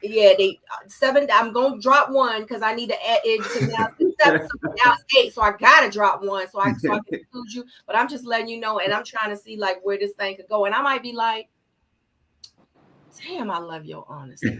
yeah, they 7. I'm gonna drop one because I need to add it because now it's 7, so now it's 8. So I gotta drop one so I can include you. But I'm just letting you know, and I'm trying to see like where this thing could go. And I might be like, damn, I love your honesty.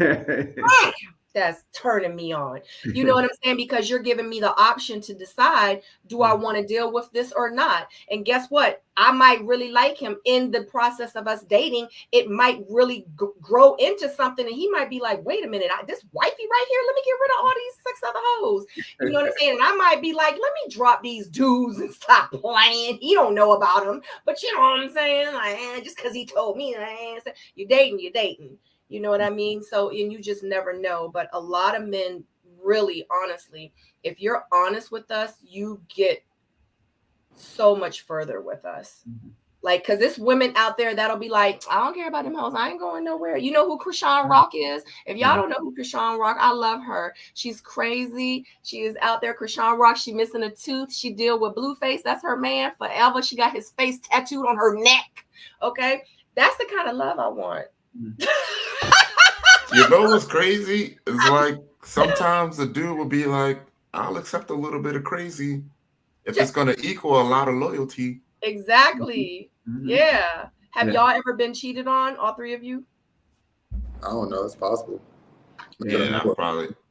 That's turning me on. You know what I'm saying? Because you're giving me the option to decide, do I want to deal with this or not? And guess what? I might really like him. In the process of us dating, it might really grow into something. And he might be like, wait a minute, this wifey right here, let me get rid of all these 6 other hoes. You know what I'm saying? And I might be like, let me drop these dudes and stop playing. He don't know about them. But you know what I'm saying? Like, just because he told me, you're dating. You know what I mean? So, and you just never know. But a lot of men, really, honestly, if you're honest with us, you get so much further with us. Like, because there's women out there that'll be like, I don't care about them hoes. I ain't going nowhere. You know who Krishan Rock is? If y'all don't know who Krishan Rock, I love her. She's crazy. She is out there. Krishan Rock, she missing a tooth. She deal with Blueface. That's her man forever. She got his face tattooed on her neck. Okay? That's the kind of love I want. You know what's crazy? It's like sometimes the dude will be like, I'll accept a little bit of crazy if it's going to equal a lot of loyalty. Exactly. Yeah. Have y'all ever been cheated on, all 3 of you? I don't know. It's possible. Yeah,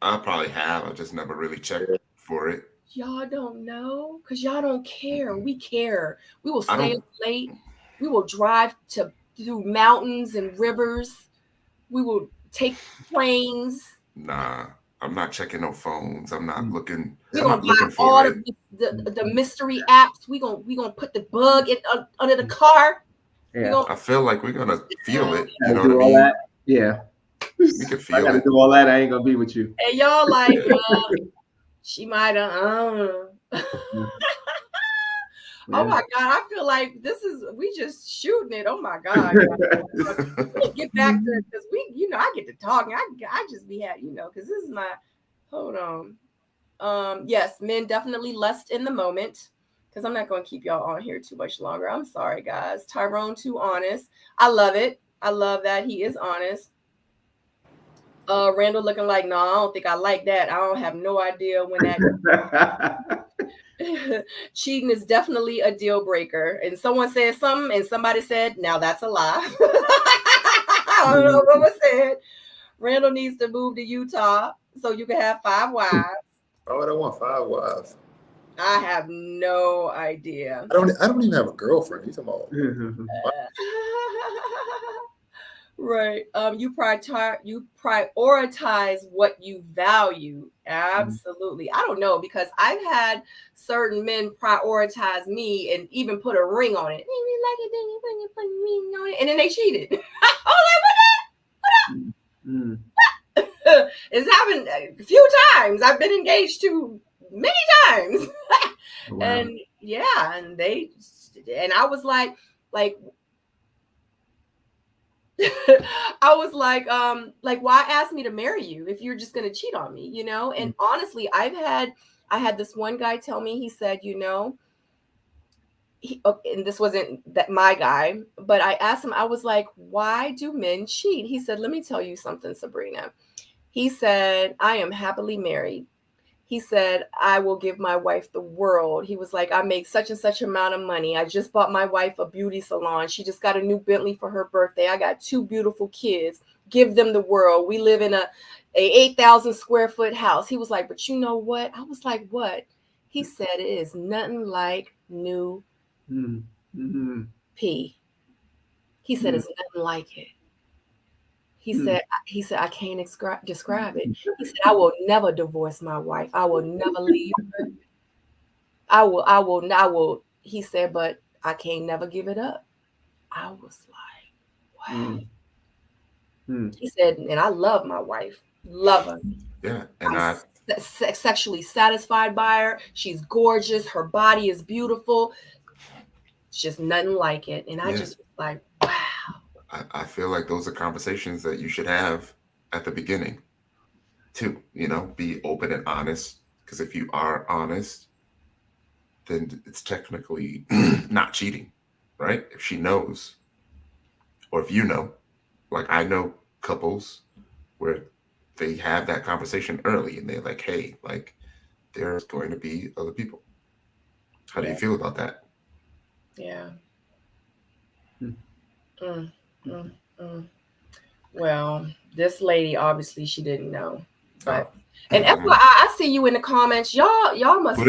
I probably have. I just never really checked for it. Y'all don't know because y'all don't care. We care. We will stay up late. We will drive through mountains and rivers. We will take planes. Nah, I'm not checking no phones. I'm not looking. We're gonna buy all the mystery apps. We're gonna put the bug under the car. Yeah. I feel like we're gonna feel it. You know what I mean? That. Yeah. We can feel I gotta do all that. I ain't gonna be with you. And y'all like, she might have. I don't know. Oh my God, I feel like we just shooting it. Oh my God. We'll get back to it because I get to talking. I just be happy, because this is my, hold on. Yes, men definitely lust in the moment because I'm not going to keep y'all on here too much longer. I'm sorry, guys. Tyrone, too honest. I love it. I love that he is honest. Randall looking like, no, I don't think I like that. I don't have no idea when that. Cheating is definitely a deal breaker. And someone said something and somebody said, now that's a lie. I don't know what was said. Randall needs to move to Utah so you can have 5 wives. Oh, I don't want 5 wives. I have no idea. I don't even have a girlfriend. He's talking about. Right. You prioritize what you value. Absolutely. I don't know, because I've had certain men prioritize me and even put a ring on it. And then they cheated. I was like, what? It's happened a few times. I've been engaged to many times. Wow. And yeah, and I was like I was like, why ask me to marry you if you're just going to cheat on me, you know? And honestly, I had this one guy tell me, he said, you know, and this wasn't my guy, but I asked him, I was like, why do men cheat? He said, let me tell you something, Sabrina. He said, I am happily married. He said, I will give my wife the world. He was like, I make such and such amount of money. I just bought my wife a beauty salon. She just got a new Bentley for her birthday. I got 2 beautiful kids. Give them the world. We live in a 8,000 square foot house. He was like, but you know what? I was like, what? He said, it is nothing like new P. He said, it's nothing like it. He said, I can't describe it. He said, I will never divorce my wife. I will never leave her. I will. He said, but I can't never give it up. I was like, wow. He said, and I love my wife. Love her. Yeah. And I'm sexually satisfied by her. She's gorgeous. Her body is beautiful. It's just nothing like it. And I just was like, wow. I feel like those are conversations that you should have at the beginning too, you know, be open and honest. Because if you are honest, then it's technically not cheating, right? If she knows, or if you know, like I know couples where they have that conversation early and they're like, hey, like there's going to be other people. How do you feel about that? Yeah. Well, this lady, obviously she didn't know, but and FYI, I see you in the comments. Y'all must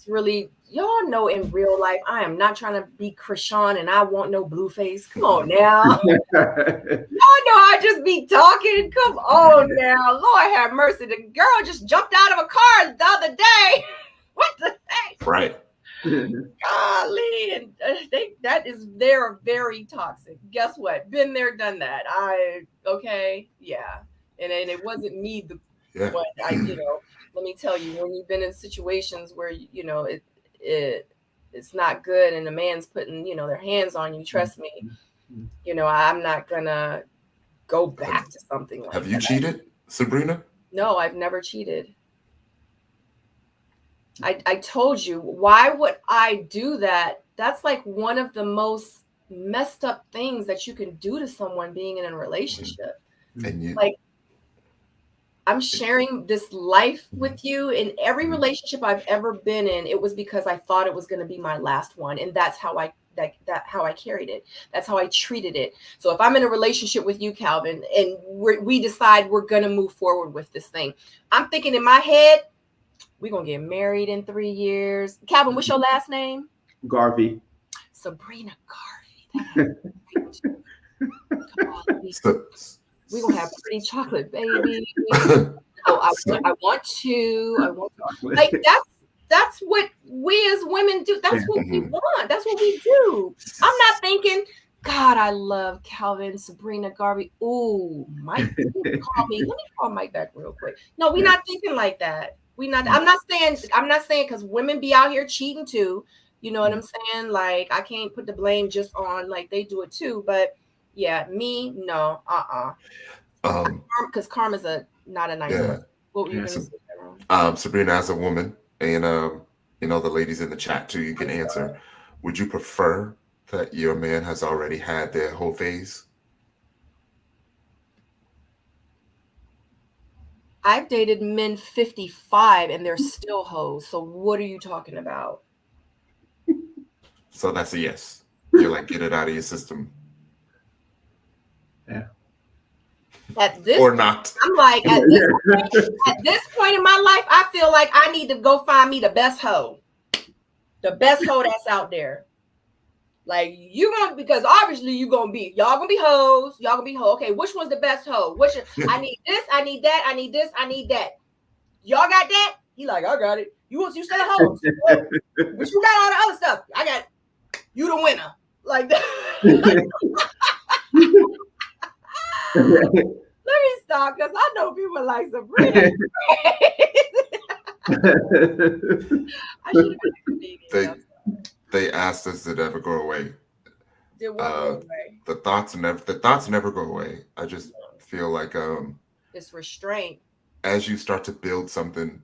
really, y'all know in real life, I am not trying to be Krishan and I want no blue face. Come on now. Y'all know I just be talking. Come on now. Lord have mercy. The girl just jumped out of a car the other day. What the heck? Right. Golly, and they're very toxic. Guess what? Been there, done that. And it wasn't me. But let me tell you, when you've been in situations where you know it's not good, and the man's putting their hands on you. Trust me, I'm not gonna go back to something like that. Have you cheated, Sabrina? No, I've never cheated. I told you, why would I do that? That's like one of the most messed up things that you can do to someone being in a relationship. Like, I'm sharing this life with you. In every relationship I've ever been in, it was because I thought it was going to be my last one. And that's how I carried it. That's how I treated it. So if I'm in a relationship with you, Calvin, and we decide we're going to move forward with this thing, I'm thinking in my head, we're going to get married in 3 years. Calvin, what's your last name? Garvey. Sabrina Garvey. Come on, we're going to have pretty chocolate, baby. I want to. Like, that's what we as women do. That's what we want. That's what we do. I'm not thinking, God, I love Calvin, Sabrina Garvey. Ooh, Mike, call me. Let me call Mike back real quick. No, we're not thinking like that. I'm not saying because women be out here cheating too. You know what I'm saying? Like, I can't put the blame just on, like, they do it too. But yeah, me, no, because karma's not a nice word. What were you going to say? Sabrina, as a woman, and the ladies in the chat too, you can answer. Would you prefer that your man has already had their whole phase? I've dated men 55 and they're still hoes. So what are you talking about? So that's a yes. You're like, get it out of your system. Yeah. At this or not. I'm like, at this point in my life, I feel like I need to go find me the best hoe. The best hoe that's out there. Like you gonna, because obviously y'all gonna be hoes. Y'all gonna be hoe. Okay, which one's the best hoe? I need this, I need that, I need this, I need that. Y'all got that? He like, I got it. You still a hoe. But you got all the other stuff. I got it. You the winner. Like that. Let me stop, because I know people like Sabrina. I should have been a comedian. They asked us, did it ever go away? Did what go away? The thoughts never go away. I just feel like it's restraint. As you start to build something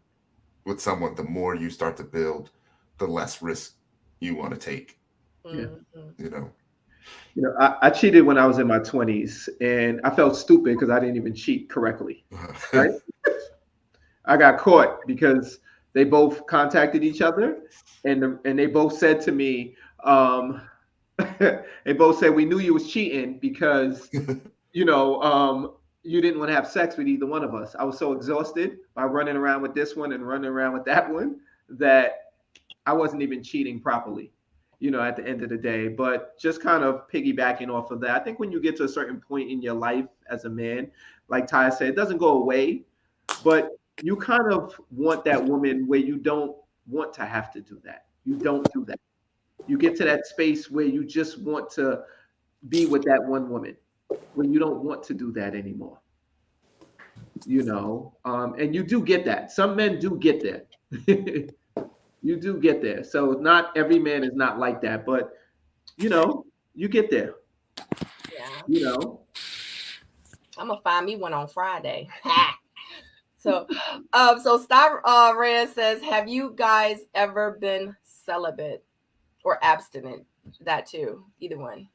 with someone, the more you start to build, the less risk you want to take. Mm-hmm. You know, I cheated when I was in my 20s, and I felt stupid because I didn't even cheat correctly. Right? I got caught because they both contacted each other, and they both said to me, they both said, we knew you was cheating because, you didn't want to have sex with either one of us. I was so exhausted by running around with this one and running around with that one that I wasn't even cheating properly, at the end of the day. But just kind of piggybacking off of that, I think when you get to a certain point in your life as a man, like Ty said, it doesn't go away, but you kind of want that woman where you don't want to have to do that. You don't do that. You get to that space where you just want to be with that one woman, when you don't want to do that anymore. And you do get that. Some men do get there. You do get there. So not every man is not like that, but you get there. Yeah. I'm gonna find me one on Friday. So Star Red says, have you guys ever been celibate or abstinent? That too, either one.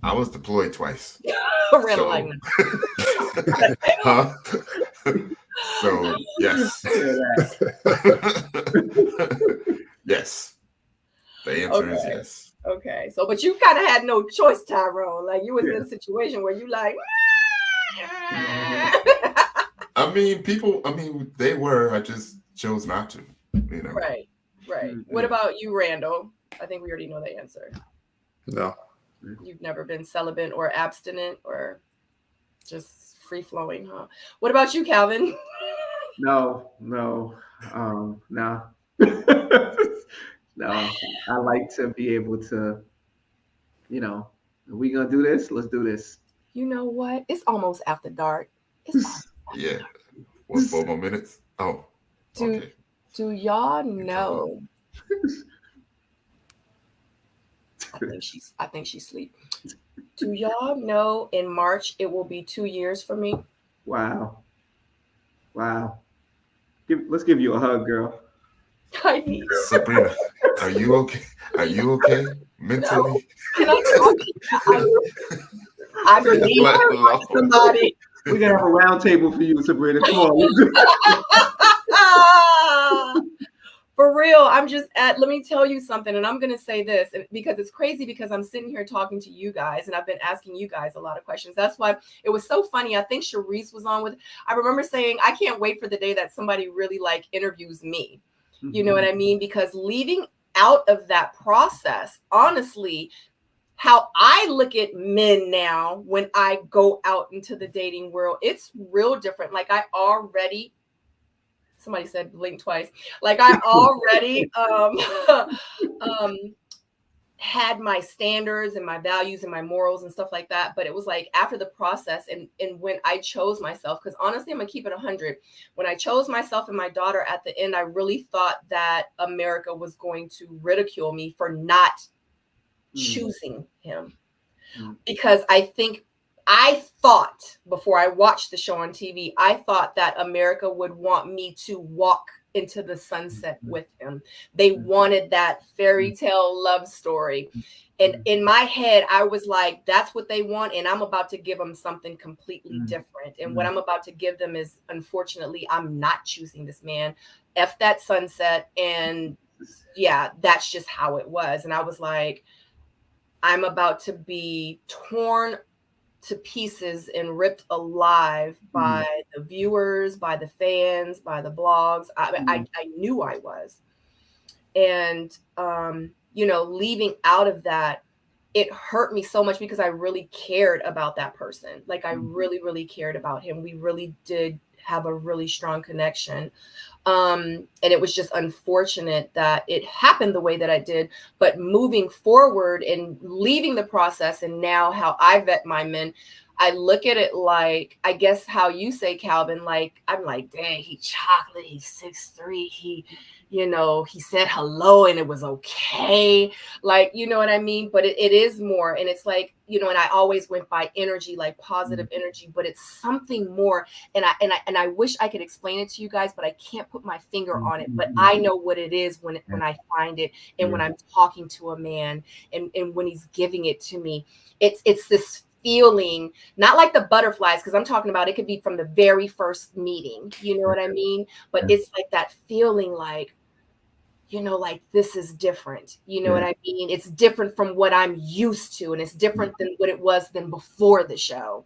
I was deployed twice. Huh? So yes. Yes. The answer is yes. Okay. So, but you kind of had no choice, Tyrone. Like you was in a situation where you like. They were. I just chose not to. Right. Mm-hmm. What about you, Randall? I think we already know the answer. No. You've never been celibate or abstinent or just free flowing, huh? What about you, Calvin? No. No. No. I like to be able to, are we gonna do this? Let's do this. You know what? It's almost after dark. Yeah. 4 more minutes. Oh. Okay. Do y'all know? I think she's asleep. Do y'all know in March it will be 2 years for me? Wow. Let's give you a hug, girl. I need Sabrina, are you okay? Are you okay mentally? No. I believe somebody. We're gonna have a round table for you, Sabrina. Come on. For real, let me tell you something, and I'm going to say this because it's crazy, because I'm sitting here talking to you guys and I've been asking you guys a lot of questions. That's why it was so funny. I think Sharice was on with, I remember saying, I can't wait for the day that somebody really like interviews me. Mm-hmm. You know what I mean? Because leaving out of that process, honestly, how I look at men now when I go out into the dating world, it's real different. Like somebody said blink twice. Like I already had my standards and my values and my morals and stuff like that. But it was like after the process and when I chose myself, because honestly, I'm gonna keep it 100. When I chose myself and my daughter at the end, I really thought that America was going to ridicule me for not choosing him. Because I thought before I watched the show on TV, I thought that America would want me to walk into the sunset with him. They wanted that fairy tale love story. And in my head, I was like, that's what they want. And I'm about to give them something completely different. And what I'm about to give them is, unfortunately, I'm not choosing this man. F that sunset. And yeah, that's just how it was. And I was like, I'm about to be torn to pieces and ripped alive by the viewers, by the fans, by the blogs. I knew I was. And you know, leaving out of that, it hurt me so much because I really cared about that person. Like I really, really cared about him. We really did have a really strong connection. And it was just unfortunate that it happened the way that I did. But moving forward and leaving the process, and now how I vet my men, I look at it like, I guess how you say, Calvin, like, I'm like, dang, he chocolate, he's 6'3", he, you know, he said hello and it was okay. Like, you know what I mean? But it is more. And it's like, you know, and I always went by energy, like positive energy, but it's something more. And I wish I could explain it to you guys, but I can't put my finger on it. But I know what it is when I find it, and when I'm talking to a man, and when he's giving it to me, it's this feeling, not like the butterflies, because I'm talking about it could be from the very first meeting, you know what I mean? But it's like that feeling like, you know, like this is different, you know what I mean? It's different from what I'm used to, and it's different than what it was than before the show.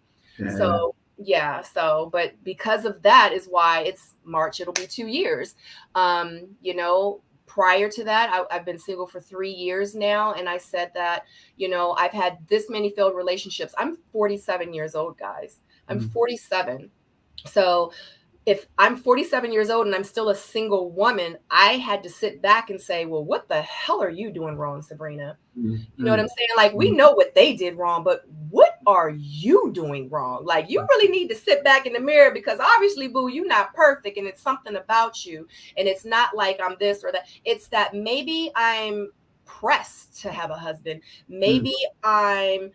So yeah, so but because of that is why it's March, it'll be 2 years. You know, prior to that, I've been single for 3 years now. And I said that, you know, I've had this many failed relationships. I'm 47 years old, guys. I'm 47. So if I'm 47 years old and I'm still a single woman, I had to sit back and say, well, what the hell are you doing wrong, Sabrina? You know what I'm saying? Like, we know what they did wrong, but what are you doing wrong? Like, you really need to sit back in the mirror, because obviously, boo, you're not perfect, and it's something about you. And it's not like I'm this or that. It's that maybe I'm pressed to have a husband. Maybe I'm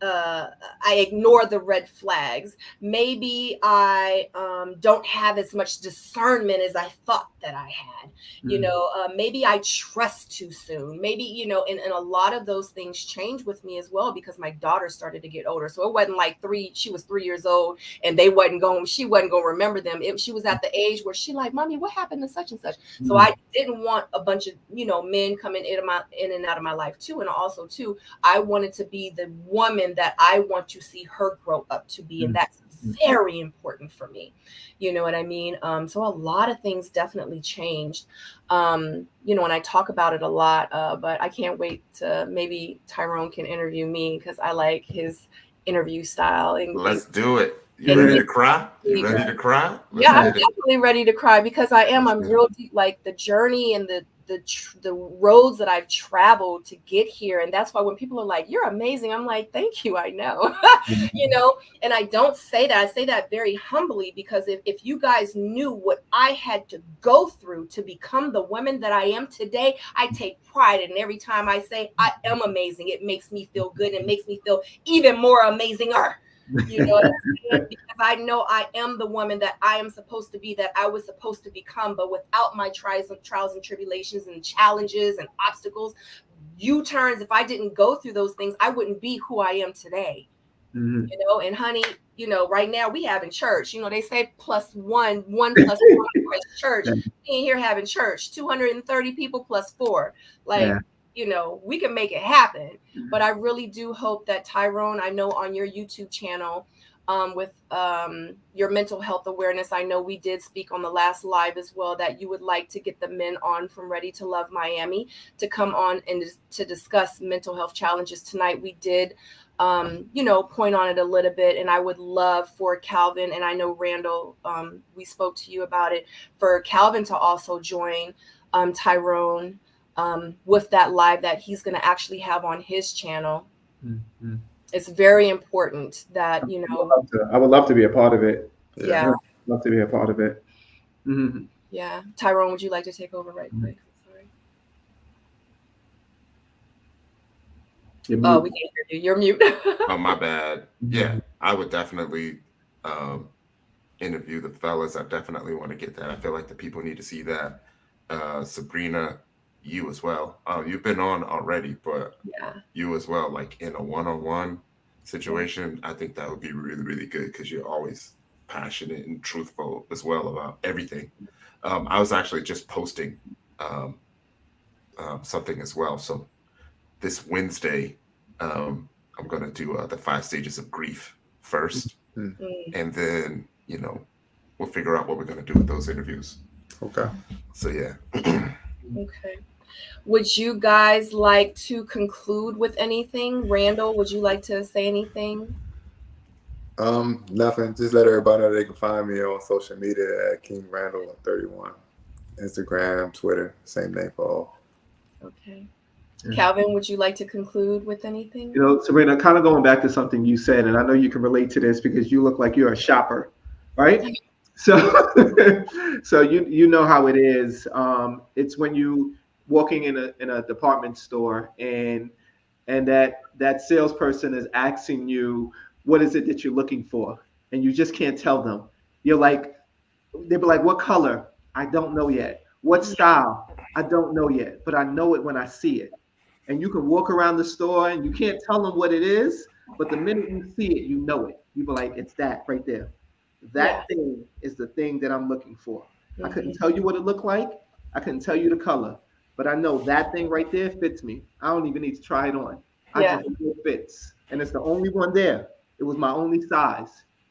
I ignore the red flags. Maybe I don't have as much discernment as I thought that I had. You know, maybe I trust too soon. Maybe, you know, and a lot of those things changed with me as well, because my daughter started to get older. So it wasn't like she was 3 years old and she wasn't going to remember them. She was at the age where she like, mommy, what happened to such and such? So I didn't want a bunch of, you know, men coming in and out of my life too. And also too, I wanted to be the woman that I want to see her grow up to be. And that's very important for me. You know what I mean? So a lot of things definitely changed. You know, and I talk about it a lot, but I can't wait to maybe Tyrone can interview me, because I like his interview style. And let's do it. You ready to cry? You ready to cry? Yeah, I'm definitely ready to cry, because I'm real deep, like the journey and the roads that I've traveled to get here. And that's why when people are like, you're amazing, I'm like, thank you, I know. You know, and I don't say that, I say that very humbly, because if you guys knew what I had to go through to become the woman that I am today, I take pride in every time I say I am amazing. It makes me feel good, and makes me feel even more amazinger. You know what I'm saying? Because I know I am the woman that I am supposed to be, that I was supposed to become. But without my trials and tribulations and challenges and obstacles, U-turns, if I didn't go through those things, I wouldn't be who I am today. You know, and honey, you know, right now we having church. You know, they say one plus one is church. We ain't here having church. 230 people plus 4. Like, you know, we can make it happen. But I really do hope that Tyrone, I know on your YouTube channel, with your mental health awareness, I know we did speak on the last live as well, that you would like to get the men on from Ready to Love Miami to come on and to discuss mental health challenges tonight. We did, you know, point on it a little bit, and I would love for Calvin, and I know Randall, we spoke to you about it, for Calvin to also join Tyrone with that live that he's going to actually have on his channel. It's very important that, you know, I would love to be a part of it. Yeah. I'd love to be a part of it. Yeah. Tyrone, would you like to take over right quick? Sorry. Oh, we can't hear you. You're mute. Oh, my bad. Yeah, I would definitely interview the fellas. I definitely want to get that. I feel like the people need to see that. Sabrina, you as well. You've been on already, but you as well, like in a one-on-one situation, I think that would be really, really good, because you're always passionate and truthful as well about everything. I was actually just posting something as well. So this Wednesday, I'm going to do the 5 stages of grief first, and then, you know, we'll figure out what we're going to do with those interviews. Okay. So yeah. Okay. Would you guys like to conclude with anything? Randall, would you like to say anything? Nothing. Just let everybody know they can find me on social media at King Randall 31. Instagram, Twitter, same name for all. Okay. Calvin, would you like to conclude with anything? You know, Sabrina, kind of going back to something you said, and I know you can relate to this because you look like you're a shopper, right? So, so you know how it is. It's when you walking in a department store and that salesperson is asking you, what is it that you're looking for? And you just can't tell them. You're like, they'll be like, what color? I don't know yet. What style? I don't know yet, but I know it when I see it. And you can walk around the store and you can't tell them what it is, but the minute you see it, you know it. You be like, it's that right there. That thing is the thing that I'm looking for. I couldn't tell you what it looked like. I couldn't tell you the color, but I know that thing right there fits me. I don't even need to try it on. I just know it fits. And it's the only one there. It was my only size.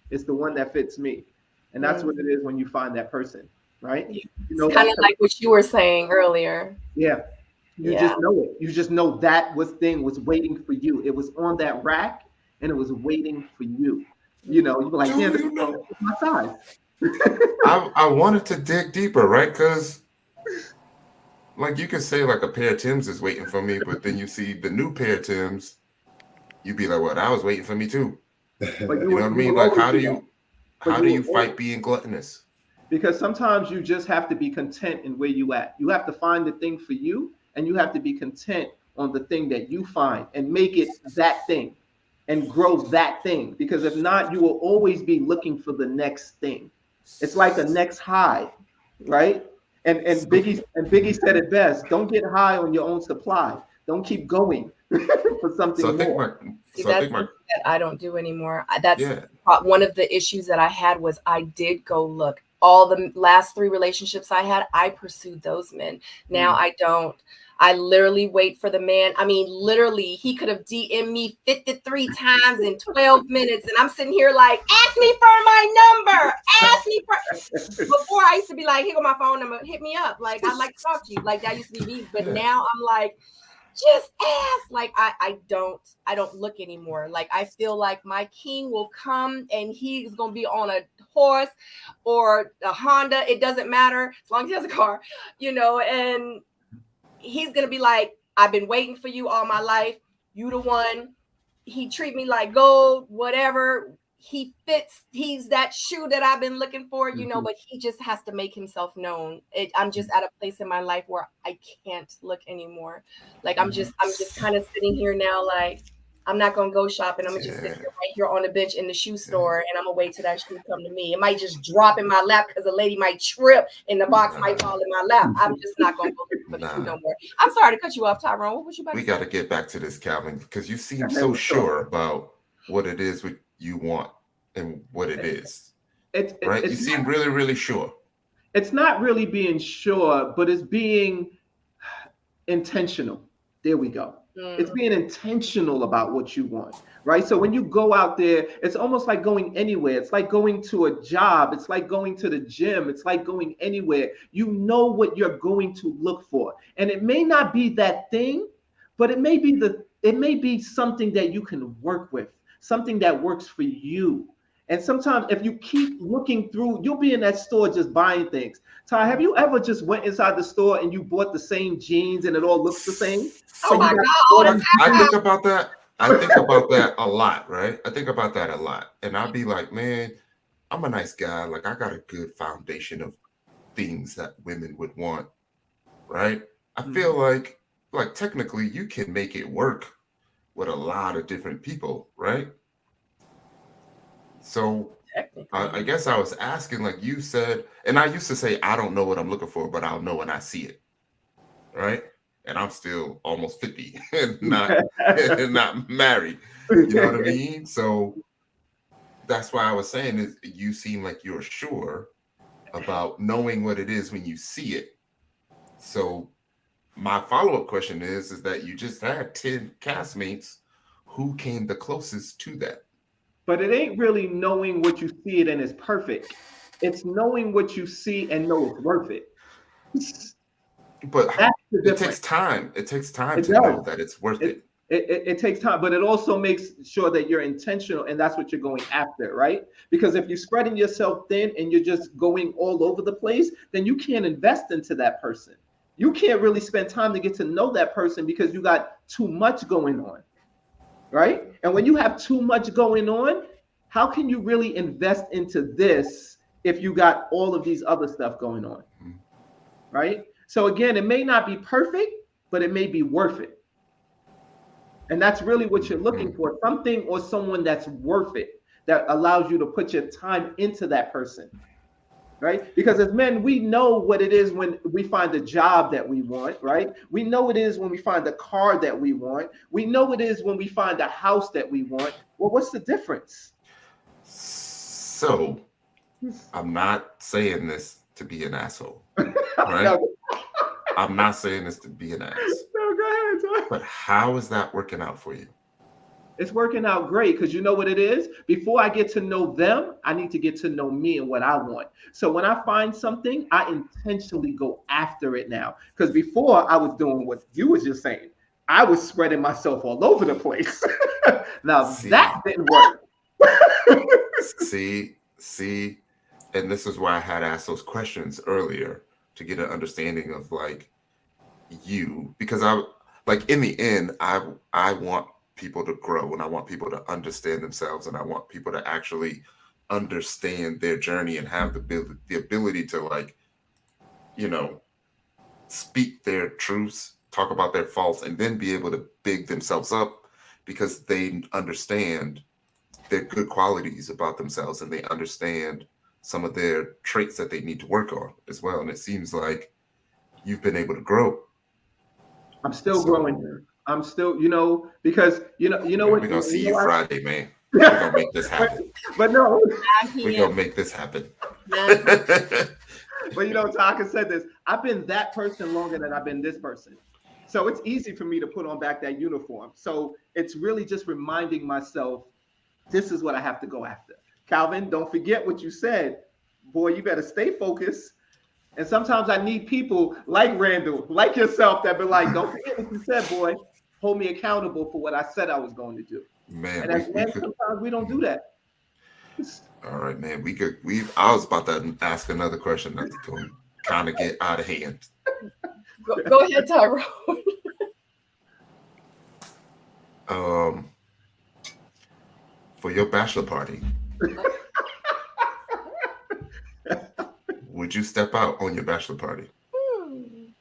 It's the one that fits me. And that's what it is when you find that person, right? You know, it's kind of like what you were saying earlier. Yeah. You just know it. You just know that thing was waiting for you. It was on that rack and it was waiting for you. You know, you were like, damn, this is my size. I wanted to dig deeper, right? Because like you could say like a pair of Timbs is waiting for me, but then you see the new pair of Timbs, you'd be like, well, that was waiting for me too. You know what I mean? Like how do you fight being gluttonous? Because sometimes you just have to be content in where you at. You have to find the thing for you, and you have to be content on the thing that you find and make it that thing and grow that thing. Because if not, you will always be looking for the next thing. It's like a next high, right? And Biggie said it best: don't get high on your own supply. Don't keep going for something more. That's something that I don't do anymore. That's one of the issues that I had was I did go look. All the last 3 relationships I had, I pursued those men. Now I don't. I literally wait for the man. I mean, literally, he could have DM'd me 53 times in 12 minutes. And I'm sitting here like, ask me for my number. Ask me for. Before I used to be like, here go my phone number. Hit me up. Like, I'd like to talk to you. Like, that used to be me. But now I'm like, just ask. Like, I don't look anymore. Like, I feel like my king will come and he's going to be on a horse or a Honda. It doesn't matter as long as he has a car, you know, and he's going to be like, I've been waiting for you all my life. You the one. He treat me like gold, whatever. He fits. He's that shoe that I've been looking for, you know, but he just has to make himself known. I'm just at a place in my life where I can't look anymore. Like, I'm just kind of sitting here now, like, I'm not going to go shopping. I'm going to just sit here right here on the bench in the shoe store and I'm going to wait till that shoe come to me. It might just drop in my lap because a lady might trip and the box might fall in my lap. I'm just not going to go for the shoe no more. I'm sorry to cut you off, Tyrone. What was you about to say? We got to get back to this, Calvin, because you seem so sure about what it is you want and what it is. Right? You seem really, really sure. It's not really being sure, but it's being intentional. There we go. It's being intentional about what you want, right? So when you go out there, it's almost like going anywhere. It's like going to a job. It's like going to the gym. It's like going anywhere. You know what you're going to look for. And it may not be that thing, but it may be something that you can work with, something that works for you. And sometimes if you keep looking through, you'll be in that store just buying things. Ty, have you ever just went inside the store and you bought the same jeans and it all looks the same? Oh my God. I think about that. I think about that a lot, right? I think about that a lot. And I'd be like, man, I'm a nice guy. Like, I got a good foundation of things that women would want, right? I feel like technically you can make it work with a lot of different people, right? So I guess I was asking, like you said, and I used to say, I don't know what I'm looking for, but I'll know when I see it, right? And I'm still almost 50 and not married. You know what I mean? So that's why I was saying is you seem like you're sure about knowing what it is when you see it. So my follow-up question is that you just had 10 castmates. Who came the closest to that? But it ain't really knowing what you see it and it's perfect. It's knowing what you see and know it's worth it. But it takes time. It takes time to know that it's worth it. It takes time, but it also makes sure that you're intentional, and that's what you're going after, right? Because if you're spreading yourself thin and you're just going all over the place, then you can't invest into that person. You can't really spend time to get to know that person because you got too much going on, right? And when you have too much going on, how can you really invest into this if you got all of these other stuff going on, right? So again, it may not be perfect, but it may be worth it. And that's really what you're looking for, something or someone that's worth it, that allows you to put your time into that person, right? Because as men, we know what it is when we find the job that we want, right? We know it is when we find the car that we want. We know it is when we find the house that we want. Well, what's the difference? So I'm not saying this to be an asshole, right? No. I'm not saying this to be an ass. No, go ahead, Ty. But how is that working out for you? It's working out great because you know what it is? Before I get to know them, I need to get to know me and what I want. So when I find something, I intentionally go after it now. Because before I was doing what you was just saying. I was spreading myself all over the place. Now that didn't work. See, and this is why I had asked those questions earlier, to get an understanding of like you, because I like in the end, I want people to grow and I want people to understand themselves and I want people to actually understand their journey and have the ability to, like, you know, speak their truths, talk about their faults, and then be able to big themselves up because they understand their good qualities about themselves and they understand some of their traits that they need to work on as well. And it seems like you've been able to grow. I'm still growing. I'm still, you know, because you know what, we're gonna see you Friday, man. We're gonna make this happen. But no, we're gonna make this happen. But you know, Taka said this. I've been that person longer than I've been this person. So it's easy for me to put on back that uniform. So it's really just reminding myself, this is what I have to go after. Calvin, don't forget what you said. Boy, you better stay focused. And sometimes I need people like Randall, like yourself, that be like, don't forget what you said, boy. Hold me accountable for what I said I was going to do. Man, and as men, sometimes we don't do that. All right, man. I was about to ask another question that's going to kind of get out of hand. Go ahead, Tyrone. For your bachelor party, would you step out on your bachelor party?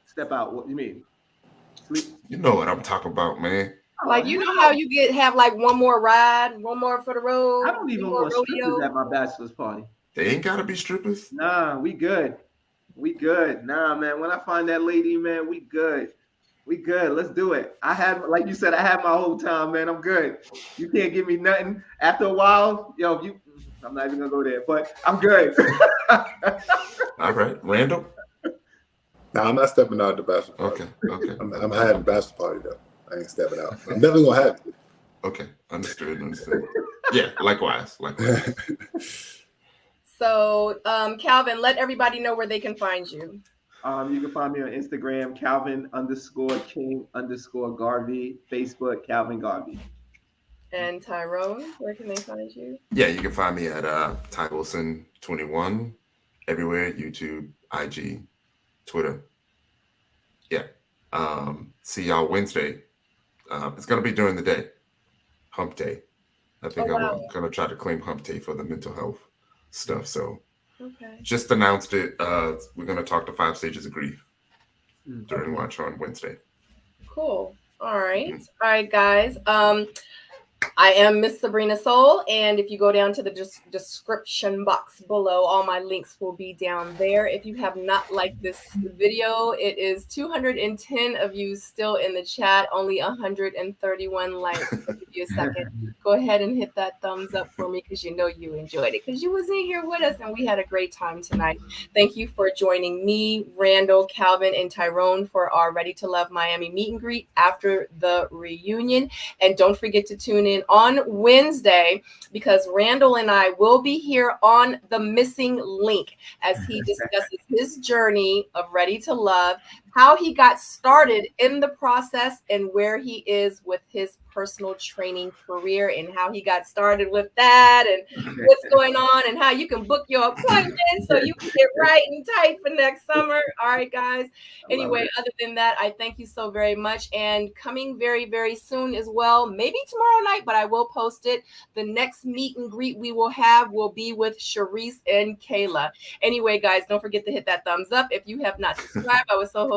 Step out? What do you mean? Sleep? You know what I'm talking about, man. Like, you know how you have like one more ride, one more for the road. I don't even want strippers at my bachelor's party. They ain't gotta be strippers. Nah, we good. We good. Nah, man. When I find that lady, man, we good. We good. Let's do it. I have, like you said, I have my whole time, man. I'm good. You can't give me nothing. After a while, yo, I'm not even gonna go there, but I'm good. All right, Randall. No, I'm not stepping out at the bachelor party. Okay. I'm having a bachelor party though. I ain't stepping out. I'm definitely gonna have it. Okay, understood. Yeah, likewise. So, Calvin, let everybody know where they can find you. You can find me on Instagram, Calvin_King_Garvey, Facebook, Calvin Garvey. And Tyrone, where can they find you? Yeah, you can find me at Ty Wilson 21 everywhere: YouTube, IG, Twitter. Yeah. See y'all Wednesday. It's gonna be during the day. Hump Day. I think I'm gonna try to claim Hump Day for the mental health stuff. So just announced it. We're gonna talk to 5 stages of grief during lunch on Wednesday. Cool. All right. All right, guys. I am Miss Sabrina Soul, and if you go down to the description box below, all my links will be down there. If you have not liked this video, it is 210 of you still in the chat, only 131 likes. I'll give you a second. Go ahead and hit that thumbs up for me because you know you enjoyed it, because you was in here with us and we had a great time tonight. Thank you for joining me, Randall, Calvin, and Tyrone for our Ready to Love Miami meet and greet after the reunion. And don't forget to tune in on Wednesday, because Randall and I will be here on The Missing Link as he discusses his journey of Ready to Love how he got started in the process and where he is with his personal training career and how he got started with that and what's going on and how you can book your appointment so you can get right and tight for next summer. All right, guys. Anyway, other than that, I thank you so very much. And coming very, very soon as well, maybe tomorrow night, but I will post it. The next meet and greet we will have will be with Sharice and Kayla. Anyway, guys, don't forget to hit that thumbs up. If you have not subscribed, I would so